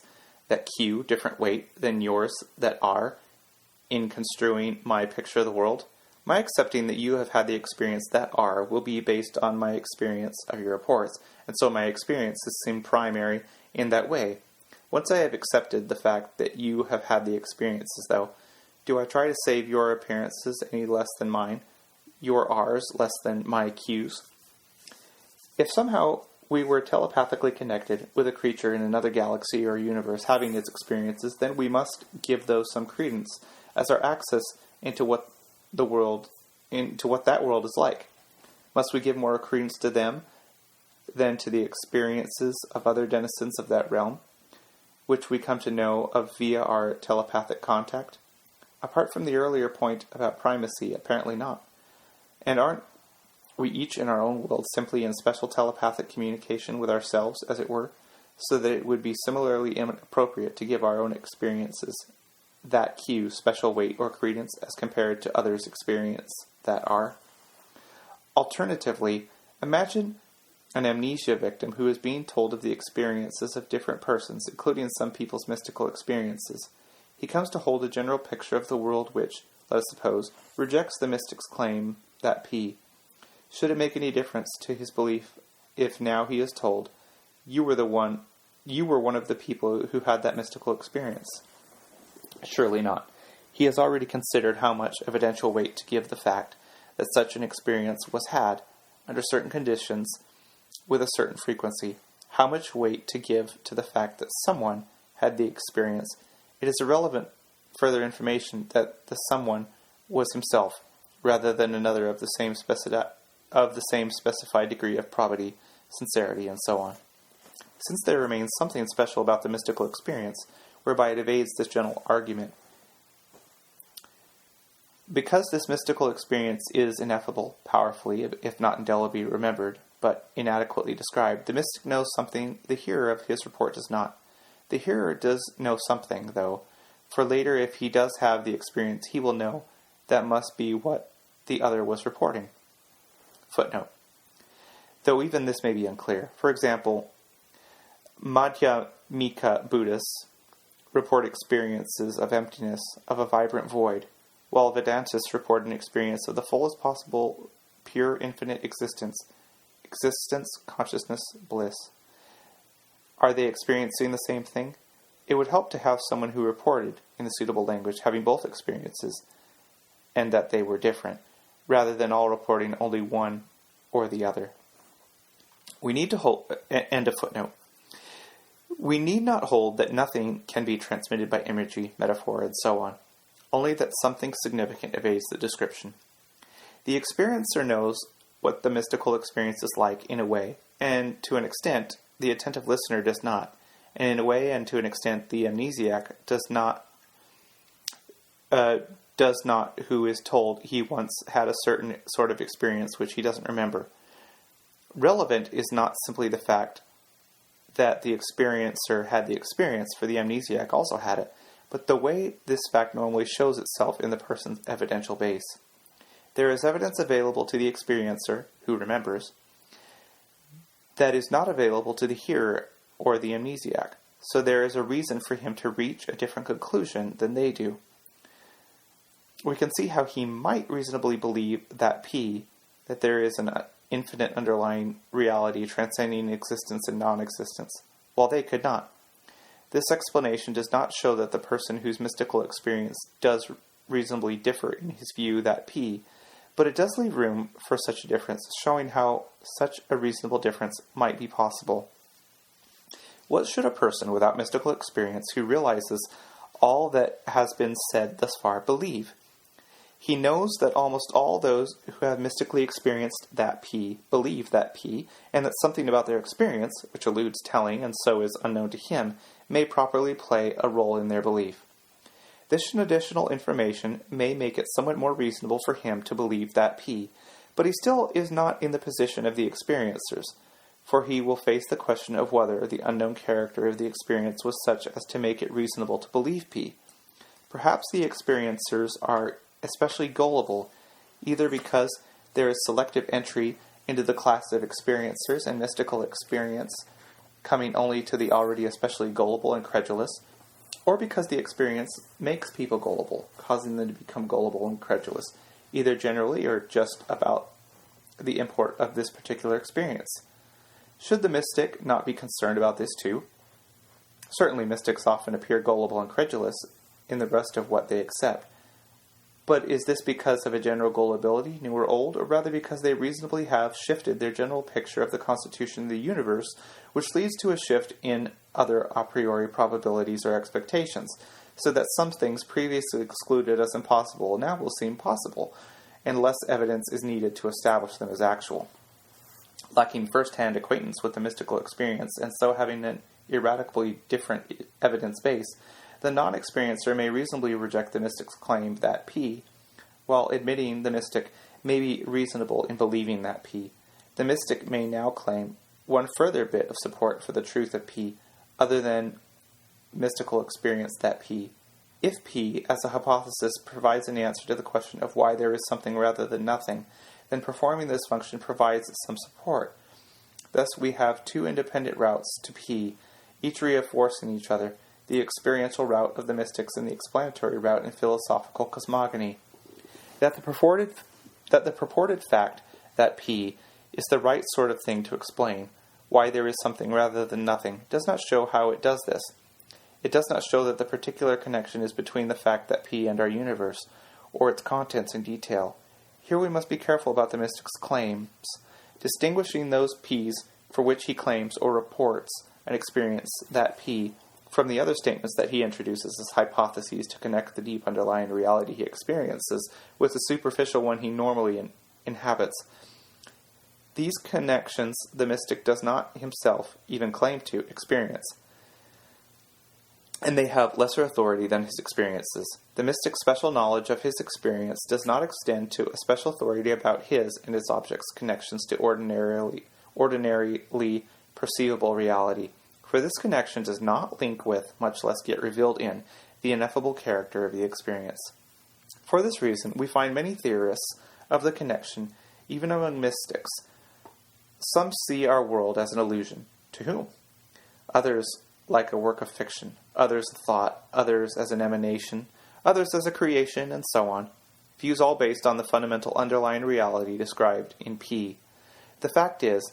that Q, different weight than yours that R, in construing my picture of the world? My accepting that you have had the experience that R will be based on my experience of your reports, and so my experiences seem primary in that way. Once I have accepted the fact that you have had the experiences, though, do I try to save your appearances any less than mine, your R's less than my Q's? If somehow we were telepathically connected with a creature in another galaxy or universe having its experiences, then we must give those some credence, as our access into what that world is like. Must we give more credence to them than to the experiences of other denizens of that realm, which we come to know of via our telepathic contact? Apart from the earlier point about primacy, apparently not. And aren't we each in our own world simply in special telepathic communication with ourselves, as it were, so that it would be similarly inappropriate to give our own experiences that Q special weight or credence as compared to others' experience that R? Alternatively, imagine an amnesia victim who is being told of the experiences of different persons, including some people's mystical experiences. He comes to hold a general picture of the world which, let us suppose, rejects the mystic's claim that P. Should it make any difference to his belief if now he is told, you were one of the people who had that mystical experience? Surely not. He has already considered how much evidential weight to give the fact that such an experience was had, under certain conditions, with a certain frequency. How much weight to give to the fact that someone had the experience. It is irrelevant further information that the someone was himself, rather than another of the same specified degree of probity, sincerity, and so on. Since there remains something special about the mystical experience, whereby it evades this general argument. Because this mystical experience is ineffable, powerfully, if not indelibly remembered, but inadequately described, the mystic knows something the hearer of his report does not. The hearer does know something, though, for later if he does have the experience, he will know that must be what the other was reporting. Footnote. Though even this may be unclear. For example, Madhyamika Buddhists report experiences of emptiness, of a vibrant void, while Vedantists report an experience of the fullest possible pure infinite existence, consciousness, bliss. Are they experiencing the same thing? It would help to have someone who reported, in the suitable language, having both experiences, and that they were different, rather than all reporting only one or the other. We need to hold... End of footnote. We need not hold that nothing can be transmitted by imagery, metaphor, and so on, only that something significant evades the description. The experiencer knows what the mystical experience is like in a way, and to an extent, the attentive listener does not, and in a way and to an extent, the amnesiac does not, who is told he once had a certain sort of experience which he doesn't remember. Relevant is not simply the fact that the experiencer had the experience, for the amnesiac also had it, but the way this fact normally shows itself in the person's evidential base. There is evidence available to the experiencer, who remembers, that is not available to the hearer or the amnesiac, so there is a reason for him to reach a different conclusion than they do. We can see how he might reasonably believe that P, that there is an infinite underlying reality transcending existence and non-existence, while they could not. This explanation does not show that the person whose mystical experience does reasonably differ in his view that P, but it does leave room for such a difference, showing how such a reasonable difference might be possible. What should a person without mystical experience who realizes all that has been said thus far believe? He knows that almost all those who have mystically experienced that P believe that P, and that something about their experience, which eludes telling and so is unknown to him, may properly play a role in their belief. This additional information may make it somewhat more reasonable for him to believe that P, but he still is not in the position of the experiencers, for he will face the question of whether the unknown character of the experience was such as to make it reasonable to believe P. Perhaps the experiencers are especially gullible, either because there is selective entry into the class of experiencers and mystical experience coming only to the already especially gullible and credulous, or because the experience makes people gullible, causing them to become gullible and credulous, either generally or just about the import of this particular experience. Should the mystic not be concerned about this too? Certainly mystics often appear gullible and credulous in the rest of what they accept. But is this because of a general gullibility, new or old, or rather because they reasonably have shifted their general picture of the constitution of the universe, which leads to a shift in other a priori probabilities or expectations, so that some things previously excluded as impossible now will seem possible, and less evidence is needed to establish them as actual? Lacking first-hand acquaintance with the mystical experience, and so having an erratically different evidence base, the non-experiencer may reasonably reject the mystic's claim that P, while admitting the mystic may be reasonable in believing that P. The mystic may now claim one further bit of support for the truth of P, other than mystical experience that P. If P, as a hypothesis, provides an answer to the question of why there is something rather than nothing, then performing this function provides some support. Thus we have two independent routes to P, each reinforcing each other, the experiential route of the mystics and the explanatory route in philosophical cosmogony. That the purported fact that P is the right sort of thing to explain why there is something rather than nothing does not show how it does this. It does not show that the particular connection is between the fact that P and our universe, or its contents in detail. Here we must be careful about the mystic's claims, distinguishing those P's for which he claims or reports an experience that P from the other statements that he introduces as hypotheses to connect the deep underlying reality he experiences with the superficial one he normally inhabits. These connections the mystic does not himself even claim to experience, and they have lesser authority than his experiences. The mystic's special knowledge of his experience does not extend to a special authority about his and his object's connections to ordinarily perceivable reality. For this connection does not link with, much less get revealed in, the ineffable character of the experience. For this reason, we find many theorists of the connection, even among mystics. Some see our world as an illusion. To whom? Others like a work of fiction, others a thought, others as an emanation, others as a creation, and so on. Views all based on the fundamental underlying reality described in P. The fact is,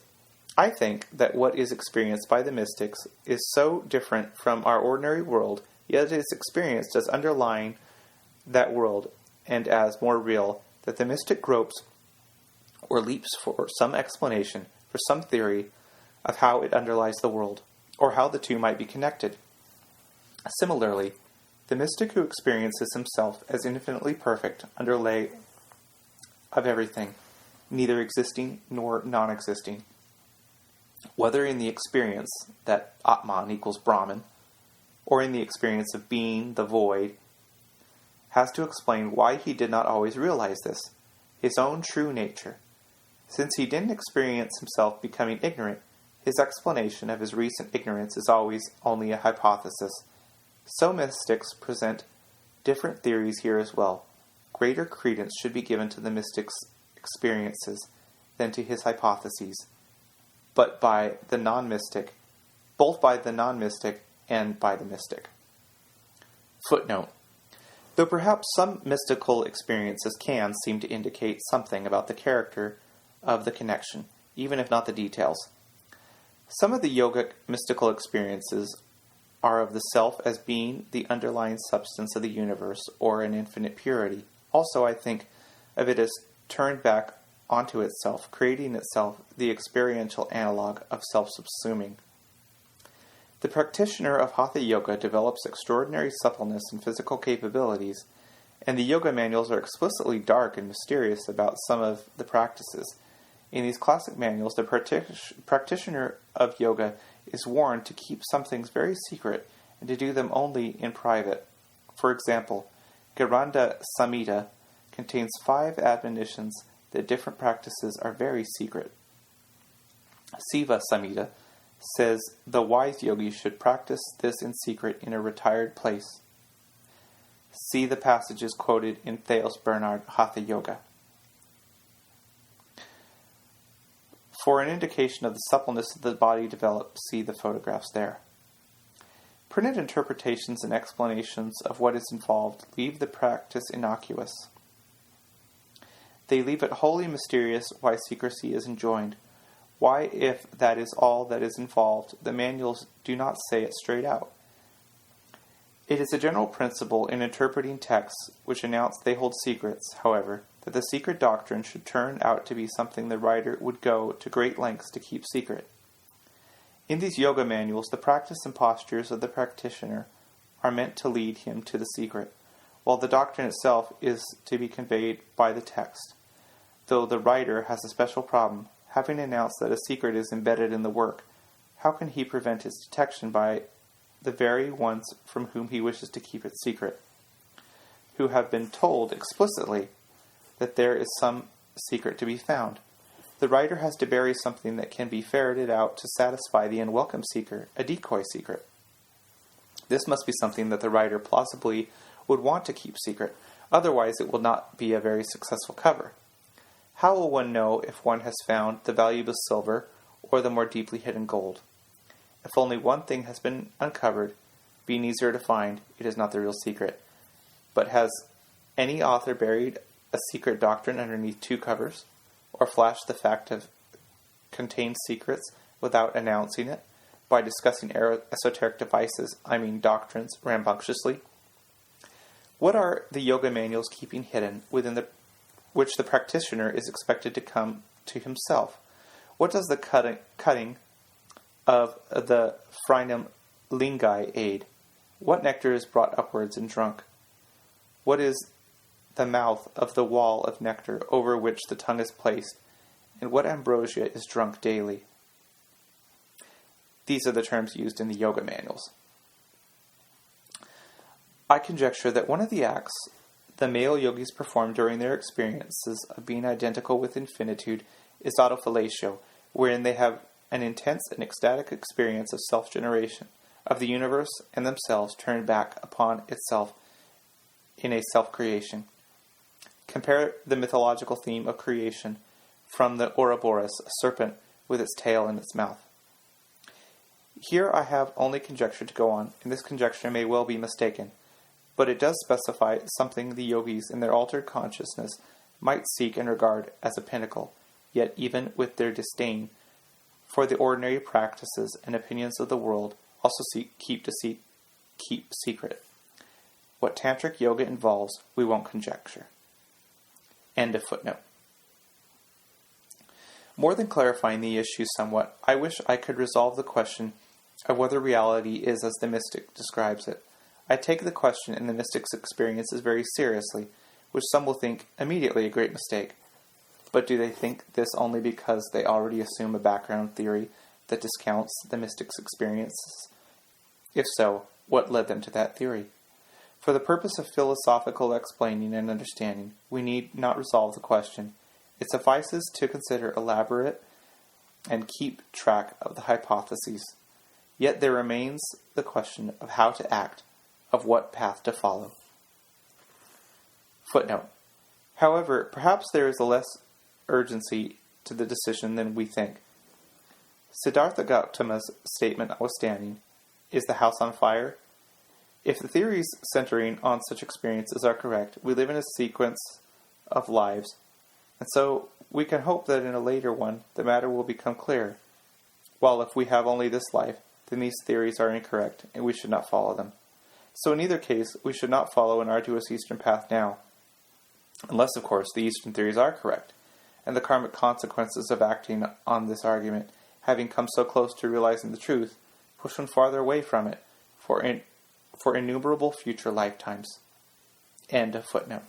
I think that what is experienced by the mystics is so different from our ordinary world, yet it is experienced as underlying that world and as more real, that the mystic gropes or leaps for some explanation, for some theory of how it underlies the world, or how the two might be connected. Similarly, the mystic who experiences himself as infinitely perfect underlay of everything, neither existing nor non-existing, whether in the experience that Atman equals Brahman, or in the experience of being the void, has to explain why he did not always realize this, his own true nature. Since he didn't experience himself becoming ignorant, his explanation of his recent ignorance is always only a hypothesis. So mystics present different theories here as well. Greater credence should be given to the mystic's experiences than to his hypotheses, but by the non-mystic, both by the non-mystic and by the mystic. Footnote. Though perhaps some mystical experiences can seem to indicate something about the character of the connection, even if not the details. Some of the yogic mystical experiences are of the self as being the underlying substance of the universe or an infinite purity. Also, I think of it as turned back onto itself, creating itself the experiential analog of self-subsuming. The practitioner of Hatha Yoga develops extraordinary suppleness and physical capabilities, and the yoga manuals are explicitly dark and mysterious about some of the practices. In these classic manuals, the practitioner of yoga is warned to keep some things very secret and to do them only in private. For example, Garanda Samhita contains 5 admonitions that different practices are very secret. Siva Samhita says the wise yogi should practice this in secret in a retired place. See the passages quoted in Theos Bernard Hatha Yoga. For an indication of the suppleness of the body developed, see the photographs there. Printed interpretations and explanations of what is involved leave the practice innocuous. They leave it wholly mysterious why secrecy is enjoined. Why, if that is all that is involved, the manuals do not say it straight out. It is a general principle in interpreting texts which announce they hold secrets, however, that the secret doctrine should turn out to be something the writer would go to great lengths to keep secret. In these yoga manuals, the practice and postures of the practitioner are meant to lead him to the secret, while the doctrine itself is to be conveyed by the text. Though the writer has a special problem, having announced that a secret is embedded in the work, how can he prevent its detection by the very ones from whom he wishes to keep it secret, who have been told explicitly that there is some secret to be found? The writer has to bury something that can be ferreted out to satisfy the unwelcome seeker, a decoy secret. This must be something that the writer plausibly would want to keep secret, otherwise it will not be a very successful cover. How will one know if one has found the valuable silver or the more deeply hidden gold? If only one thing has been uncovered, being easier to find, it is not the real secret. But has any author buried a secret doctrine underneath 2 covers, or flashed the fact of contained secrets without announcing it, by discussing esoteric devices, doctrines, rambunctiously? What are the yoga manuals keeping hidden within which the practitioner is expected to come to himself? What does the cutting of the Phrinam Lingai aid? What nectar is brought upwards and drunk? What is the mouth of the wall of nectar over which the tongue is placed? And what ambrosia is drunk daily? These are the terms used in the yoga manuals. I conjecture that one of the acts the male yogis perform during their experiences of being identical with infinitude is autofellatio, wherein they have an intense and ecstatic experience of self-generation, of the universe and themselves turned back upon itself in a self-creation. Compare the mythological theme of creation from the Ouroboros, a serpent with its tail in its mouth. Here I have only conjecture to go on, and this conjecture may well be mistaken, but it does specify something the yogis in their altered consciousness might seek and regard as a pinnacle, yet even with their disdain for the ordinary practices and opinions of the world, also keep secret. What tantric yoga involves, we won't conjecture. End of footnote. More than clarifying the issue somewhat, I wish I could resolve the question of whether reality is as the mystic describes it. I take the question in the mystic's experiences very seriously, which some will think immediately a great mistake. But do they think this only because they already assume a background theory that discounts the mystic's experiences? If so, what led them to that theory? For the purpose of philosophical explaining and understanding, we need not resolve the question. It suffices to consider elaborate and keep track of the hypotheses. Yet there remains the question of how to act, of what path to follow. Footnote. However, perhaps there is a less urgency to the decision than we think. Siddhartha Gautama's statement notwithstanding, is the house on fire? If the theories centering on such experiences are correct, we live in a sequence of lives, and so we can hope that in a later one the matter will become clear. While if we have only this life, then these theories are incorrect, and we should not follow them. So in either case, we should not follow an arduous Eastern path now, unless, of course, the Eastern theories are correct, and the karmic consequences of acting on this argument, having come so close to realizing the truth, push one farther away from it for innumerable future lifetimes. End of footnote.